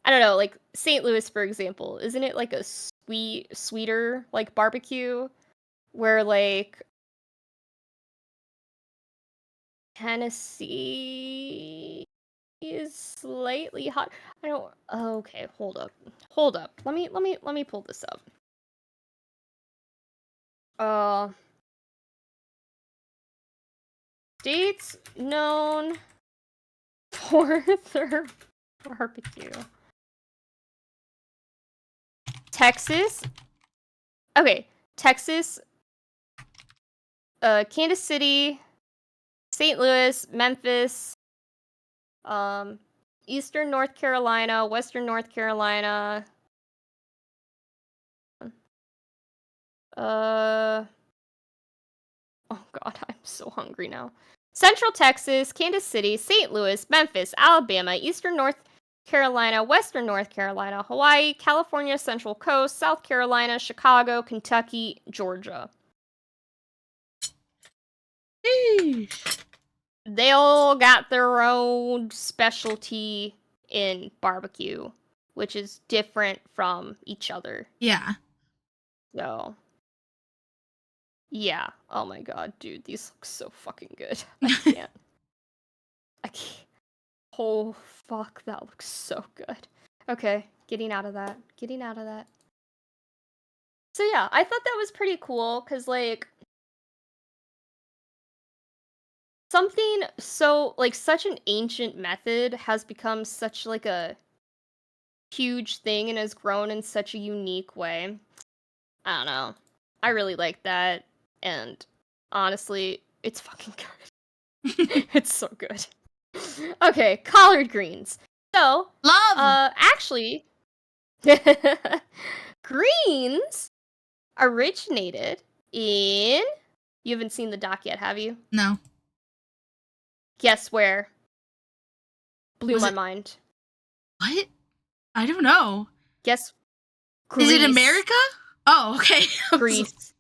don't know, like St. Louis, for example, isn't it like a sweeter like barbecue where like Tennessee is slightly hot? I don't. Oh, okay, hold up. Let me pull this up. States known for their barbecue. Texas. Okay, Texas. Kansas City, St. Louis, Memphis, Eastern North Carolina, Western North Carolina. Oh god, I'm so hungry now. Central Texas, Kansas City, St. Louis, Memphis, Alabama, Eastern North Carolina, Western North Carolina, Hawaii, California, Central Coast, South Carolina, Chicago, Kentucky, Georgia. Sheesh. They all got their own specialty in barbecue, which is different from each other. Yeah. So, yeah. Oh my god, dude, these look so fucking good. I can't. Oh, fuck, that looks so good. Okay, getting out of that. So yeah, I thought that was pretty cool, because, like, something so, like, such an ancient method has become such, like, a huge thing and has grown in such a unique way. I don't know. I really like that, and honestly, it's fucking good. It's so good. Okay, collard greens. So, Love! actually, greens originated in... You haven't seen the doc yet, have you? No. Guess where? Blew my mind. What? I don't know. Guess. Greece. Is it America? Oh, okay. Greece.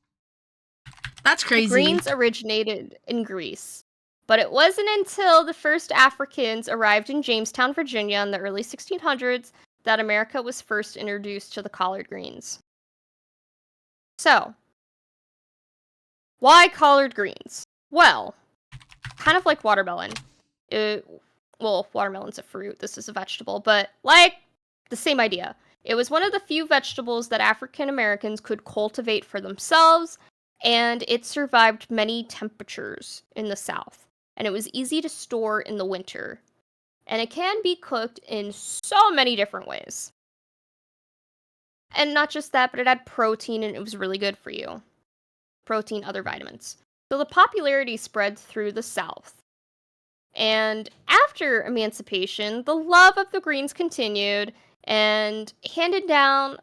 That's crazy. Greens originated in Greece. But it wasn't until the first Africans arrived in Jamestown, Virginia in the early 1600s that America was first introduced to the collard greens. So, why collard greens? Well, kind of like watermelon. well, watermelon's a fruit, this is a vegetable, but, like, the same idea. It was one of the few vegetables that African Americans could cultivate for themselves, and it survived many temperatures in the South. And it was easy to store in the winter. And it can be cooked in so many different ways. And not just that, but it had protein and it was really good for you. Protein, other vitamins. So the popularity spread through the South. And after emancipation, the love of the greens continued and they handed down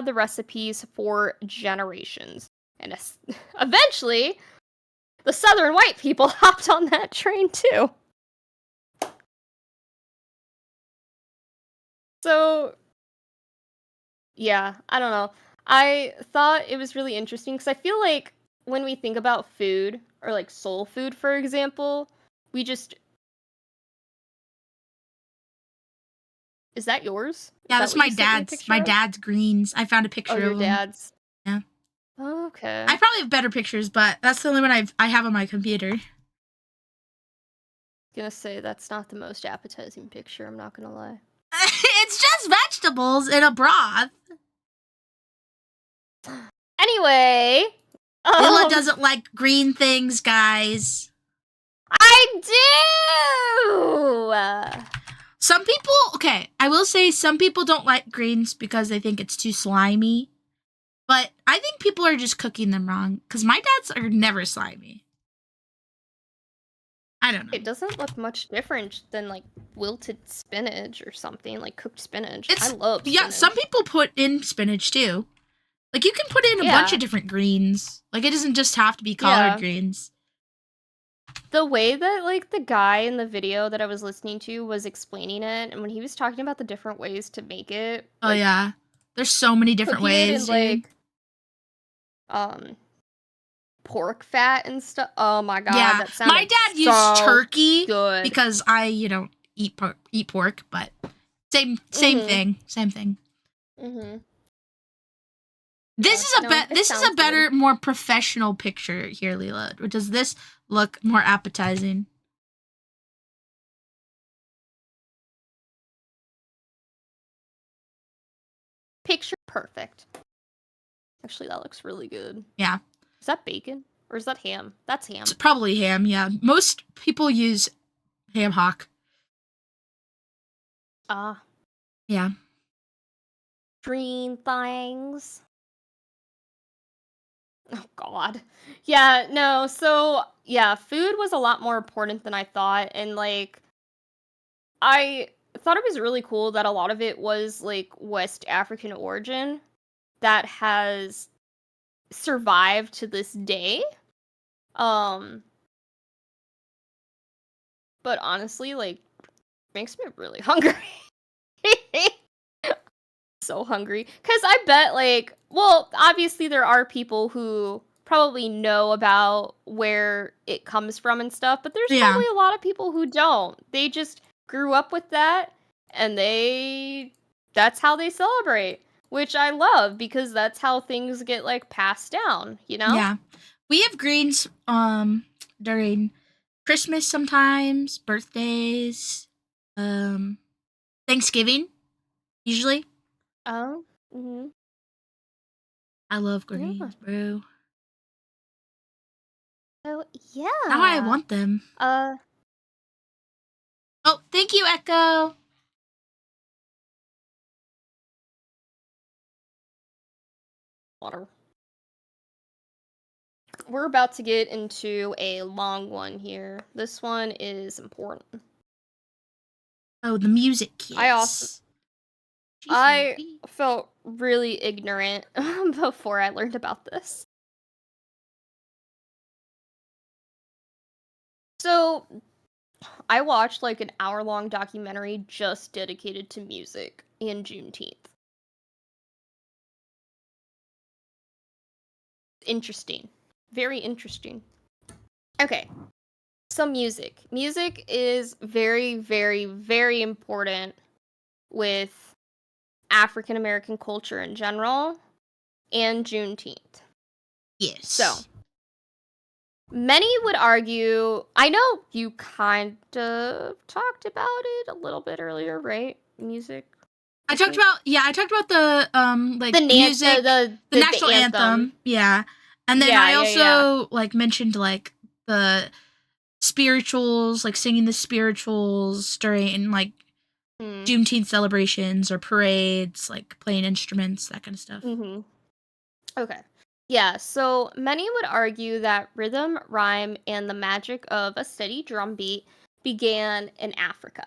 the recipes for generations. And eventually, the Southern white people hopped on that train too. So, yeah, I don't know. I thought it was really interesting because I feel like when we think about food, or like soul food, for example, we just. Is that yours? Yeah, Is that's that what my you sent me a dad's. picture My of? dad's greens. I found a picture Oh, of your him. dad's. Yeah. Okay. I probably have better pictures, but that's the only one I have on my computer. Gonna say that's not the most appetizing picture, I'm not gonna lie. It's just vegetables in a broth. Anyway, Lila doesn't like green things, guys. I do. Some people, okay, I will say some people don't like greens because they think it's too slimy. But I think people are just cooking them wrong because my dad's are never slimy. I don't know. It doesn't look much different than like wilted spinach or something, like cooked spinach. I love spinach. Yeah, some people put in spinach too. Like you can put in a bunch of different greens. Like it doesn't just have to be collard greens. The way that like the guy in the video that I was listening to was explaining it, and when he was talking about the different ways to make it. Oh yeah. There's so many different ways. It in, like pork fat and stuff. Oh my god, that sounds my dad used turkey good. because I, eat pork, but same thing. Same thing. Mm-hmm. This is a better, more professional picture here, Lila. Does this look more appetizing? Picture perfect. Actually, that looks really good. Yeah. Is that bacon? Or is that ham? That's ham. It's probably ham, yeah. Most people use ham hock. Yeah. Green things. Oh, God. Yeah, no, so, yeah, food was a lot more important than I thought, and, like, I thought it was really cool that a lot of it was, like, West African origin that has survived to this day. But honestly, like, makes me really hungry. So hungry. Because I bet, like, well, obviously there are people who probably know about where it comes from and stuff, but there's probably a lot of people who don't. They just grew up with that, and that's how they celebrate, which I love, because that's how things get, like, passed down, you know? Yeah. We have greens, during Christmas sometimes, birthdays, Thanksgiving, usually. Oh. Mm-hmm. I love greens, bro. Oh, yeah. Now I want them. Oh, thank you, Echo. Water. We're about to get into a long one here. This one is important. Oh, the music kids. I felt really ignorant before I learned about this. So, I watched like an hour-long documentary just dedicated to music and Juneteenth. Interesting. Very interesting. Okay. So music. Music is very, very, very important with African American culture in general and Juneteenth. Yes. So, Many would argue, I know you kind of talked about it a little bit earlier, right? Music. I talked about the like music, the national anthem. Yeah. And then I also like mentioned like the spirituals, like singing the spirituals during like Juneteenth celebrations or parades, like playing instruments, that kind of stuff. Mm-hmm. Okay. Yeah, so many would argue that rhythm, rhyme, and the magic of a steady drum beat began in Africa.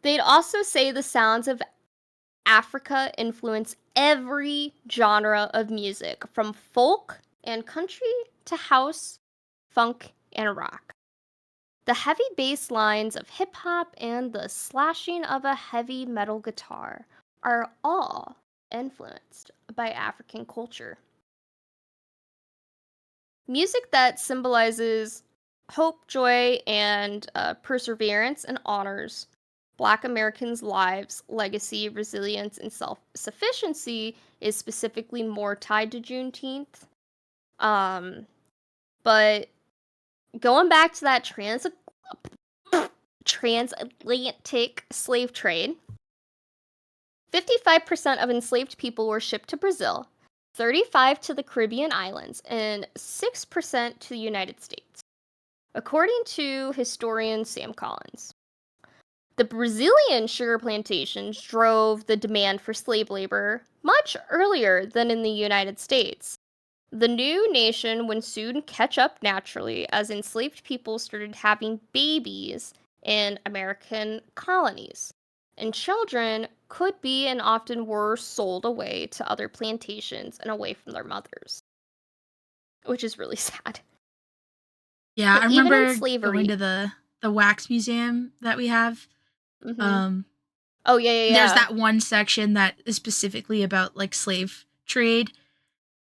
They'd also say the sounds of Africa influence every genre of music, from folk and country to house, funk, and rock. The heavy bass lines of hip hop and the slashing of a heavy metal guitar are all influenced by African culture. Music that symbolizes hope, joy, and perseverance and honors Black Americans' lives, legacy, resilience, and self sufficiency is specifically more tied to Juneteenth. But going back to that transatlantic slave trade, 55% of enslaved people were shipped to Brazil, 35% to the Caribbean islands, and 6% to the United States, according to historian Sam Collins. The Brazilian sugar plantations drove the demand for slave labor much earlier than in the United States. The new nation would soon catch up naturally as enslaved people started having babies in American colonies, and children could be and often were sold away to other plantations and away from their mothers, which is really sad. Yeah, But I even in remember slavery, going to the wax museum that we have. Oh yeah. There's that one section that is specifically about like slave trade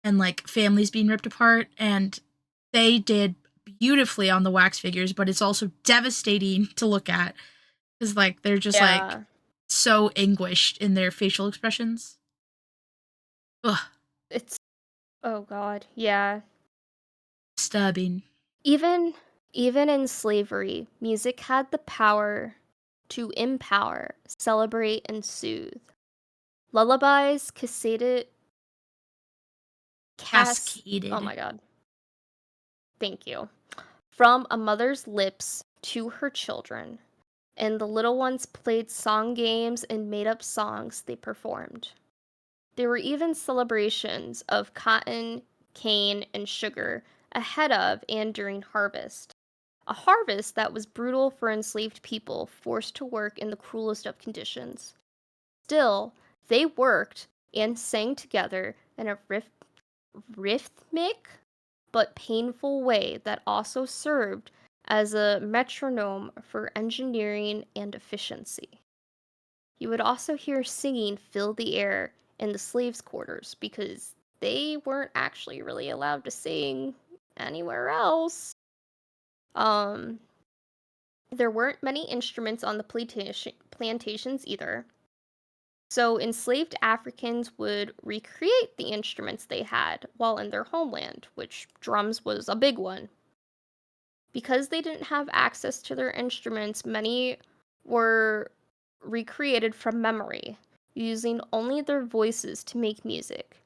and like families being ripped apart, and they did beautifully on the wax figures, but it's also devastating to look at because like they're just like so anguished in their facial expressions. Ugh. It's oh god, yeah. Disturbing. Even in slavery, music had the power to empower, celebrate, and soothe. Lullabies, Cascaded. oh my god. Thank you. From a mother's lips to her children, and the little ones played song games and made up songs they performed. There were even celebrations of cotton, cane, and sugar ahead of and during harvest. A harvest that was brutal for enslaved people forced to work in the cruelest of conditions. Still, they worked and sang together in a rhythmic but painful way that also served as a metronome for engineering and efficiency. You would also hear singing fill the air in the slaves' quarters because they weren't actually really allowed to sing anywhere else. There weren't many instruments on the plantations either. So enslaved Africans would recreate the instruments they had while in their homeland, which drums was a big one. Because they didn't have access to their instruments, many were recreated from memory, using only their voices to make music.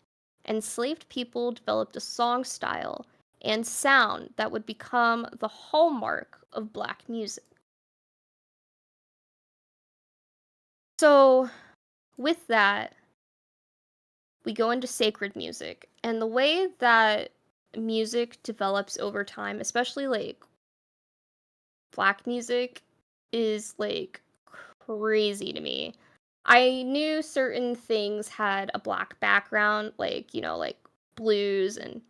Enslaved people developed a song style and sound that would become the hallmark of Black music. So, with that, we go into sacred music. And the way that music develops over time, especially like Black music, is like crazy to me. I knew certain things had a Black background, like, like blues and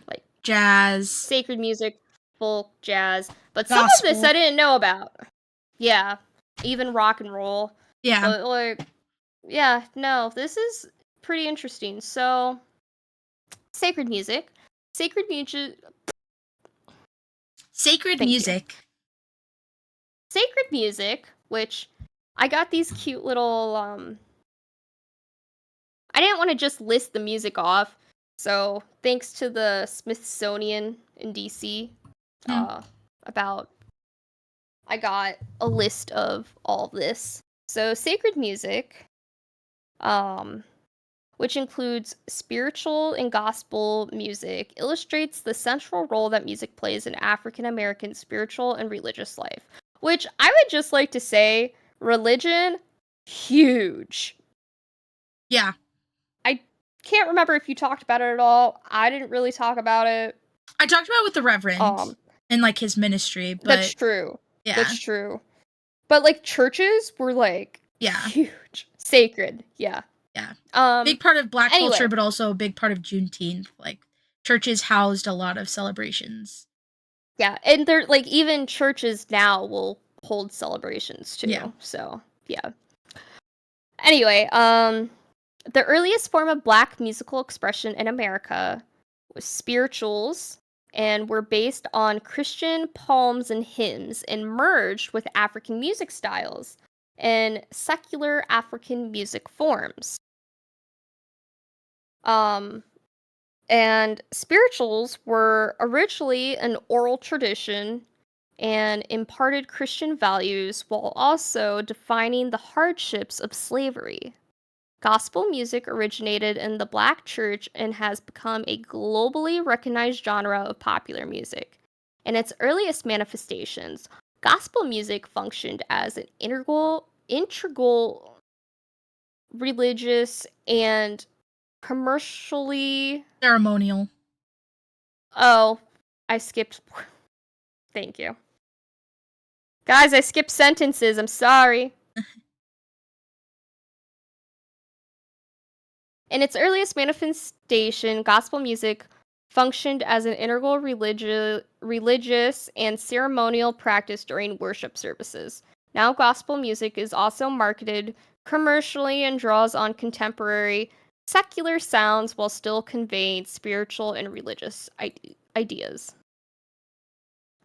like jazz, sacred music, folk, jazz, but gospel. some of this I didn't know about. Yeah, even rock and roll. Yeah. But like, yeah, no, this is pretty interesting. So, sacred music. Sacred music. Sacred music. Sacred music, which I got these cute little I didn't want to just list the music off. So thanks to the Smithsonian in DC, about I got a list of all of this. So sacred music, which includes spiritual and gospel music, illustrates the central role that music plays in African American spiritual and religious life. Which I would just like to say, religion, huge. Yeah. I can't remember if you talked about it at all. I didn't really talk about it. I talked about it with the Reverend and like his ministry, but that's true. Yeah. That's true. But like churches were like huge. Sacred. Yeah. Yeah. Big part of Black anyway. culture, but also a big part of Juneteenth. Like churches housed a lot of celebrations. Yeah, and they're like even churches now will hold celebrations too. Yeah. So yeah. Anyway, the earliest form of Black musical expression in America was spirituals and were based on Christian poems and hymns and merged with African music styles and secular African music forms. And spirituals were originally an oral tradition and imparted Christian values while also defining the hardships of slavery. Gospel music originated in the Black church and has become a globally recognized genre of popular music. In its earliest manifestations, gospel music functioned as an integral religious and commercially ceremonial. Oh, I skipped. Thank you. Guys, I skipped sentences. I'm sorry. In its earliest manifestation, gospel music functioned as an integral religious and ceremonial practice during worship services. Now, gospel music is also marketed commercially and draws on contemporary secular sounds while still conveying spiritual and religious ideas.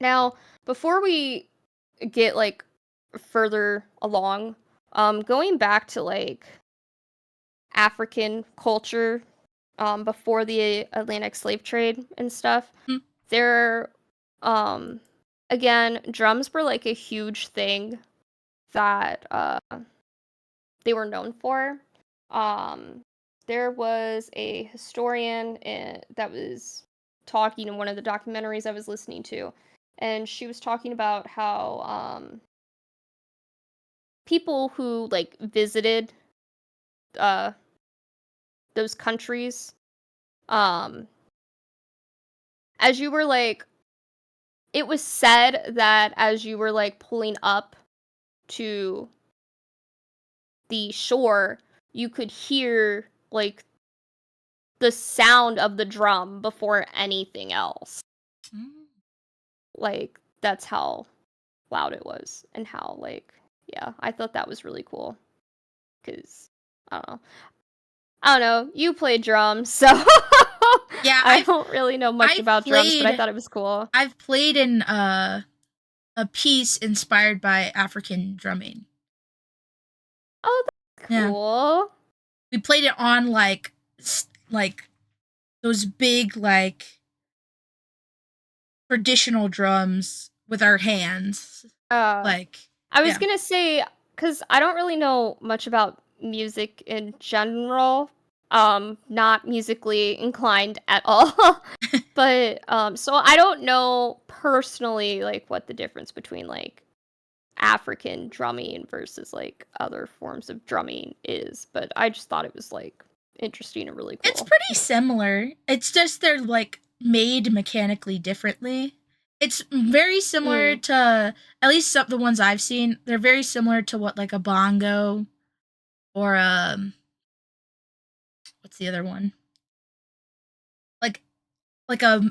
Now, before we get like further along, going back to like African culture before the Atlantic slave trade and stuff, there again, drums were like a huge thing that they were known for. There was a historian that was talking in one of the documentaries I was listening to, and she was talking about how people who like visited those countries, as you were like, it was said that as you were like pulling up to the shore, you could hear like the sound of the drum before anything else. Like that's how loud it was, and how like, yeah, I thought that was really cool. Cause I don't know. You play drums, so Yeah, I don't really know much about drums, but I thought it was cool. I've played in a piece inspired by African drumming. Oh, that's cool. Yeah. We played it on like those big like traditional drums with our hands. Like I was gonna say, because I don't really know much about music in general. Not musically inclined at all. But so I don't know personally like what the difference between like African drumming versus like other forms of drumming is, but I just thought it was like interesting and really cool. It's pretty similar. It's just they're like made mechanically differently. It's very similar to, at least some the ones I've seen, they're very similar to what like a bongo or what's the other one? Like a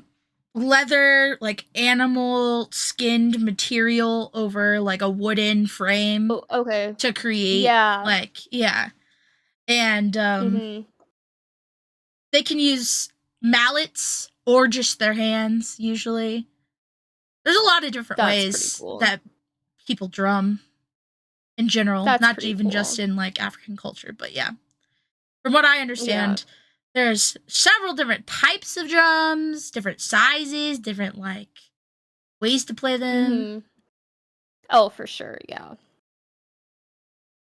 leather like animal skinned material over like a wooden frame to create and they can use mallets or just their hands usually. There's a lot of different ways that people drum in general, not even just in like African culture, but yeah, from what I understand, There's several different types of drums, different sizes, different like ways to play them. Mm-hmm. Oh, for sure, yeah.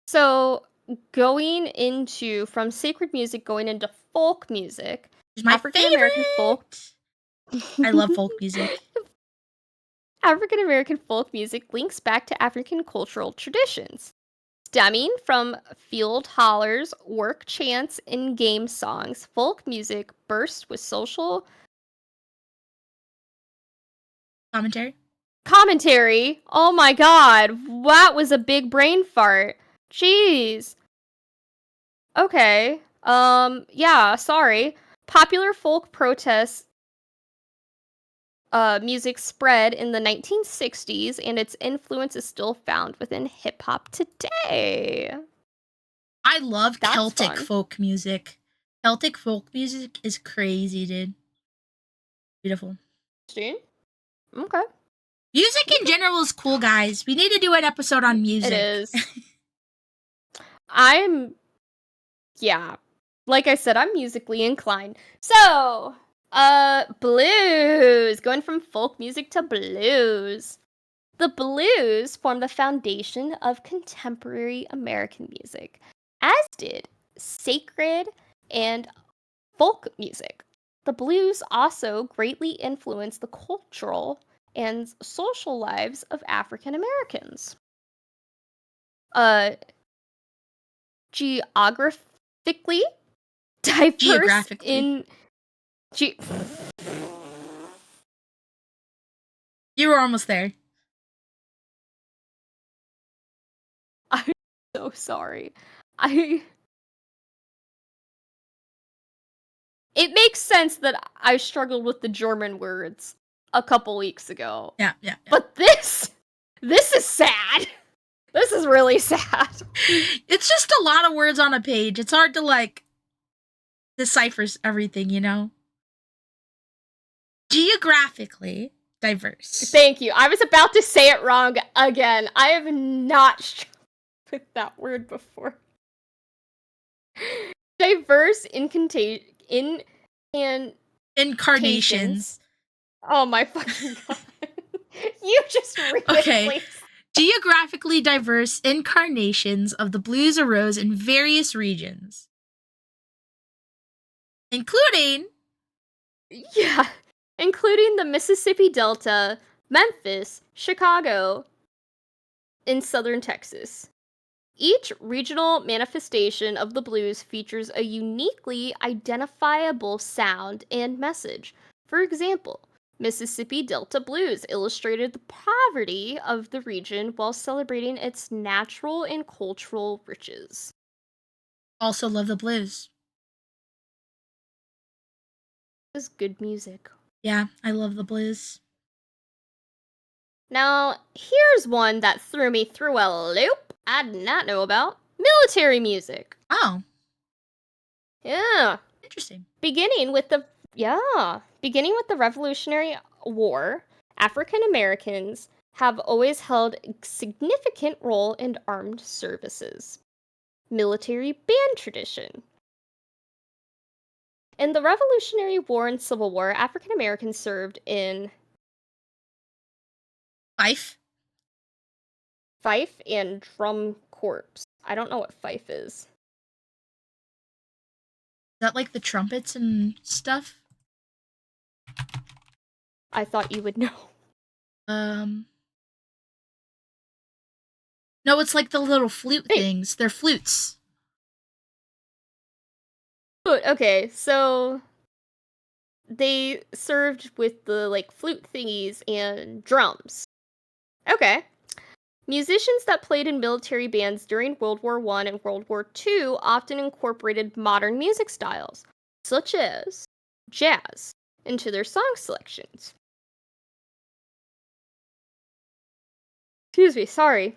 So going into from sacred music going into folk music, It's my African American folk. I love folk music. African American folk music links back to African cultural traditions, stemming from field hollers, work chants, and game songs. Folk music bursts with social commentary. Oh my god, that was a big brain fart. Jeez. Okay. Yeah, sorry. Popular folk protests music spread in the 1960s, and its influence is still found within hip hop today. I love That's Celtic fun. folk music. Celtic folk music is crazy, dude. Beautiful. Interesting. Okay. Music in general is cool, guys. We need to do an episode on music. It is. Yeah. Like I said, I'm musically inclined. So, blues. Going from folk music to blues. The blues form the foundation of contemporary American music, as did sacred and folk music. The blues also greatly influenced the cultural and social lives of African Americans. Geographically diverse in You were almost there. I'm so sorry. It makes sense that I struggled with the German words a couple weeks ago. Yeah. But this is sad. This is really sad. It's just a lot of words on a page. It's hard to like decipher everything, you know? Geographically diverse. Thank you. I was about to say it wrong again. I have not struggled with that word before. Diverse incarnations. Oh my fucking god. You just read okay. it, please. Geographically diverse incarnations of the blues arose in various regions, including the Mississippi Delta, Memphis, Chicago, and southern Texas. Each regional manifestation of the blues features a uniquely identifiable sound and message. For example, Mississippi Delta Blues illustrated the poverty of the region while celebrating its natural and cultural riches. Also love the blues. This is good music. Yeah, I love the blues. Now, here's one that threw me through a loop I did not know about. Military music. Oh. Yeah. Interesting. Beginning with the Revolutionary War, African Americans have always held a significant role in armed services. Military band tradition. In the Revolutionary War and Civil War, African Americans served in Fife and Drum Corps. I don't know what fife is. Is that like the trumpets and stuff? I thought you would know. No, it's like the little flute things. They're flutes. Okay, so they served with the like flute thingies and drums. Okay. Musicians that played in military bands during World War I and World War II often incorporated modern music styles, such as jazz, into their song selections. Excuse me, sorry.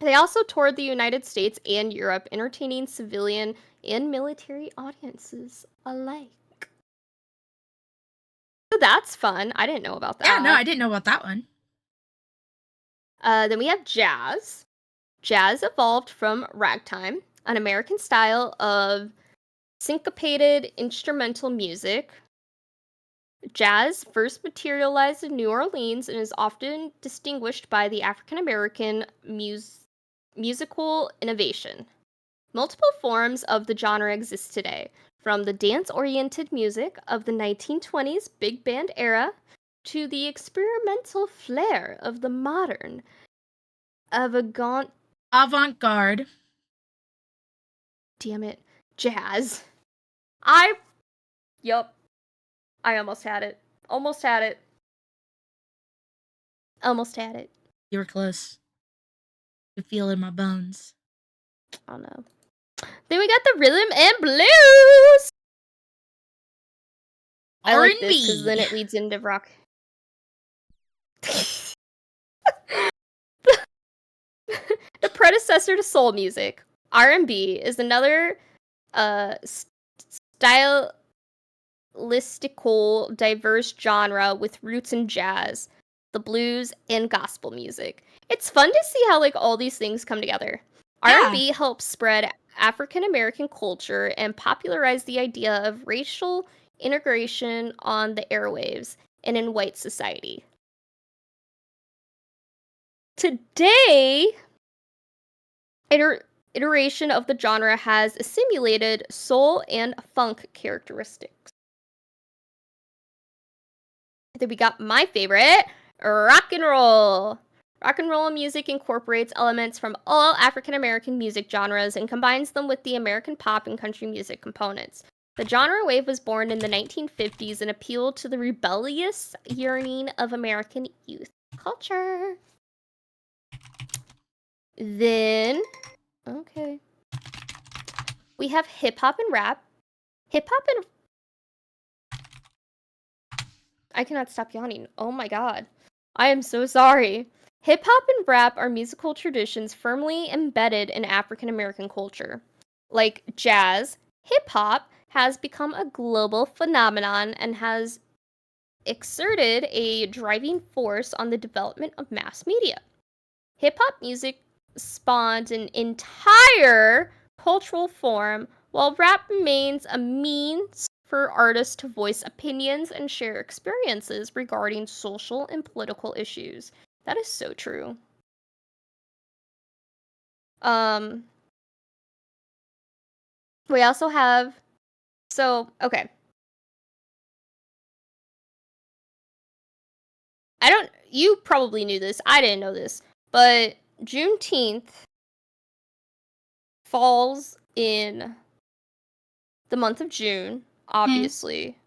They also toured the United States and Europe, entertaining civilian and military audiences alike. So that's fun. I didn't know about that. Yeah, no, I didn't know about that one. Then we have jazz. Jazz evolved from ragtime, an American style of syncopated instrumental music. Jazz first materialized in New Orleans and is often distinguished by the African American musical innovation. Multiple forms of the genre exist today, from the dance-oriented music of the 1920s big band era to the experimental flair of the modern Avant-garde. Damn it, jazz. Yup. I almost had it. Almost had it. Almost had it. You were close. I can feel it in my bones. Oh no. Then we got the rhythm and blues. I like this because then it leads into rock. The predecessor to soul music, R&B, is another stylistical diverse genre with roots in jazz, the blues, and gospel music. It's fun to see how like all these things come together. Yeah. R&B helps spread African American culture and popularize the idea of racial integration on the airwaves and in white society. Today, iteration of the genre has assimilated soul and funk characteristics. Then we got my favorite, rock and roll. Rock and roll music incorporates elements from all African American music genres and combines them with the American pop and country music components. The genre wave was born in the 1950s and appealed to the rebellious yearning of American youth culture. Then, okay, we have hip hop and rap. Hip hop and I cannot stop yawning. Oh my god. I am so sorry. Hip hop and rap are musical traditions firmly embedded in African American culture. Like jazz, hip hop has become a global phenomenon and has exerted a driving force on the development of mass media. Hip hop music spawned an entire cultural form, while rap remains a means for artists to voice opinions and share experiences regarding social and political issues. That is so true. We also have, okay. You probably knew this, I didn't know this, but Juneteenth falls in the month of June, obviously.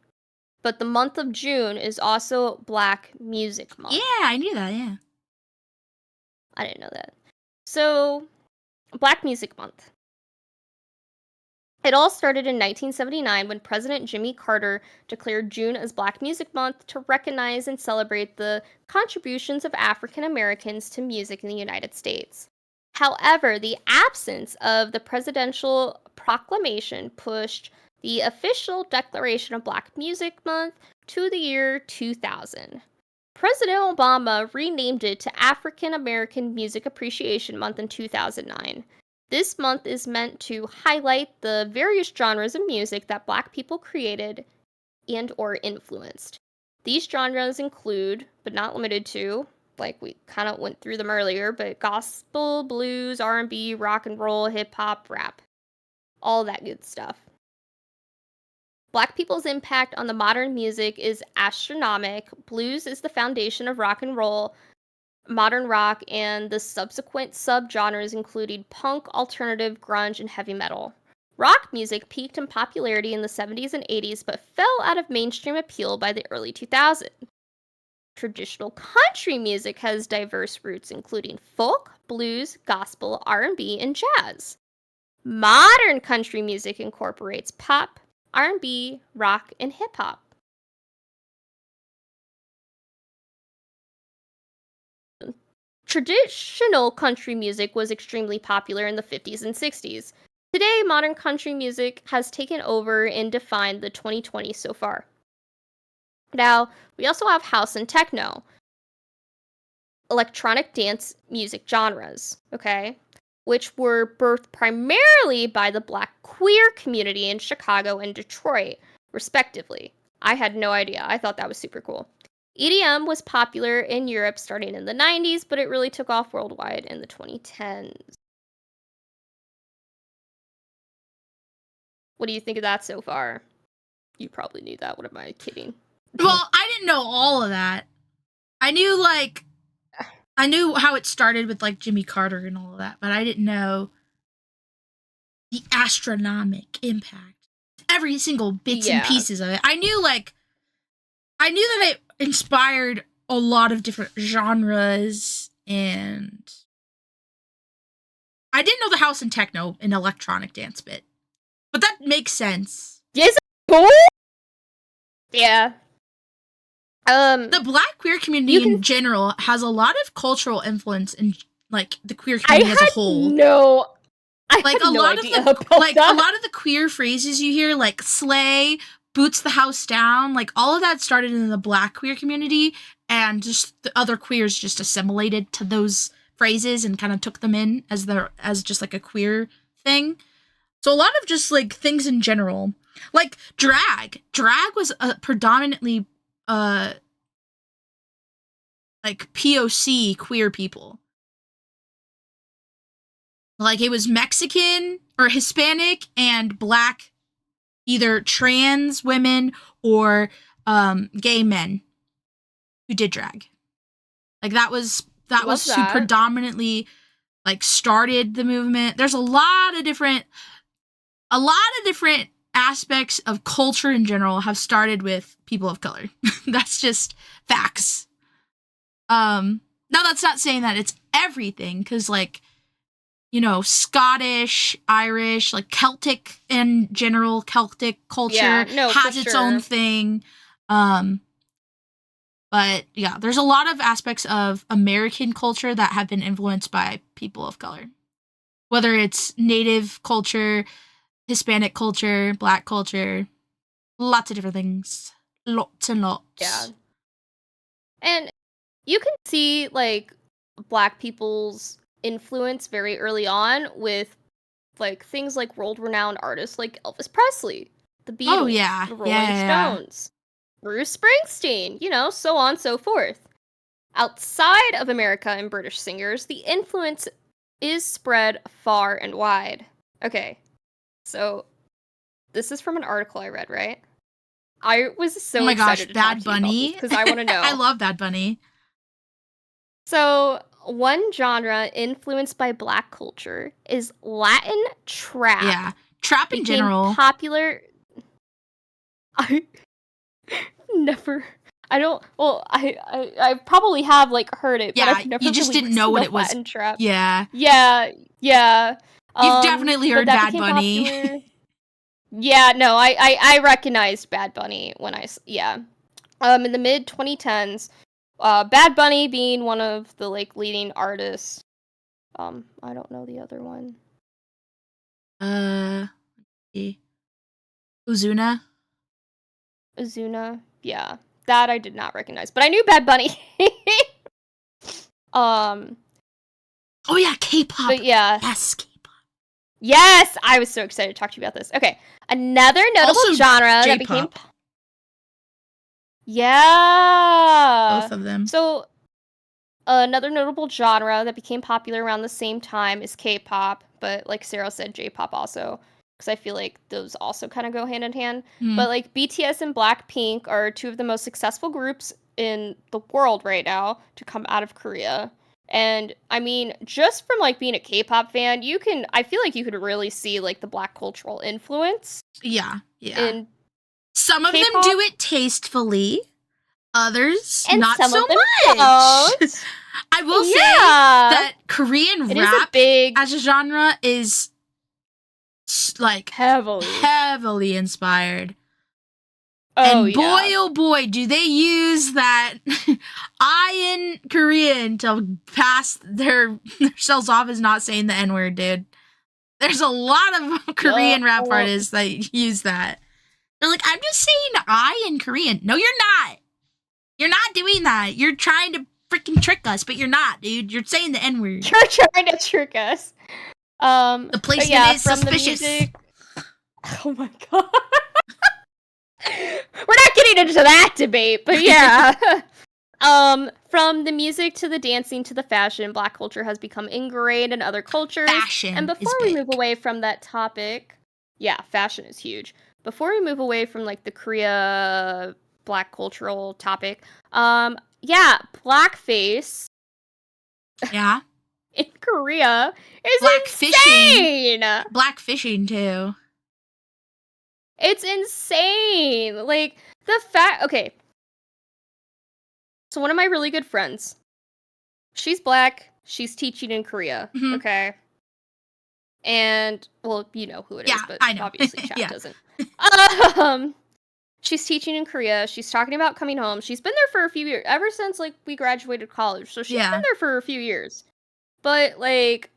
But the month of June is also Black Music Month. Yeah, I knew that, yeah. I didn't know that. So, Black Music Month. It all started in 1979 when President Jimmy Carter declared June as Black Music Month to recognize and celebrate the contributions of African Americans to music in the United States. However, the absence of the presidential proclamation pushed the official declaration of Black Music Month to the year 2000. President Obama renamed it to African American Music Appreciation Month in 2009. This month is meant to highlight the various genres of music that Black people created and or influenced. These genres include, but not limited to, like we kind of went through them earlier, but gospel, blues, R&B, rock and roll, hip hop, rap. All that good stuff. Black people's impact on the modern music is astronomical. Blues is the foundation of rock and roll, modern rock, and the subsequent subgenres including punk, alternative, grunge, and heavy metal. Rock music peaked in popularity in the 70s and 80s but fell out of mainstream appeal by the early 2000s. Traditional country music has diverse roots including folk, blues, gospel, R&B, and jazz. Modern country music incorporates pop, R&B, rock, and hip hop. Traditional country music was extremely popular in the 50s and 60s. Today, modern country music has taken over and defined the 2020s so far. Now, we also have house and techno, electronic dance music genres, okay? which were birthed primarily by the Black queer community in Chicago and Detroit, respectively. I had no idea. I thought that was super cool. EDM was popular in Europe starting in the 90s, but it really took off worldwide in the 2010s. What do you think of that so far? You probably knew that. What am I kidding? Well, I didn't know all of that. I knew how it started with like Jimmy Carter and all of that, but I didn't know the astronomic impact. Every single bits and pieces of it. I knew that it inspired a lot of different genres, and I didn't know the house and techno and electronic dance bit. But that makes sense. Is it cool? Yeah. The Black queer community in general has a lot of cultural influence in like the queer community as a whole. A lot of the queer phrases you hear, like slay, boots the house down, like all of that started in the Black queer community, and just the other queers just assimilated to those phrases and kind of took them in as just like a queer thing. So a lot of just like things in general, like drag was predominantly like POC queer people. Like it was Mexican or Hispanic and Black, either trans women or gay men who did drag. Like that was who predominantly like started the movement. There's a lot of different aspects of culture in general have started with people of color. That's just facts. Now that's not saying that it's everything, because like, you know, Scottish, Irish, like Celtic in general, Celtic culture has its own thing. But yeah, there's a lot of aspects of American culture that have been influenced by people of color. Whether it's Native culture, Hispanic culture, Black culture, lots of different things. Lots and lots. Yeah. And you can see, like, Black people's influence very early on with, like, things like world-renowned artists like Elvis Presley, the Beatles, the Rolling Stones, Bruce Springsteen, you know, so on and so forth. Outside of America and British singers, the influence is spread far and wide. Okay, so this is from an article I read, right? I was so excited to Bad Bunny, because I want to know. I love Bad Bunny. So one genre influenced by Black culture is Latin trap. Yeah, trap in general. Popular. I probably have like heard it, but I've never you just didn't know what it was. Latin trap. Yeah. You've definitely heard Bad Bunny. Yeah, no, I recognized Bad Bunny when in the mid 2010s, Bad Bunny being one of the like leading artists. I don't know the other one. Ozuna, yeah, that I did not recognize, but I knew Bad Bunny. Oh yeah, K-pop. But yeah, yes, K-pop. Yes, I was so excited to talk to you about this. Okay, another notable genre that became. Yeah, both of them. So, another notable genre that became popular around the same time is K-pop, but like Sero said, J-pop also. Because I feel like those also kind of go hand in hand. But like BTS and Blackpink are two of the most successful groups in the world right now to come out of Korea. And I mean, just from like being a K-pop fan, I feel like you could really see like the Black cultural influence. Yeah. In some of K-pop. them do it tastefully, others and not some so of them much. Don't. I will say that Korean rap as a genre is like heavily inspired. And boy, do they use that I in Korean to pass themselves off as not saying the N-word, dude. There's a lot of Korean rap artists that use that. They're like, I'm just saying I in Korean. No, you're not. You're not doing that. You're trying to freaking trick us, but you're not, dude. You're saying the N-word. You're trying to trick us. The But placement yeah, is from the suspicious. music. Oh my god. We're not getting into that debate, but yeah. From the music to the dancing to the fashion, Black culture has become ingrained in other cultures. Fashion And is before we move big. away from that topic, yeah, fashion is huge. Before we move away from like the Korea Black cultural topic, yeah, blackface Yeah. in Korea is Black fishing. insane. Black fishing too. It's insane. Like the fact. Okay, so one of my really good friends, she's black. She's teaching in Korea. Mhm. Okay. And well, you know who it is, Yeah, but I know. obviously chat Yeah. doesn't. She's teaching in Korea. She's talking about coming home. She's been there for a few years, ever since like we graduated college. So she's Yeah. been there for a few years. But like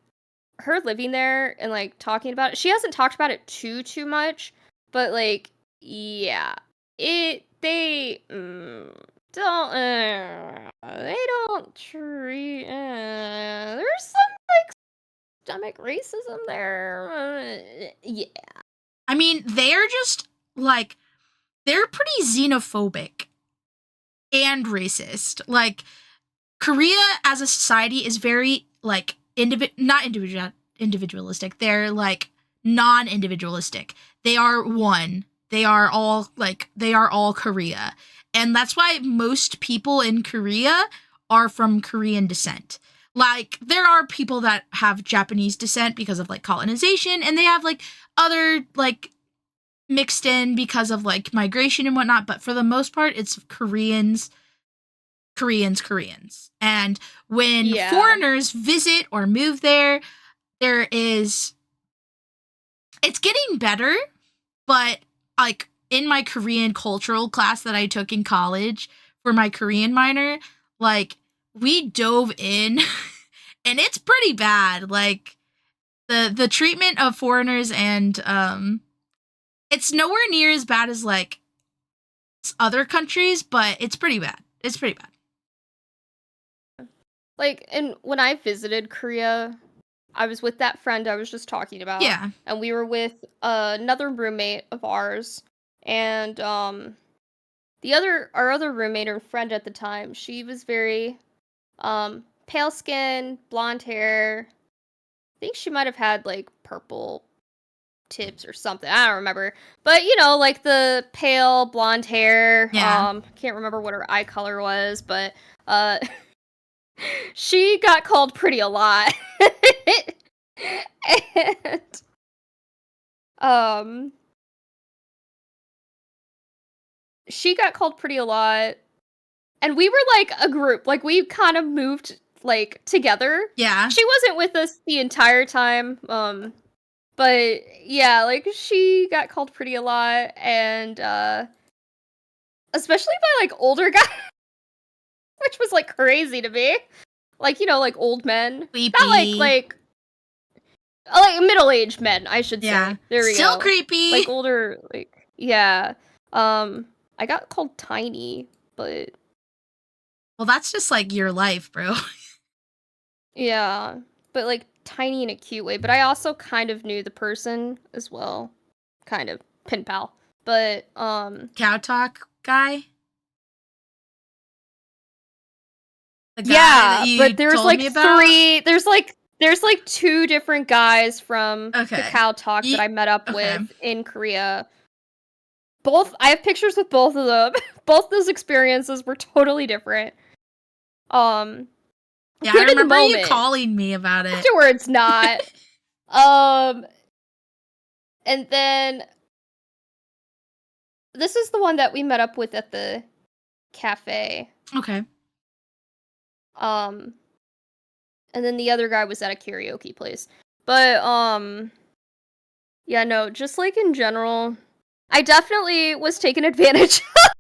her living there and like talking about it, she hasn't talked about it too much. But like, yeah, they don't treat. There's some like systemic racism there. Yeah. I mean, they're just like they're pretty xenophobic and racist. Like Korea as a society is very like not individualistic. They're like non-individualistic. They are one. They are all Korea. And that's why most people in Korea are from Korean descent. Like there are people that have Japanese descent because of like colonization, and they have like other like mixed in because of like migration and whatnot, but for the most part it's Koreans. And when foreigners visit or move there, it's getting better, but like in my Korean cultural class that I took in college for my Korean minor, like we dove in and it's pretty bad. Like the treatment of foreigners, and it's nowhere near as bad as like other countries, but it's pretty bad. It's pretty bad. Like, and when I visited Korea, I was with that friend I was just talking about. Yeah. And we were with another roommate of ours. And our other roommate or friend at the time, she was very pale skin, blonde hair. I think she might have had like purple tips or something. I don't remember. But you know, like the pale blonde hair. Yeah. Can't remember what her eye color was, but she got called pretty a lot. And she got called pretty a lot. And we were like a group. Like we kind of moved like together. Yeah. She wasn't with us the entire time. But yeah, like she got called pretty a lot, and especially by like older guys, which was like crazy to me. Like, you know, like old men. Creepy. Not like middle-aged men, I should say. There we go. Still creepy. Like older, like yeah. I got called tiny, but well, that's just like your life, bro. yeah, but like tiny in a cute way. But I also kind of knew the person as well, kind of pen pal. But Cow talk guy. The guy yeah, that you but there's told like me about? There's like two different guys from the Cow Talk that I met up with in Korea. I have pictures with both of them. Both those experiences were totally different. Yeah, I remember you calling me about it. Afterwards, not. And then this is the one that we met up with at the cafe. Okay. And then the other guy was at a karaoke place. But yeah, no, just like in general, I definitely was taken advantage of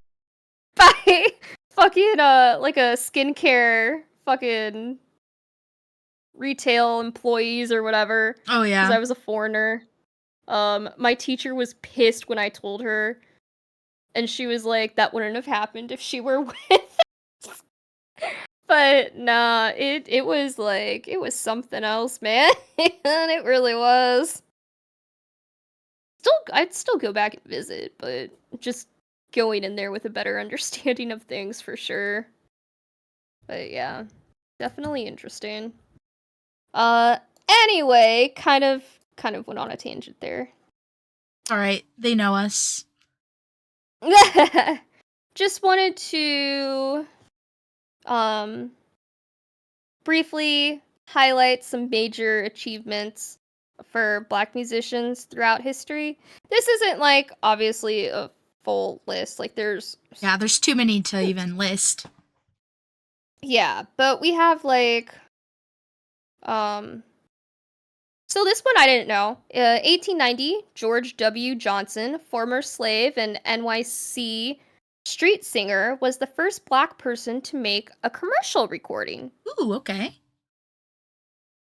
by fucking like a skincare fucking retail employees or whatever. Oh yeah. Because I was a foreigner. My teacher was pissed when I told her, and she was like, that wouldn't have happened if she were with us. But But nah, it was like it was something else, man. It really was. I'd still go back and visit, but just going in there with a better understanding of things for sure. But yeah, definitely interesting. Anyway, kind of went on a tangent there. All right, they know us. Just wanted to briefly highlight some major achievements for Black musicians throughout history. This isn't like obviously a full list. Like there's too many to even list. Yeah, but we have like so this one I didn't know. 1890, George W. Johnson, former slave and NYC street singer, was the first Black person to make a commercial recording. Ooh, okay.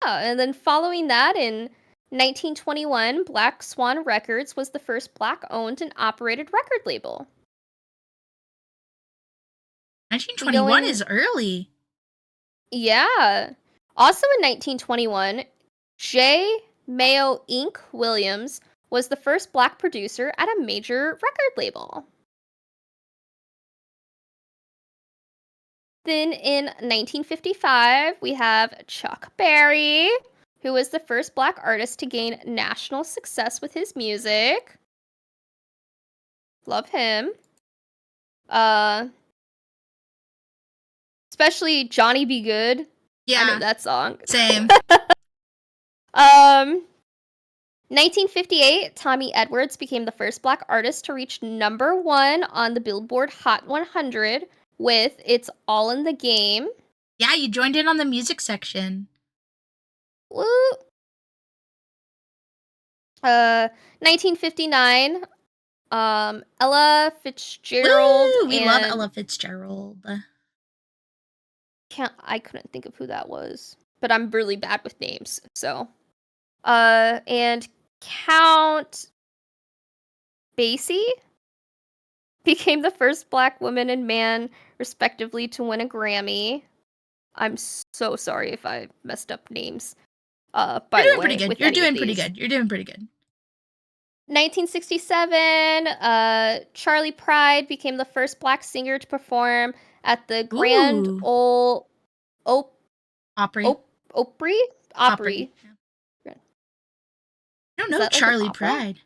And then following that, in 1921, Black Swan Records was the first Black-owned and operated record label. 1921 is early. Yeah. Also in 1921, J. Mayo Inc. Williams was the first Black producer at a major record label. Then in 1955, we have Chuck Berry, who was the first Black artist to gain national success with his music. Love him. Especially Johnny Be Good. Yeah. I know that song. Same. 1958, Tommy Edwards became the first Black artist to reach #1 on the Billboard Hot 100 with It's All in the Game. Yeah, you joined in on the music section. Woo! 1959, Ella Fitzgerald. Woo! We love Ella Fitzgerald. I couldn't think of who that was, but I'm really bad with names, so. And Count Basie became the first Black woman and man, respectively, to win a Grammy. I'm so sorry if I messed up names. By the way, pretty good. You're doing pretty good. You're doing pretty good. 1967, Charlie Pride became the first Black singer to perform at the Grand Ole Opry. Opry. Yeah. I don't know Charlie Pride.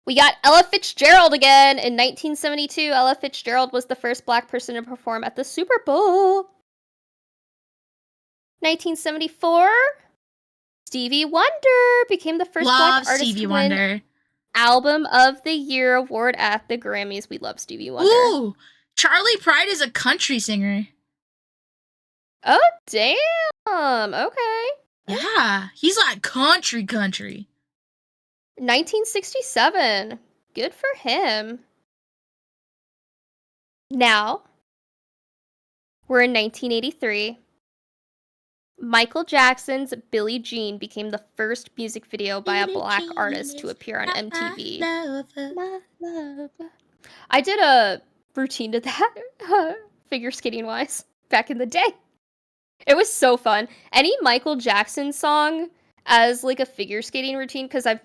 We got Ella Fitzgerald again. In 1972, Ella Fitzgerald was the first Black person to perform at the Super Bowl. 1974, Stevie Wonder became the first Black artist to win Album of the Year award at the Grammys. We love Stevie Wonder. Ooh, Charlie Pride is a country singer. Oh, damn. Okay. Yeah, he's like country. 1967. Good for him. Now, we're in 1983. Michael Jackson's Billie Jean became the first music video by a Black artist to appear on MTV. My love. I did a routine to that, figure skating wise, back in the day. It was so fun. Any Michael Jackson song as like a figure skating routine, because I've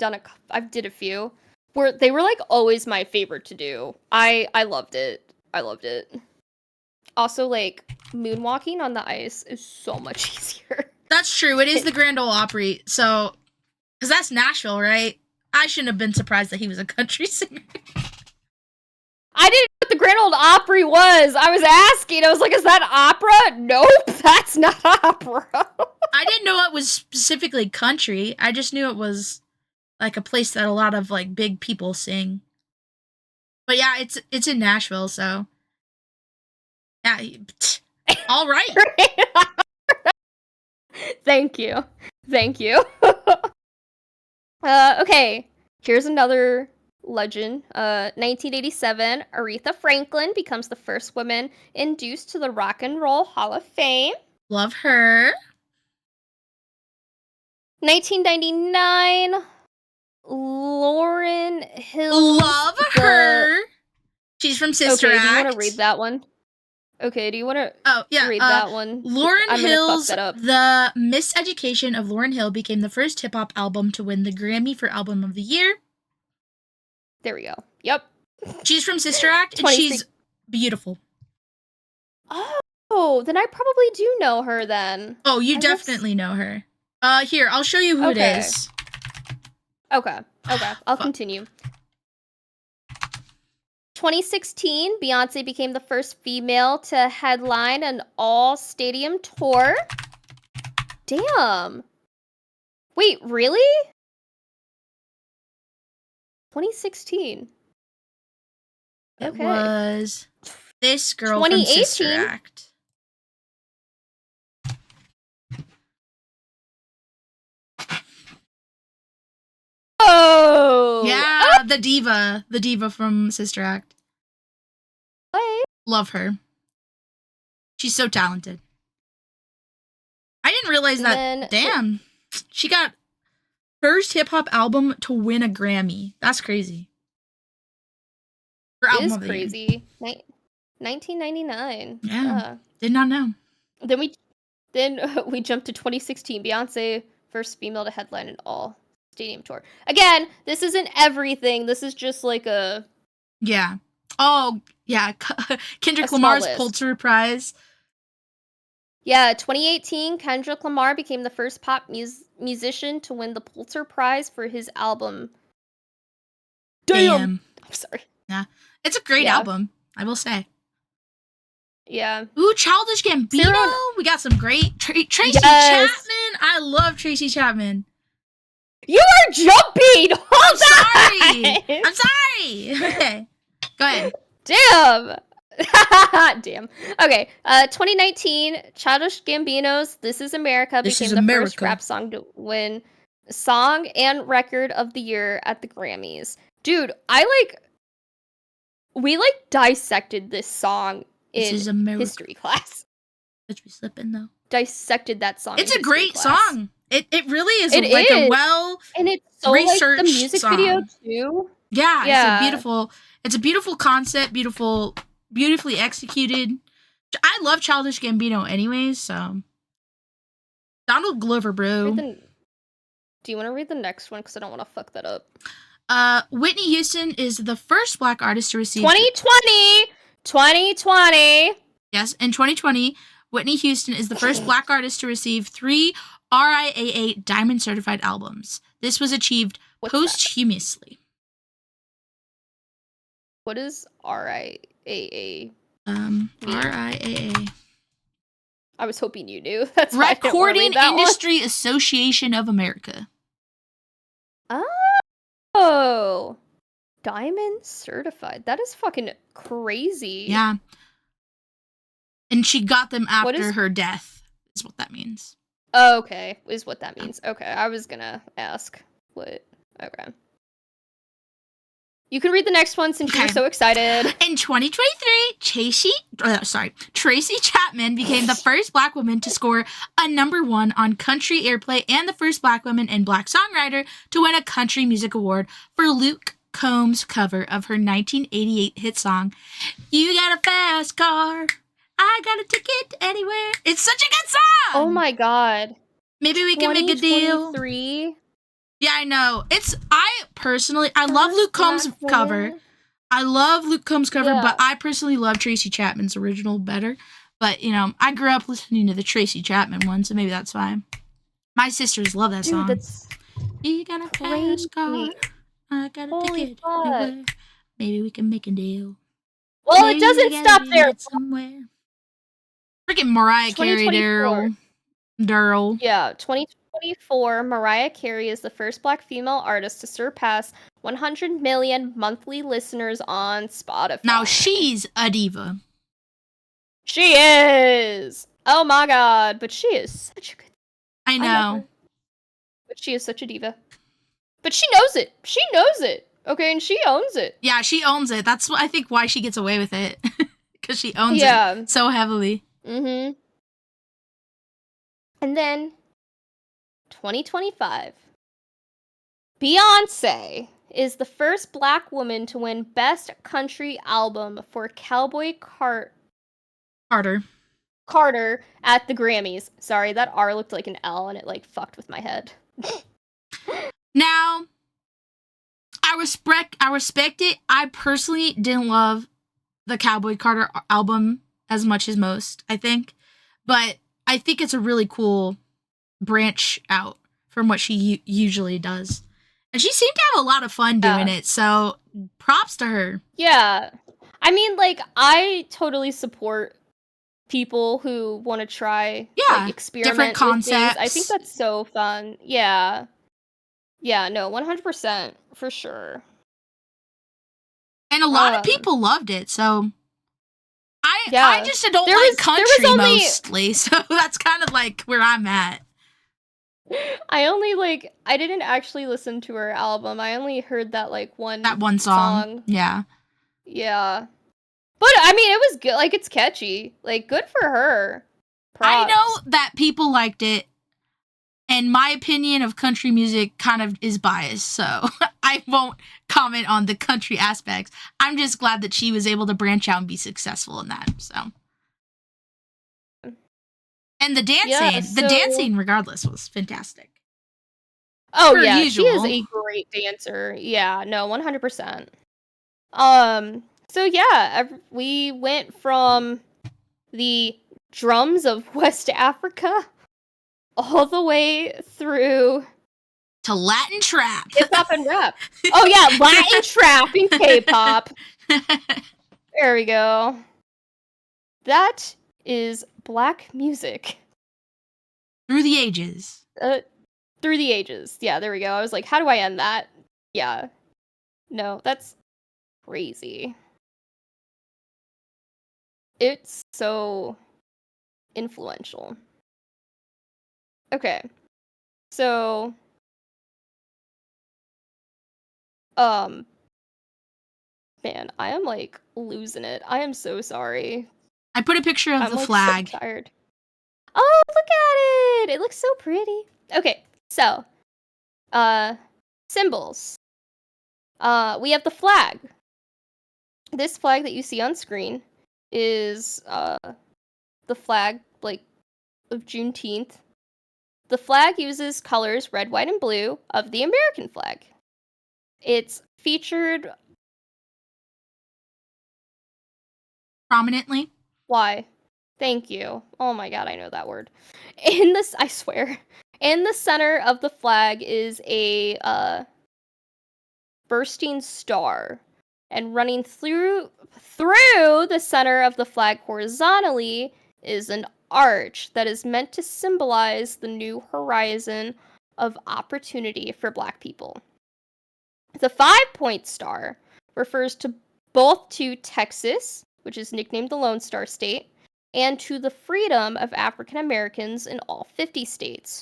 did a few, where they were like always my favorite to do. I loved it. Also, like, moonwalking on the ice is so much easier. That's true. It is the Grand Ole Opry. So, because that's Nashville, right? I shouldn't have been surprised that he was a country singer. I didn't know what the Grand Ole Opry was. I was asking. I was like, is that opera? Nope, that's not opera. I didn't know it was specifically country. I just knew it was like a place that a lot of like big people sing. But yeah, it's in Nashville, so. Yeah, all right. Thank you. Okay, here's another legend. 1987, Aretha Franklin becomes the first woman induced to the Rock and Roll Hall of Fame. Love her. 1999, Lauryn Hill. Love her. from Sister Okay, Act. do you want to read that one? Okay, do you want to read that one? Lauryn I'm Hill's gonna fuck that up. The Miseducation of Lauryn Hill became the first hip-hop album to win the Grammy for Album of the Year. There we go. Yep. She's from Sister Act, and she's beautiful. Oh, then I probably do know her then. Oh, you definitely know her. Here, I'll show you who it is. Okay, I'll continue. 2016, Beyonce became the first female to headline an all-stadium tour. Damn. Wait, really? 2016. It was this girl from 2018. Sister Act. Oh! Yeah, the diva from Sister Act. What? Love her. She's so talented. I didn't realize that. Damn, she got first hip hop album to win a Grammy. That's crazy. It is crazy. 1999. Yeah, did not know. Then we jumped to 2016. Beyonce, first female to headline an all stadium tour. Again, this isn't everything. This is just like a Oh yeah, Kendrick Lamar's Pulitzer Prize. Yeah, 2018, Kendrick Lamar became the first pop musician to win the Pulitzer Prize for his album. Damn. I'm sorry. Yeah, it's a great album, I will say. Yeah. Ooh, Childish Gambino. Sero. We got some great Tracy Chapman. I love Tracy Chapman. You are jumping. I'm sorry. Okay, go ahead. Damn. Damn. Okay. 2019, Childish Gambino's "This Is America" became the first rap song to win Song and Record of the Year at the Grammys. Dude, we dissected this song in history class. Let's be slipping though. Dissected that song. It's a great song. It really is a well and it's so researched the music song. video too. Yeah, it's a beautiful concept, beautifully executed. I love Childish Gambino anyways, so Donald Glover, bro. Do you want to read the next one? Because I don't want to fuck that up. Whitney Houston is the first Black artist to receive 2020. Yes, in 2020, Whitney Houston is the first Black artist to receive 3 RIAA Diamond certified albums. This was achieved posthumously. What is RIAA? RIAA. I was hoping you knew. That's Recording Industry Association of America. Oh, Diamond certified. That is fucking crazy. Yeah. And she got them after her death, is what that means. Oh, okay, is what that means. Okay, I was gonna ask what. Okay. You can read the next one since you're so excited. In 2023, Tracy Chapman became the first Black woman to score a #1 on country airplay and the first Black woman and Black songwriter to win a country music award for Luke Combs' cover of her 1988 hit song, "You Got a Fast Car, I Got a Ticket Anywhere." It's such a good song! Oh my god. Maybe we can make a deal. 2023. Yeah, I know. I love Luke Combs' cover. But I personally love Tracy Chapman's original better. But, you know, I grew up listening to the Tracy Chapman one, so maybe that's why. My sisters love that song. That's you got a fast car, I got a ticket anywhere. Maybe we can make a deal. Well, maybe it doesn't stop there. Somewhere. Freaking Mariah Carey, Daryl. Yeah, 2024, Mariah Carey is the first Black female artist to surpass 100 million monthly listeners on Spotify. Now she's a diva. She is. Oh my god, but she is such a good. I know. But she is such a diva. But she knows it. She knows it. Okay, and she owns it. Yeah, she owns it. That's I think why she gets away with it. Because she owns it so heavily. Mm-hmm. And then 2025. Beyonce is the first Black woman to win Best Country Album for Cowboy Carter. Carter at the Grammys. Sorry, that R looked like an L and it like fucked with my head. Now, I respect it. I personally didn't love the Cowboy Carter album as much as most, I think. But I think it's a really cool branch out from what she usually does. And she seemed to have a lot of fun doing it, so props to her. Yeah. I mean, like, I totally support people who want to try, like, experiment different concepts. with things. I think that's so fun. Yeah. Yeah, no, 100%, for sure. And a lot of people loved it, so I just don't like country mostly, so that's kind of like where I'm at. I didn't actually listen to her album. I only heard that like one song. Yeah. Yeah. But I mean, it was good. Like, it's catchy. Like, good for her. Props. I know that people liked it, and my opinion of country music kind of is biased, so I won't comment on the country aspects. I'm just glad that she was able to branch out and be successful in that, so. And the dancing, regardless, was fantastic. Oh, yeah, she is a great dancer. Yeah, no, 100%. So yeah, we went from the drums of West Africa all the way through to Latin trap. Hip-hop and rap. Oh yeah, Latin trap and K-pop. There we go. That is Black music. Through the ages. Through the ages. Yeah, there we go. I was like, how do I end that? Yeah. No, that's crazy. It's so influential. Okay. So, man, I am like losing it. I am so sorry. I put a picture of the flag. So tired. Oh, look at it! It looks so pretty. Okay, so, symbols. We have the flag. This flag that you see on screen is, the flag, like, of Juneteenth. The flag uses colors red, white, and blue of the American flag. It's featured prominently. Why? Thank you. Oh my god, I know that word. I swear. In the center of the flag is a bursting star, and running through the center of the flag horizontally is an arch that is meant to symbolize the new horizon of opportunity for Black people. The 5-point star refers to both to Texas, which is nicknamed the Lone Star State, and to the freedom of African Americans in all 50 states.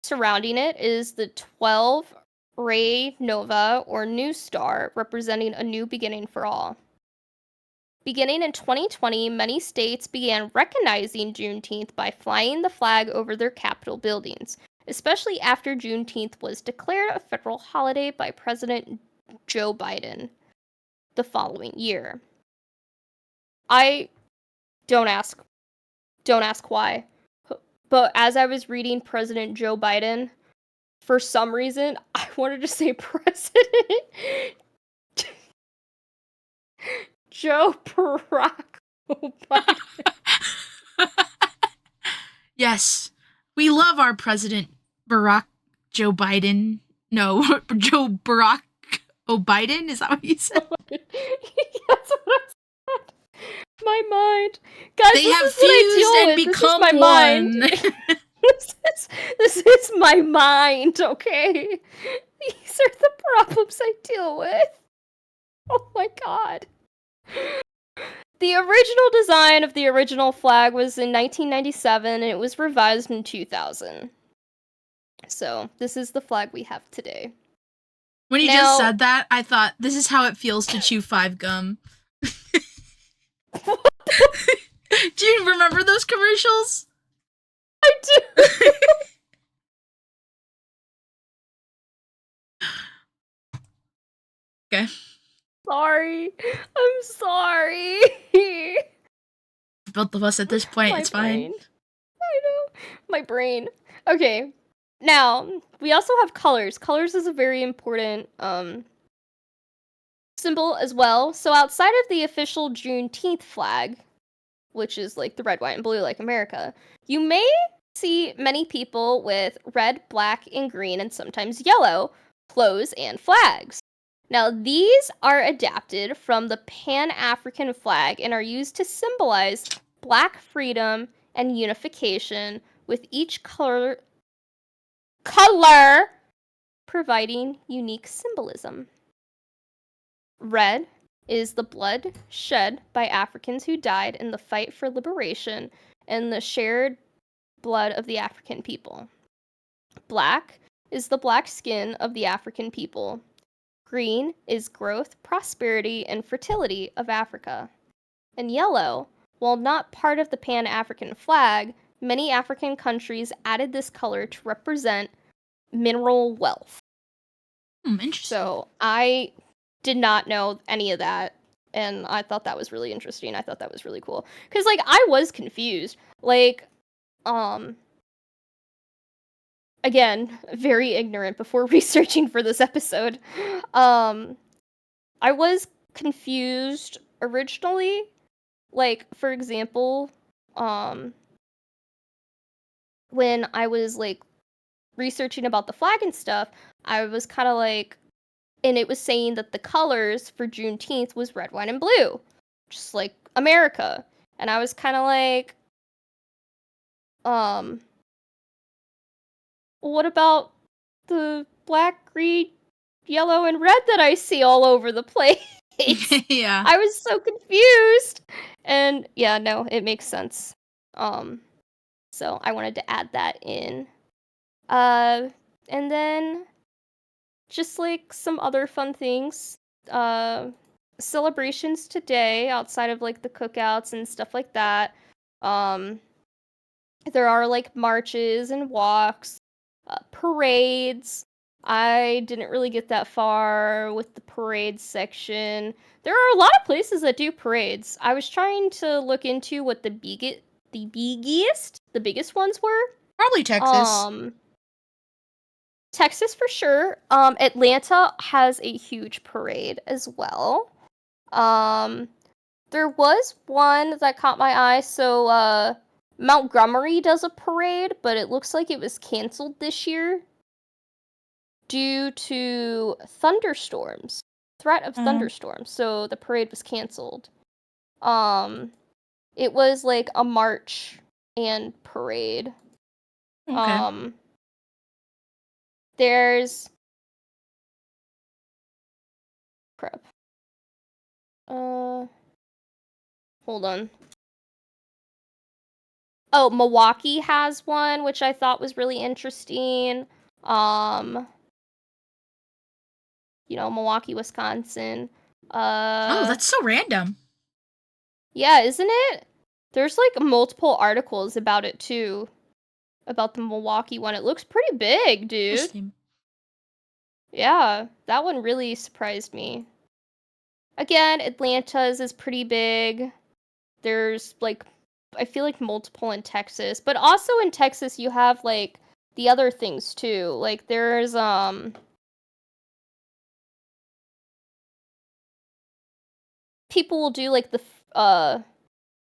Surrounding it is the 12 Ray Nova, or New Star, representing a new beginning for all. Beginning in 2020, many states began recognizing Juneteenth by flying the flag over their Capitol buildings, especially after Juneteenth was declared a federal holiday by President Joe Biden the following year. Don't ask why, but as I was reading President Joe Biden, for some reason, I wanted to say President Joe Barack Obama. Yes, we love our President Joe Biden. No, Joe Barack O'Biden? Is that what you said? That's what I said. My mind. Guys, they have fused and become one. Mind. This is my mind, okay? These are the problems I deal with. Oh my god. The original design of the original flag was in 1997, and it was revised in 2000. So, this is the flag we have today. When you just said that, I thought, this is how it feels to chew 5 gum. Do you remember those commercials? I do. Okay. Sorry. I'm sorry. Both of us at this point, My it's brain. fine. I know. My brain. Okay. Now, we also have colors. Colors is a very important symbol as well. So outside of the official Juneteenth flag, which is like the red, white, and blue like America, you may see many people with red, black, and green, and sometimes yellow clothes and flags. Now, these are adapted from the Pan-African flag and are used to symbolize Black freedom and unification, with each color providing unique symbolism. Red is the blood shed by Africans who died in the fight for liberation and the shared blood of the African people. Black is the black skin of the African people. Green is growth, prosperity, and fertility of Africa. And yellow, while not part of the Pan-African flag, many African countries added this color to represent mineral wealth. Interesting. So I did not know any of that, and I thought that was really interesting. I thought that was really cool. Because, like, I was confused. Like, again, very ignorant before researching for this episode. I was confused originally. Like, for example, when I was, like, researching about the flag and stuff, I was kind of like, and it was saying that the colors for Juneteenth was red, white, and blue, just like America. And I was kind of like, what about the black, green, yellow, and red that I see all over the place? Yeah. I was so confused. And yeah, no, it makes sense. So I wanted to add that in. And then just like some other fun things. Celebrations today outside of like the cookouts and stuff like that. There are like marches and walks, parades. I didn't really get that far with the parade section. There are a lot of places that do parades. I was trying to look into what the biggest ones were. Probably Texas. Texas for sure. Atlanta has a huge parade as well. There was one that caught my eye. So, Montgomery does a parade, but it looks like it was canceled this year due to thunderstorms. Threat of thunderstorms. So the parade was canceled. It was like a march and parade. Okay. There's crap. Hold on. Oh, Milwaukee has one, which I thought was really interesting. Milwaukee, Wisconsin. Oh, that's so random. Yeah, isn't it? There's like multiple articles about it too. About the Milwaukee one. It looks pretty big, dude. Interesting. Yeah, that one really surprised me. Again, Atlanta's is pretty big. There's like, I feel like multiple in Texas, but also in Texas you have like the other things too. Like there's people will do like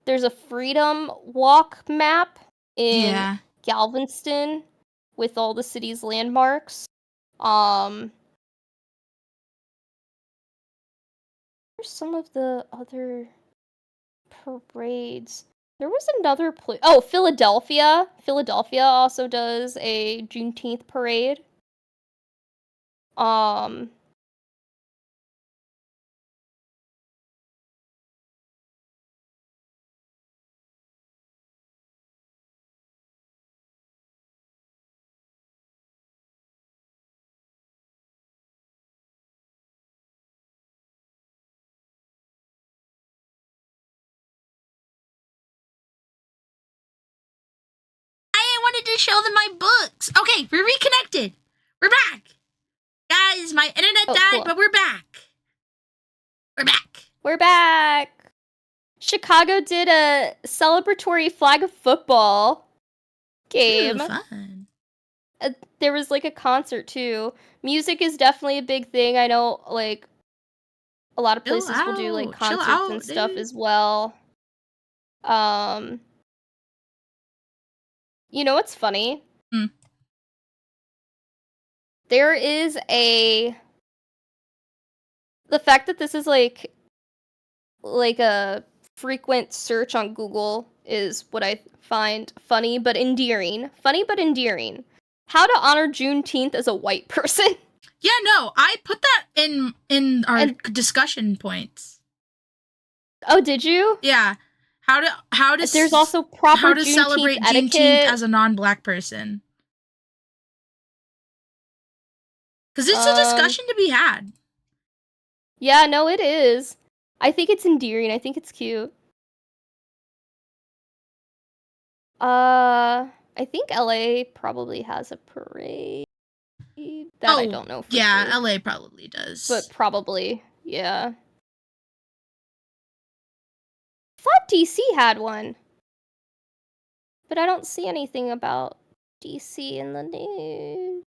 there's a freedom walk map in Galveston with all the city's landmarks. There's some of the other parades. There was another place. Oh, Philadelphia. Philadelphia also does a Juneteenth parade. Wanted to show them my books. Okay, we're reconnected. We're back. Guys, my internet died, cool. but we're back. We're back. We're back. Chicago did a celebratory flag of football game. Ooh, fun. There was like a concert too. Music is definitely a big thing. I know like a lot of places will do like Chill concerts and out, stuff dude. as well. You know what's funny? Hmm. There is the fact that this is like a frequent search on Google is what I find funny but endearing. Funny but endearing. How to honor Juneteenth as a white person. Yeah, no, I put that in our discussion points. Oh, did you? Yeah, There's also proper how to Juneteenth celebrate etiquette. Juneteenth as a non-black person. Because it's a discussion to be had. Yeah, no, it is. I think it's endearing. I think it's cute. I think LA probably has a parade. That I don't know for yeah, sure. LA probably does. But probably, yeah. I thought DC had one. But I don't see anything about DC in the news.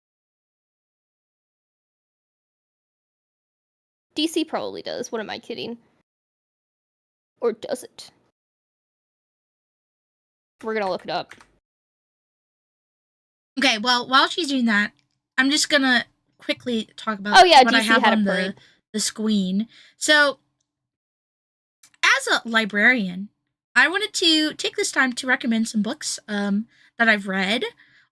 DC probably does. What am I kidding? Or does it? We're gonna look it up. Okay, well, while she's doing that, I'm just gonna quickly talk about what DC I have on the screen. So, as a librarian, I wanted to take this time to recommend some books that I've read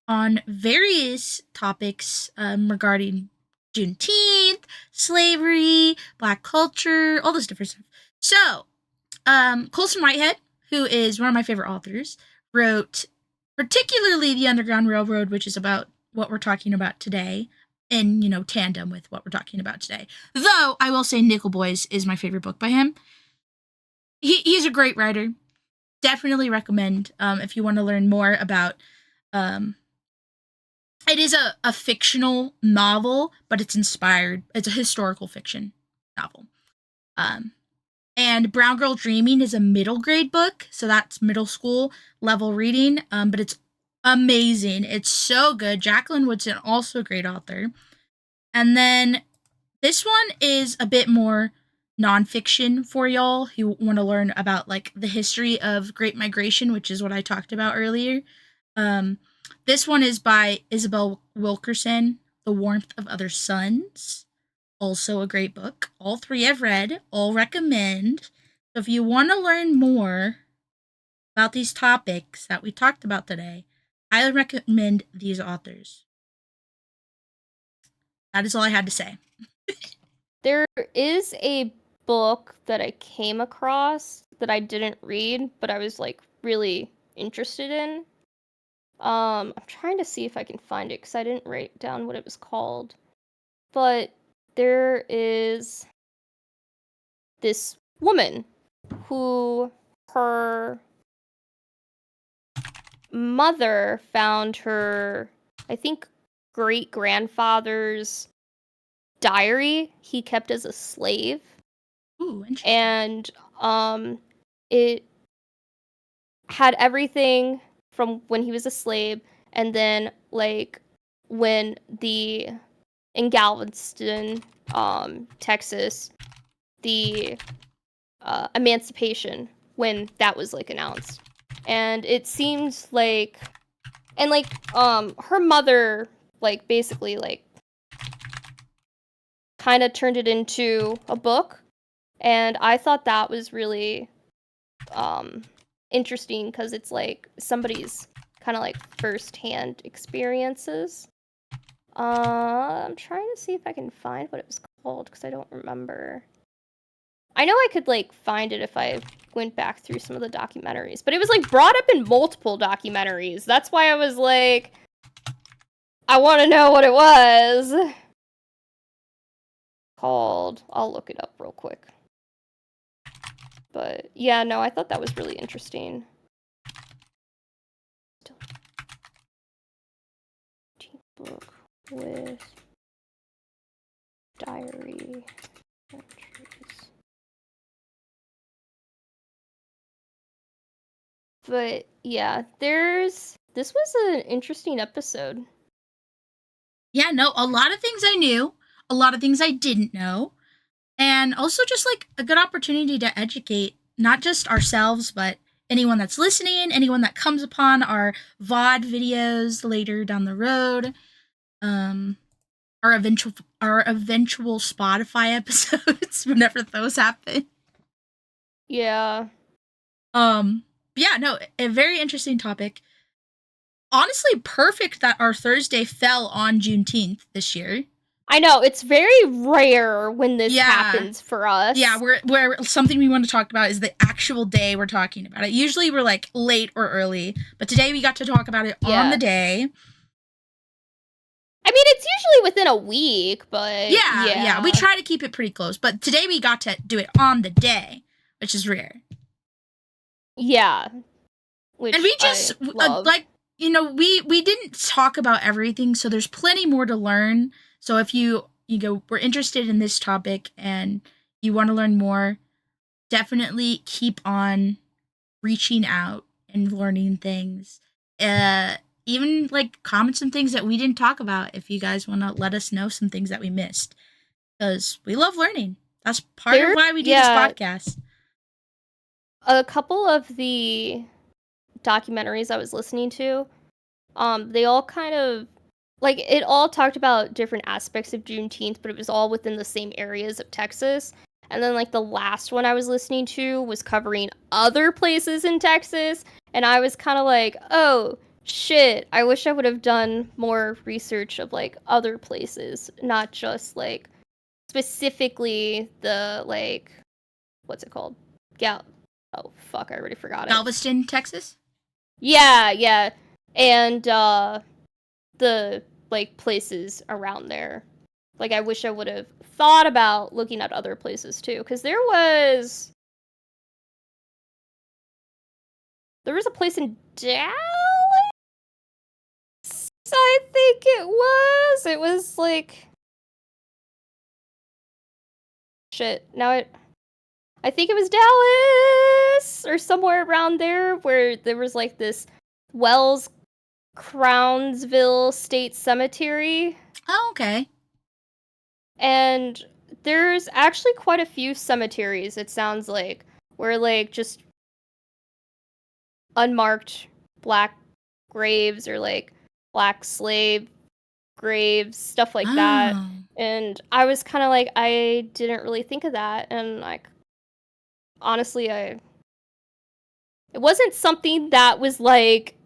on various topics regarding Juneteenth, slavery, Black culture, all this different stuff. So, Colson Whitehead, who is one of my favorite authors, wrote particularly The Underground Railroad, which is about what we're talking about today, in tandem with what we're talking about today. Though I will say Nickel Boys is my favorite book by him. He's a great writer. Definitely recommend if you want to learn more about. It is a fictional novel, but it's inspired. It's a historical fiction novel. And Brown Girl Dreaming is a middle grade book, so that's middle school level reading. But it's amazing. It's so good. Jacqueline Woodson, also a great author. And then this one is a bit more nonfiction for y'all who want to learn about like the history of Great Migration, which is what I talked about earlier. This one is by Isabel Wilkerson, The Warmth of Other Suns. Also a great book. All three I've read, all recommend. So if you want to learn more about these topics that we talked about today, I recommend these authors. That is all I had to say. There is a book that I came across that I didn't read, but I was like really interested in. I'm trying to see if I can find it because I didn't write down what it was called. But there is this woman who her mother found her, I think, great grandfather's diary he kept as a slave. Ooh, interesting. And it had everything from when he was a slave, and then like when in Galveston, Texas, the emancipation, when that was like announced. And it seems like, and like her mother like basically like kind of turned it into a book, and I thought that was really interesting because it's like somebody's kind of like first-hand experiences. I'm trying to see if I can find what it was called because I don't remember. I know I could like find it if I went back through some of the documentaries, but it was like brought up in multiple documentaries. That's why I was like, I want to know what it was called. I'll look it up real quick. But yeah, no, I thought that was really interesting. Book with diary entries. But yeah, this was an interesting episode. Yeah, no, a lot of things I knew, a lot of things I didn't know, and also just like a good opportunity to educate not just ourselves, but anyone that's listening, anyone that comes upon our VOD videos later down the road, um, our eventual Spotify episodes whenever those happen. Yeah. Yeah, no, a very interesting topic. Honestly, perfect that our Thursday fell on Juneteenth this year. I know, it's very rare when this happens for us. Yeah, we're something we want to talk about is the actual day we're talking about it. Usually we're like late or early, but today we got to talk about it on the day. I mean, it's usually within a week, but yeah, we try to keep it pretty close. But today we got to do it on the day, which is rare. Yeah, and we just like we didn't talk about everything, so there's plenty more to learn. So if you were interested in this topic and you want to learn more, definitely keep on reaching out and learning things. Even like comment some things that we didn't talk about if you guys want to let us know some things that we missed, because we love learning. That's part of why we do this podcast. A couple of the documentaries I was listening to, they all kind of like it all talked about different aspects of Juneteenth, but it was all within the same areas of Texas. And then like the last one I was listening to was covering other places in Texas, and I was kind of like, oh shit, I wish I would have done more research of like other places, not just like specifically the like, what's it called? Oh fuck, I already forgot it. Galveston, Texas? Yeah. And the like places around there. Like I wish I would have thought about looking at other places too, because there was a place in Dallas, I think it was like shit. I think it was Dallas or somewhere around there where there was like this Wells Crownsville State Cemetery. Oh, okay. And there's actually quite a few cemeteries, it sounds like, where like just unmarked black graves or like black slave graves, stuff like that. And I was kind of like, I didn't really think of that, and like honestly, it wasn't something that was like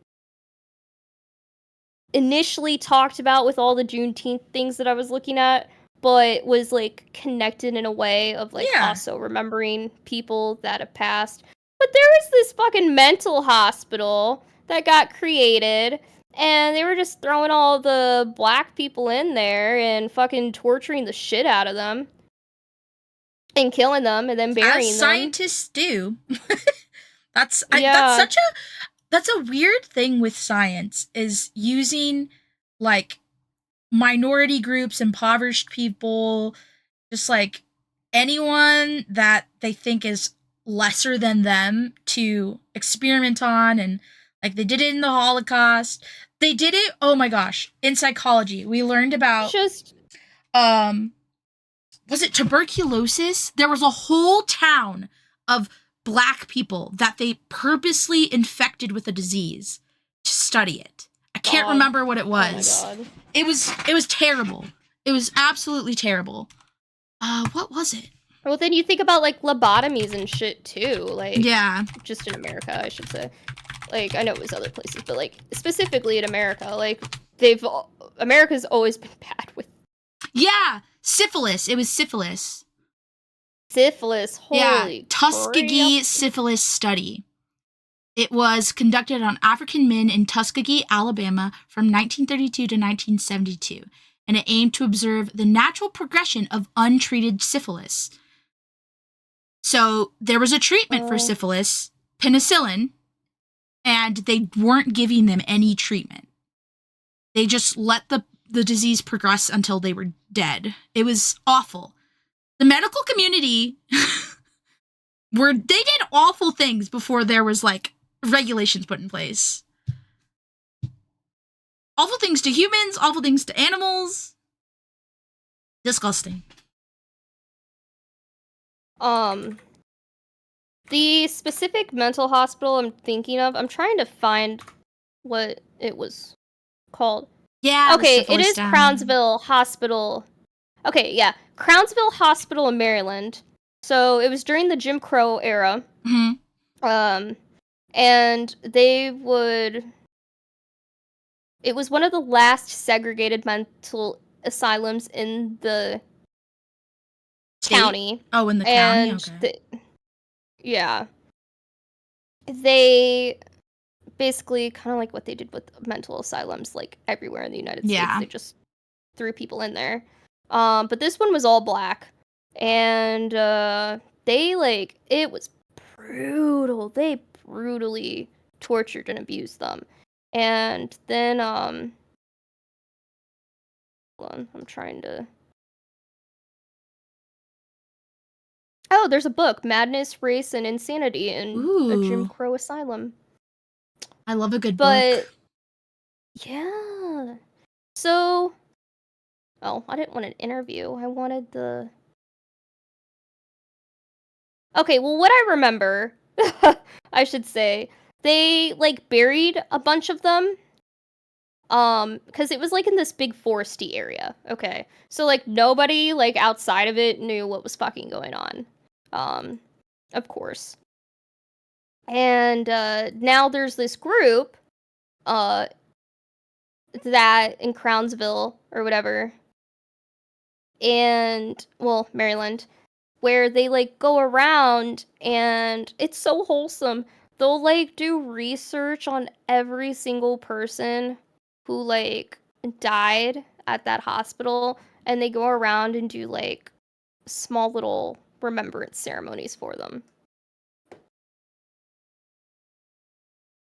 initially talked about with all the Juneteenth things that I was looking at, but was like connected in a way of like also remembering people that have passed. But there was this fucking mental hospital that got created, and they were just throwing all the black people in there and fucking torturing the shit out of them and killing them and then burying them. As scientists do. That's a weird thing with science, is using like minority groups, impoverished people, just like anyone that they think is lesser than them to experiment on. And like they did it in the Holocaust. They did it, oh my gosh, in psychology. We learned about was it tuberculosis? There was a whole town of black people that they purposely infected with a disease to study it. I can't remember what it was. Oh my God. It was terrible. It was absolutely terrible. What was it? Well, then you think about like lobotomies and shit too. Like, yeah, just in America, I should say. Like, I know it was other places, but like specifically in America, like America's always been bad with. Yeah, syphilis. It was syphilis. Holy Tuskegee syphilis study. It was conducted on African men in Tuskegee, Alabama from 1932 to 1972, and it aimed to observe the natural progression of untreated syphilis. So there was a treatment for syphilis, penicillin, and they weren't giving them any treatment. They just let the disease progress until they were dead. It was awful. The medical community they did awful things before there was like regulations put in place. Awful things to humans, awful things to animals. Disgusting. The specific mental hospital I'm thinking of, I'm trying to find what it was called. Yeah. Okay, it is Crownsville Hospital. Okay, yeah. Crownsville Hospital in Maryland. So it was during the Jim Crow era. Mm-hmm. And it was one of the last segregated mental asylums in the county. Oh, in the county? Okay. Yeah. They basically kind of like what they did with mental asylums, like everywhere in the United States. They just threw people in there. But this one was all black. And it was brutal. They brutally tortured and abused them. And then hold on, I'm trying to. Oh, there's a book, Madness, Race, and Insanity in a Jim Crow Asylum. I love a good book. Yeah. So, I didn't want an interview. I wanted the... Okay, well, what I remember, I should say, they, like, buried a bunch of them. Because it was, like, in this big foresty area, okay? So, like, nobody, like, outside of it knew what was fucking going on. Of course. And, now there's this group, that in Crownsville, or whatever, and, well, Maryland, where they, like, go around, and it's so wholesome. They'll, like, do research on every single person who, like, died at that hospital, and they go around and do, like, small little remembrance ceremonies for them.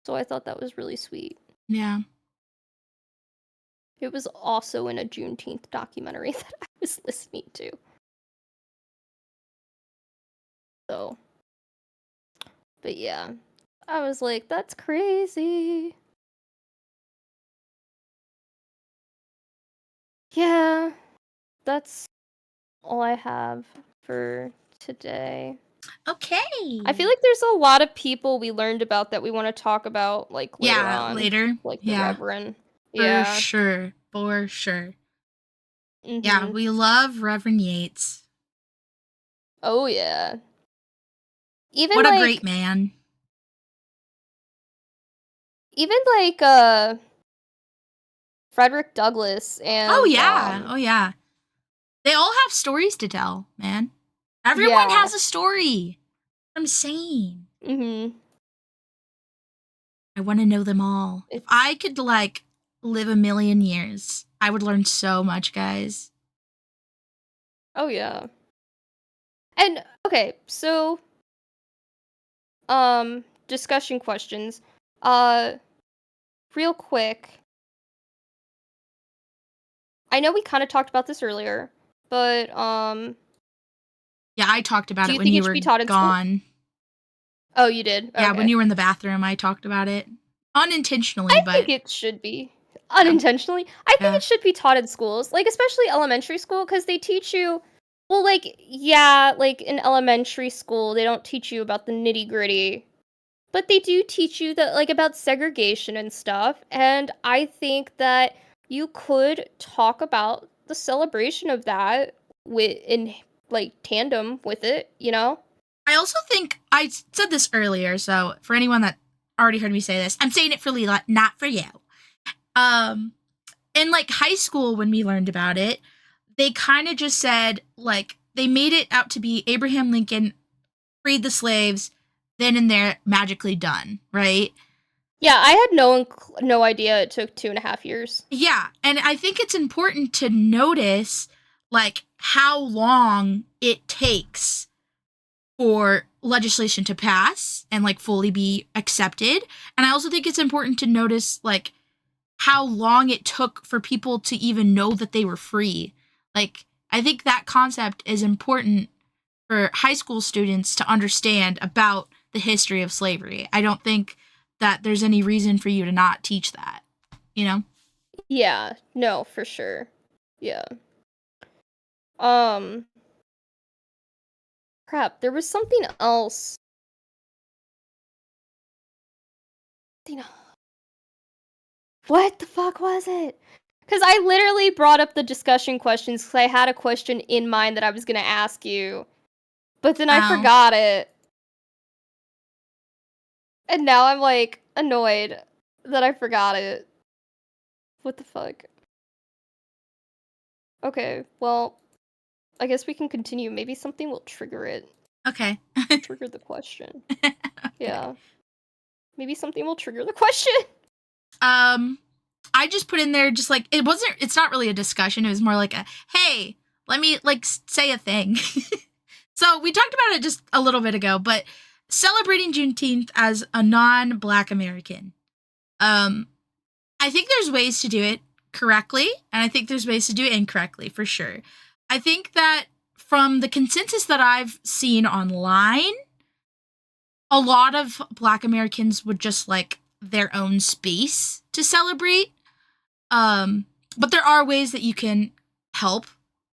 So I thought that was really sweet. Yeah. It was also in a Juneteenth documentary that I was listening to. So, but yeah, I was like, that's crazy. Yeah, that's all I have for today. Okay. I feel like there's a lot of people we learned about that we want to talk about, like, later on. Later. Like the Reverend. For sure. For sure. Mm-hmm. Yeah, we love Reverend Yates. Oh, yeah. Even, what a like, great man. Even, like, Frederick Douglass and... Oh, yeah. They all have stories to tell, man. Everyone has a story. I'm saying. Mm-hmm. I want to know them all. If I could, like, live a million years, I would learn so much, guys. Oh, yeah. And, okay, so, discussion questions. Real quick. I know we kind of talked about this earlier, but, yeah, I talked about it when you were gone. Oh, you did? Yeah, okay. When you were in the bathroom, I talked about it. Unintentionally, I think it should be. Unintentionally? I think it should be taught in schools, like, especially elementary school, because they teach you... Well, like, yeah, like, in elementary school, they don't teach you about the nitty-gritty, but they do teach you that, like, about segregation and stuff, and I think that you could talk about the celebration of that in, like, tandem with it, you know? I also think, I said this earlier, so for anyone that already heard me say this, I'm saying it for Lila, not for you. In, like, high school, when we learned about it, they kind of just said, like, they made it out to be Abraham Lincoln freed the slaves, then and there, magically done, right? Yeah, I had no idea it took 2.5 years. Yeah, and I think it's important to notice, like, how long it takes for legislation to pass and, like, fully be accepted. And I also think it's important to notice, like, how long it took for people to even know that they were free. Like, I think that concept is important for high school students to understand about the history of slavery. I don't think that there's any reason for you to not teach that, you know? Yeah, no, for sure. Yeah. Um, Crap, there was something else. What the fuck was it? Because I literally brought up the discussion questions because I had a question in mind that I was going to ask you, but then I Ow. forgot it. And now I'm, like, annoyed that I forgot it. What the fuck? Okay, well, I guess we can continue. Maybe something will trigger it. Okay. Trigger the question. Okay. Yeah. Maybe something will trigger the question. I just put in there just like, it's not really a discussion. It was more like a, hey, let me like say a thing. So we talked about it just a little bit ago, but celebrating Juneteenth as a non-Black American. I think there's ways to do it correctly, and I think there's ways to do it incorrectly, for sure. I think that from the consensus that I've seen online, a lot of Black Americans would just like their own space to celebrate. But there are ways that you can help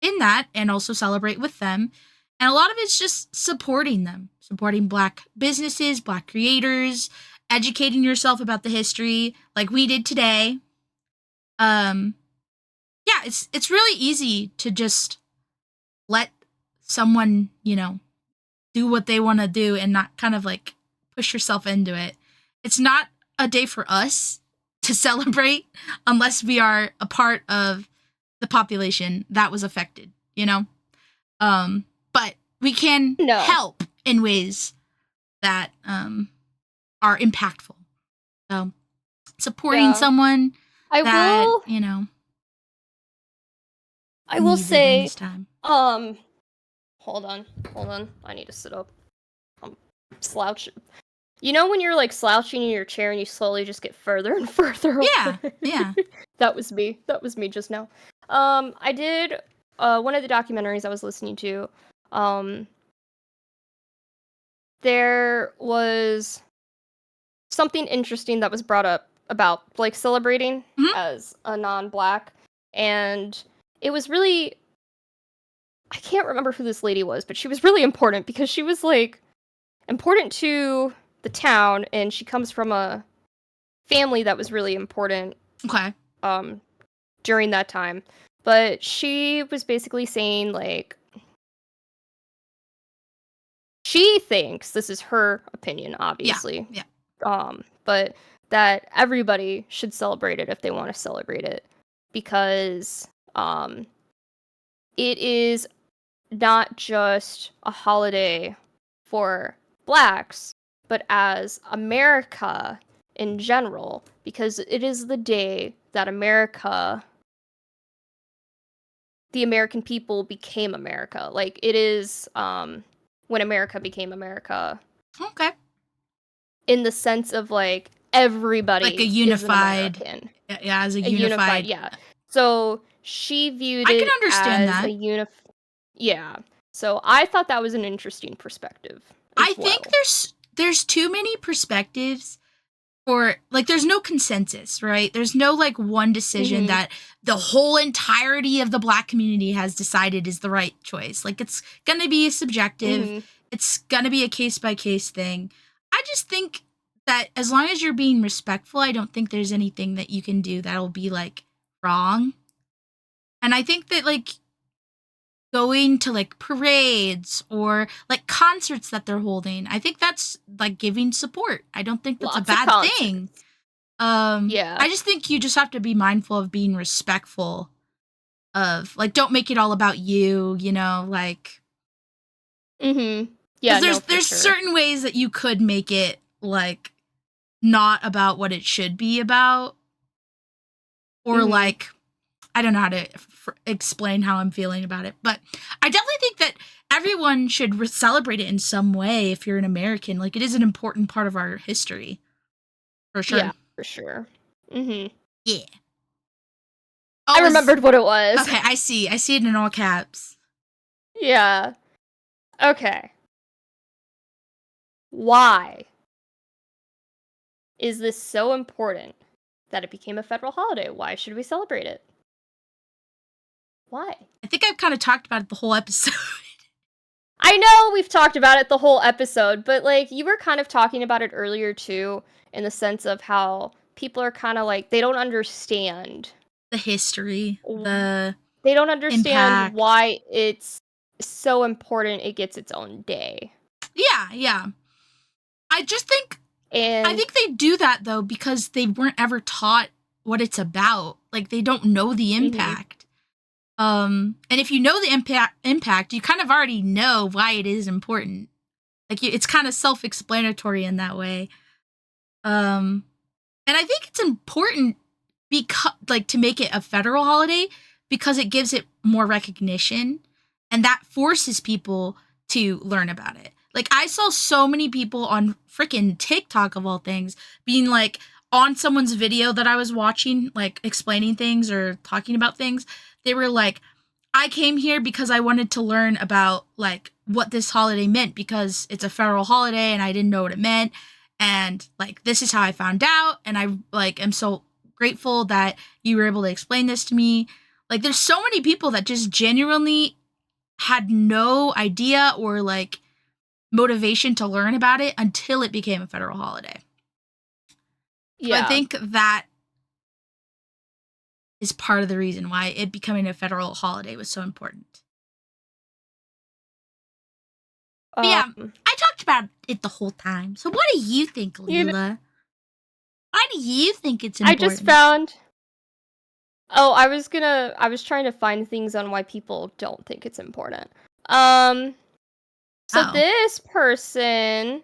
in that and also celebrate with them. And a lot of it's just supporting them, supporting Black businesses, Black creators, educating yourself about the history like we did today. Yeah, it's really easy to just let someone, do what they want to do and not kind of like push yourself into it. It's not a day for us to celebrate unless we are a part of the population that was affected, But we can help in ways that are impactful. So supporting someone I will say this time. hold on. I need to sit up. I'm slouching. You know when you're like slouching in your chair and you slowly just get further and further away? Yeah. That was me just now. I did one of the documentaries I was listening to. There was something interesting that was brought up about like celebrating as a non-Black, and it was really, I can't remember who this lady was, but she was really important because she was like important to the town, and she comes from a family that was really important. Okay. During that time. But she was basically saying like she thinks, this is her opinion, obviously. Yeah. But that everybody should celebrate it if they want to celebrate it, because it is not just a holiday for Blacks, but as America in general, because it is the day that the American people became America. Like, it is when America became America. Okay. In the sense of like everybody, like a unified, is an American. yeah, as a unified, yeah. So she viewed I it can understand as that. Yeah. So I thought that was an interesting perspective. I think there's too many perspectives, or like there's no consensus, right? There's no like one decision that the whole entirety of the Black community has decided is the right choice. Like, it's going to be subjective. It's going to be a case by case thing. I just think that as long as you're being respectful, I don't think there's anything that you can do that'll be like wrong. And I think that like going to like parades or like concerts that they're holding, I think that's like giving support. I don't think that's a bad thing. Yeah. I just think you just have to be mindful of being respectful of like, don't make it all about you, like. Yeah. There's certain ways that you could make it like not about what it should be about, or like, I don't know how to explain how I'm feeling about it, but I definitely think that everyone should celebrate it in some way. If you're an American, like, it is an important part of our history, for sure. Yeah, for sure. Yeah. I remembered what it was. Okay, I see it in all caps. Yeah. Okay. Why Is this so important that it became a federal holiday? Why should we celebrate it? Why? I think I've kind of talked about it the whole episode. I know we've talked about it the whole episode, but like you were kind of talking about it earlier too, in the sense of how people are kind of like they don't understand The history, the they don't understand impact. why it's so important it gets its own day. Yeah. I And think they do that though because they weren't ever taught what it's about. Like they don't know the impact. And if you know the impact, you kind of already know why it is important. Like it's kind of self-explanatory in that way. And I think it's important because like to make it a federal holiday because it gives it more recognition and that forces people to learn about it. Like I saw so many people on freaking TikTok of all things being like on someone's video that I was watching, like explaining things or talking about things. They were like, I came here because I wanted to learn about like what this holiday meant because it's a federal holiday and I didn't know what it meant. And like this is how I found out. And I like am so grateful that you were able to explain this to me. Like there's so many people that just genuinely had no idea or like motivation to learn about it until it became a federal holiday. So I think that is part of the reason why it becoming a federal holiday was so important. But yeah, I talked about it the whole time. So what do you think, Lila? Why do you think it's important? I just found I was trying to find things on why people don't think it's important. This person,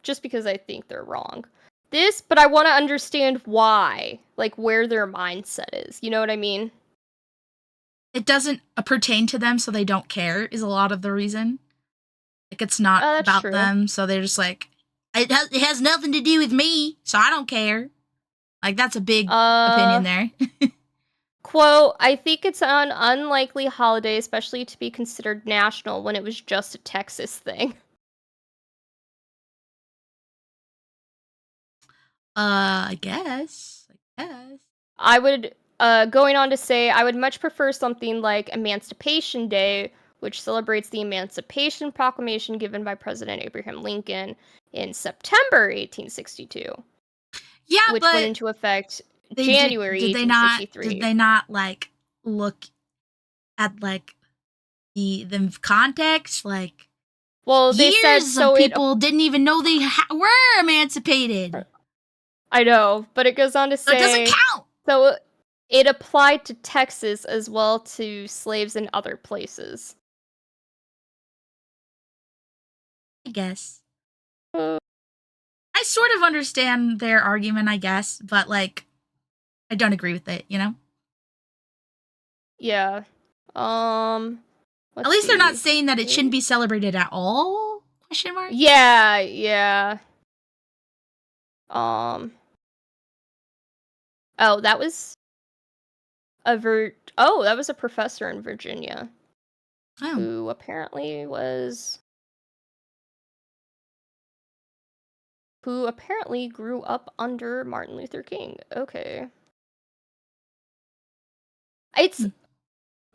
just because I think they're wrong. But I want to understand why, like where their mindset is. You know what I mean? It doesn't pertain to them, so they don't care, is a lot of the reason. Like, it's not about them, so they're just like, it has nothing to do with me, so I don't care. Like, that's a big opinion there. Quote, I think it's an unlikely holiday, especially to be considered national when it was just a Texas thing. I guess. I would, going on to say, I would much prefer something like Emancipation Day, which celebrates the Emancipation Proclamation given by President Abraham Lincoln in September 1862. Yeah, which went into effect January 1863. Did they not like look at like the context? Like, well, they said so. People didn't even know they were emancipated. I know, but it goes on to say it doesn't count. So it applied to Texas as well to slaves in other places. I guess. I sort of understand their argument, I guess, but like, I don't agree with it. You know? Yeah. At least they're not saying that it shouldn't be celebrated at all? Question mark? Yeah. Oh, that was that was a professor in Virginia. Oh. Who apparently grew up under Martin Luther King. Okay. It's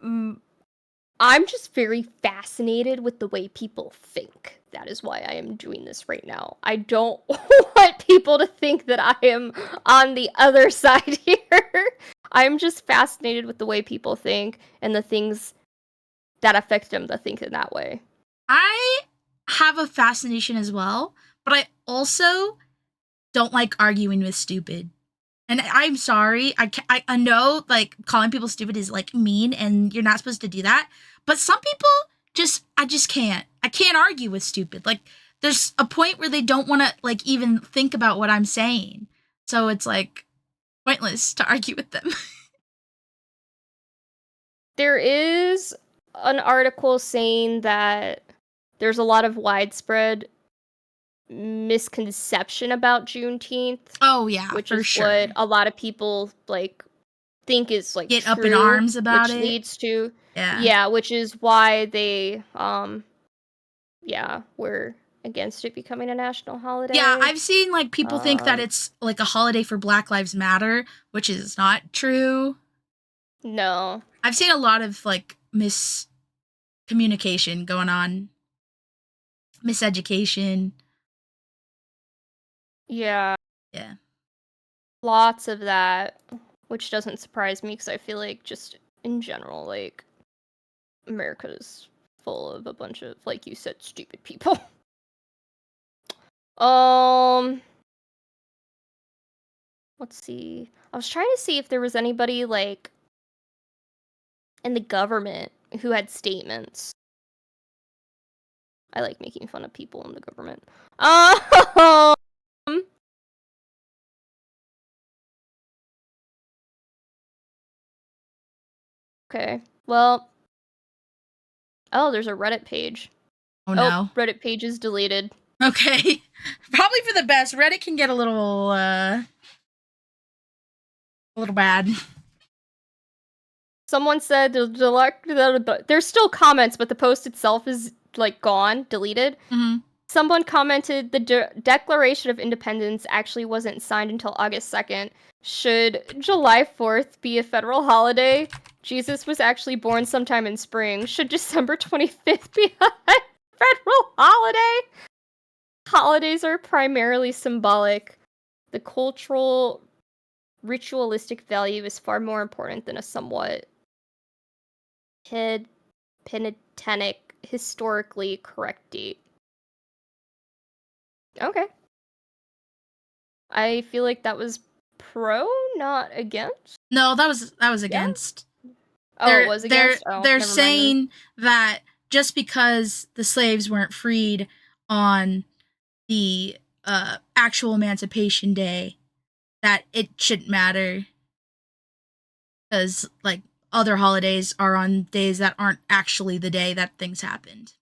I'm just very fascinated with the way people think. That is why I am doing this right now. I don't want people to think that I am on the other side here. I'm just fascinated with the way people think and the things that affect them to think in that way. I have a fascination as well, but I also don't like arguing with stupid. And I'm sorry, I know like calling people stupid is like mean and you're not supposed to do that. But some people I just can't. I can't argue with stupid. Like there's a point where they don't want to like even think about what I'm saying. So it's like pointless to argue with them. There is an article saying that there's a lot of widespread misconception about Juneteenth. Oh yeah, which for is sure. what a lot of people like think is like get true, up in arms about which it. Leads to yeah, which is why they were against it becoming a national holiday. Yeah, I've seen, like, people think that it's, like, a holiday for Black Lives Matter, which is not true. No. I've seen a lot of, like, miscommunication going on. Miseducation. Yeah. Yeah. Lots of that, which doesn't surprise me because I feel like just in general, like, America is full of a bunch of, like you said, stupid people. Let's see. I was trying to see if there was anybody, like, in the government who had statements. I like making fun of people in the government. Okay. Well. Oh, there's a Reddit page. Oh, no. Reddit page is deleted. Okay. Probably for the best. Reddit can get a little bad. Someone said there's still comments, but the post itself is, like, gone, deleted. Mm-hmm. Someone commented the Declaration of Independence actually wasn't signed until August 2nd. Should July 4th be a federal holiday? Jesus was actually born sometime in spring. Should December 25th be a federal holiday? Holidays are primarily symbolic. The cultural, ritualistic value is far more important than a somewhat penitentic, historically correct date. Okay. I feel like that was pro, not against. No, that was against. Oh, it was against? They're saying that just because the slaves weren't freed on the actual Emancipation Day, that it shouldn't matter. Because, like, other holidays are on days that aren't actually the day that things happened.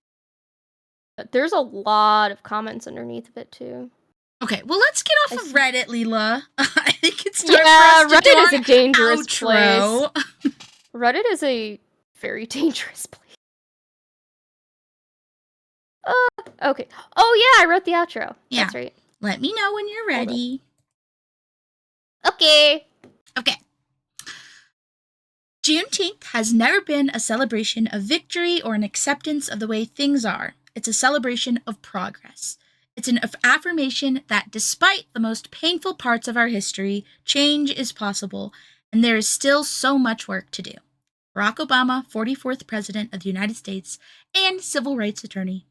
There's a lot of comments underneath of it, too. Okay, well, let's get off of Reddit, Lila. I think it's time for us to Reddit do is a dangerous outro. place. Reddit is a very dangerous place. Okay. Oh, yeah, I wrote the outro. Yeah. That's right. Let me know when you're ready. Okay. Okay. Juneteenth has never been a celebration of victory or an acceptance of the way things are. It's a celebration of progress. It's an affirmation that despite the most painful parts of our history, change is possible, and there is still so much work to do. Barack Obama, 44th President of the United States, and Civil Rights Attorney.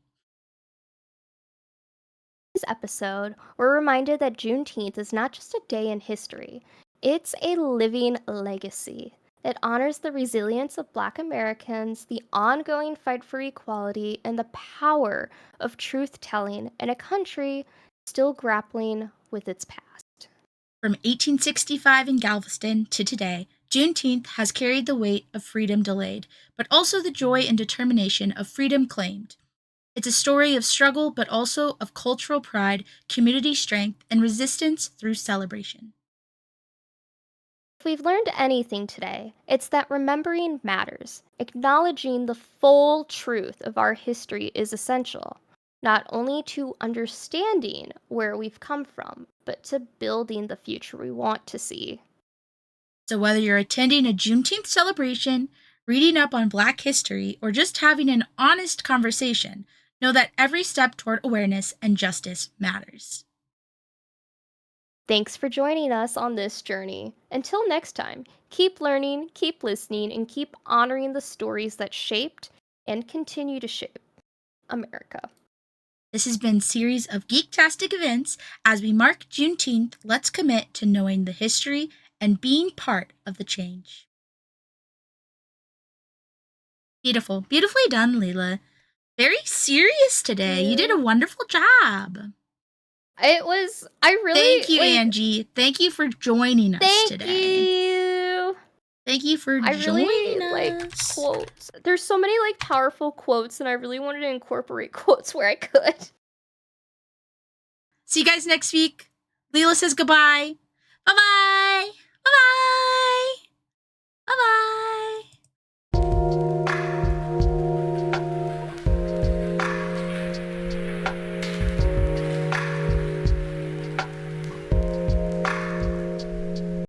In this episode, we're reminded that Juneteenth is not just a day in history, it's a living legacy. It honors the resilience of Black Americans, the ongoing fight for equality, and the power of truth-telling in a country still grappling with its past. From 1865 in Galveston to today, Juneteenth has carried the weight of freedom delayed, but also the joy and determination of freedom claimed. It's a story of struggle, but also of cultural pride, community strength, and resistance through celebration. If we've learned anything today, it's that remembering matters. Acknowledging the full truth of our history is essential, not only to understanding where we've come from, but to building the future we want to see. So whether you're attending a Juneteenth celebration, reading up on Black history, or just having an honest conversation, know that every step toward awareness and justice matters. Thanks for joining us on this journey. Until next time, keep learning, keep listening, and keep honoring the stories that shaped and continue to shape America. This has been Series of Geektastic Events. As we mark Juneteenth, let's commit to knowing the history and being part of the change. Beautiful. Beautifully done, Lila. Very serious today. You did a wonderful job. It was, Thank you, Angie. Thank you for joining us today. Thank you. Thank you for joining us. Like quotes. There's so many, like, powerful quotes, and I really wanted to incorporate quotes where I could. See you guys next week. Lila says goodbye. Bye-bye. Bye-bye. Bye-bye.